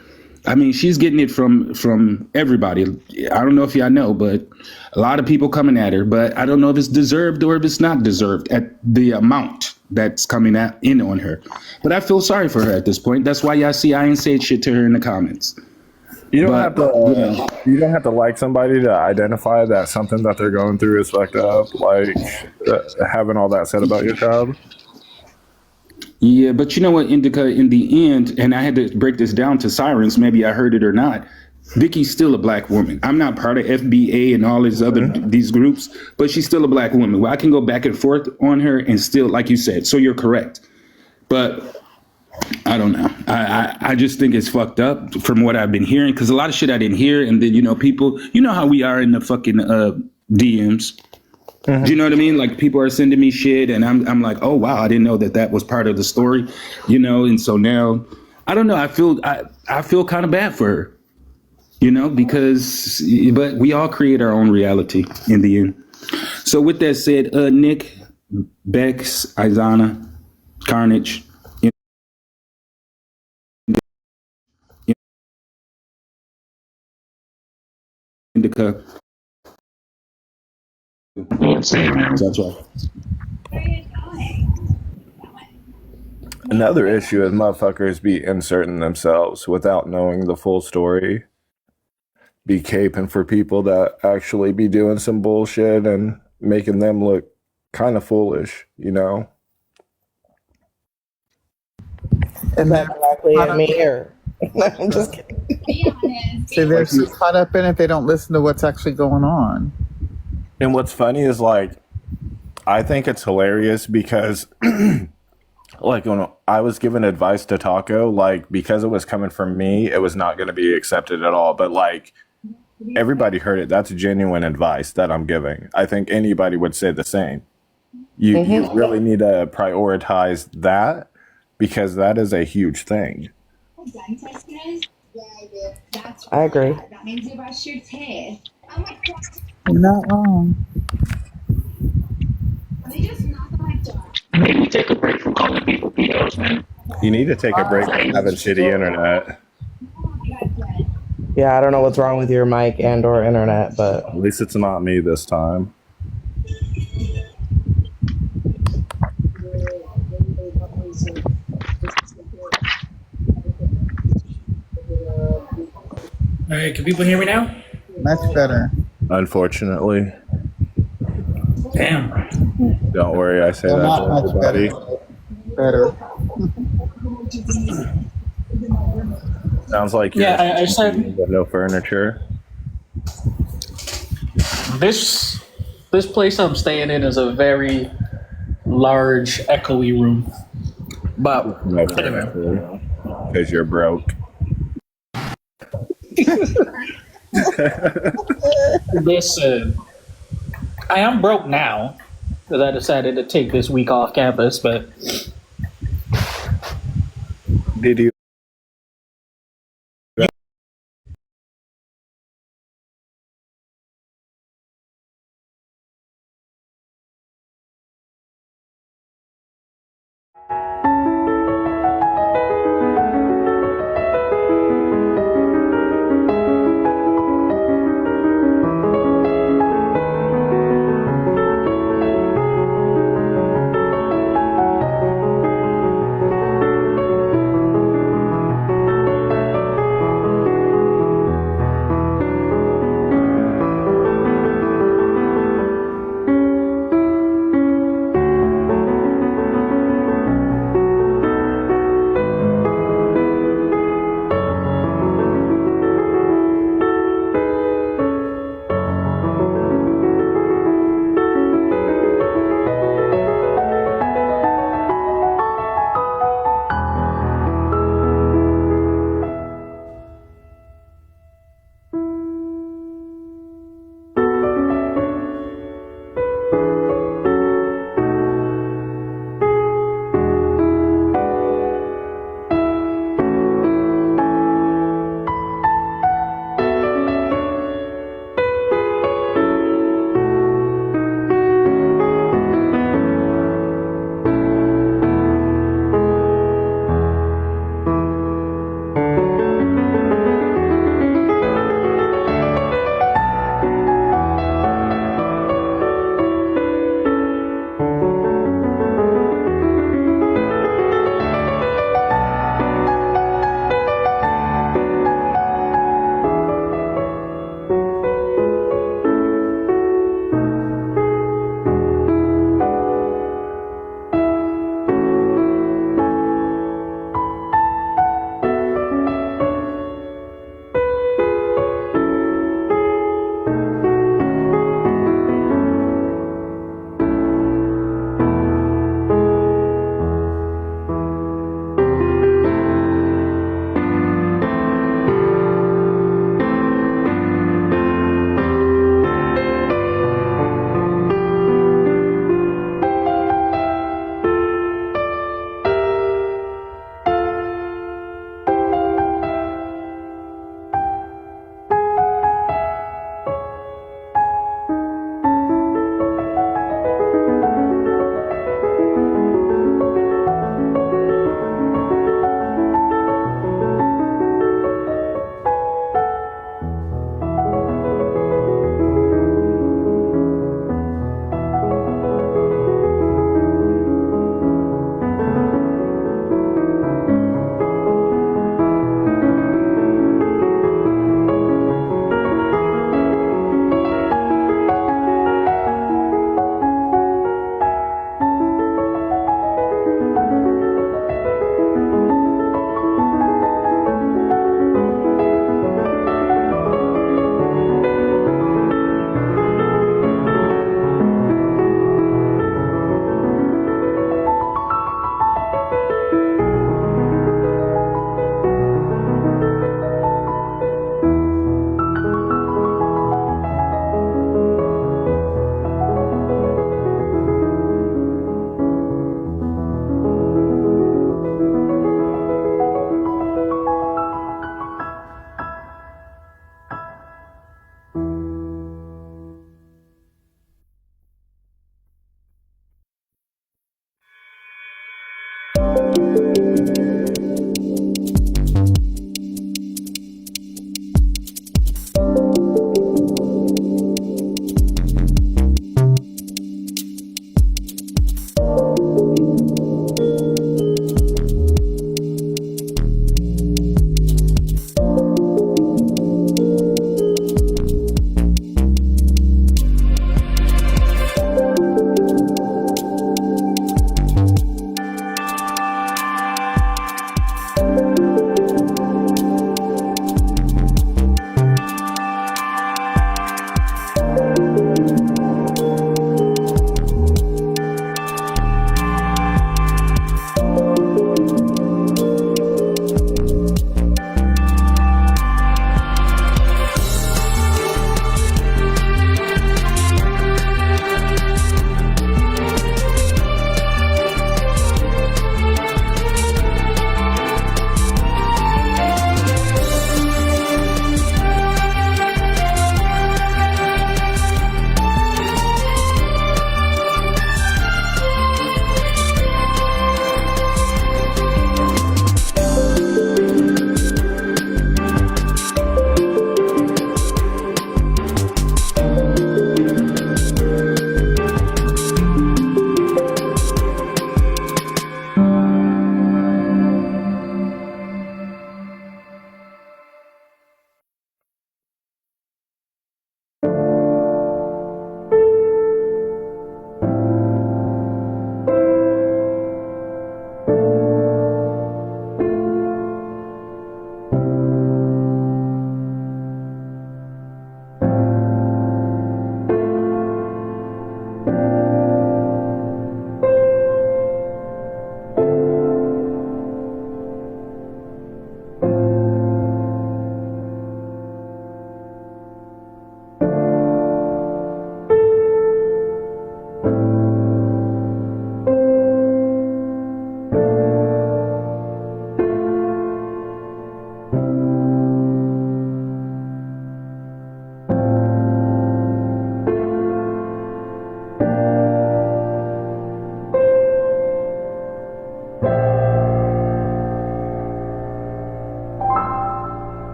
I mean, she's getting it from everybody. I don't know if y'all know, but a lot of people coming at her, but I don't know if it's deserved or if it's not deserved at the amount that's coming in on her. But I feel sorry for her at this point. That's why y'all see I ain't said shit to her in the comments.
You don't have to. You don't have to like somebody to identify that something that they're going through is fucked up. Like having all that said about your child.
Yeah, but you know what, Indica? In the end, and I had to break this down to Sirens. Maybe I heard it or not. Vicky's still a black woman. I'm not part of FBA and all these groups, but she's still a black woman. Well, I can go back and forth on her and still, like you said. So you're correct, but. I don't know. I just think it's fucked up from what I've been hearing, because a lot of shit I didn't hear. And then, people, you know how we are in the fucking DMs. Do you know what I mean? Like, people are sending me shit and I'm like, oh, wow, I didn't know that was part of the story, And so now, I don't know. I feel kind of bad for her, but we all create our own reality in the end. So with that said, Nick, Bex, Izana, Carnage, Indica. That's right.
Another issue is motherfuckers be inserting themselves without knowing the full story. Be caping for people that actually be doing some bullshit and making them look kind of foolish,
And that's likely at me here. I'm just kidding.
So they're so caught up in it, they don't listen to what's actually going on.
And what's funny is, I think it's hilarious because, when I was given advice to Taco, because it was coming from me, it was not going to be accepted at all. But, everybody heard it. That's genuine advice that I'm giving. I think anybody would say the same. You really need to prioritize that, because that is a huge thing.
I agree.
That means you brush your teeth. Oh my god.
You're not wrong.
They just knock on my door.
Maybe take a break from calling people pedos, man.
You need to take a break from having shitty internet.
Yeah, I don't know what's wrong with your mic and or internet, but
At least it's not me this time.
All right, can people hear me now?
Much better.
Unfortunately.
Damn.
Don't worry, I say that
Not
to
much
everybody.
better.
Sounds like
I said
with no furniture.
this place I'm staying in is a very large, echoey room. But
No furniture. Because you're broke.
Listen, I am broke now because I decided to take this week off campus, but
Did you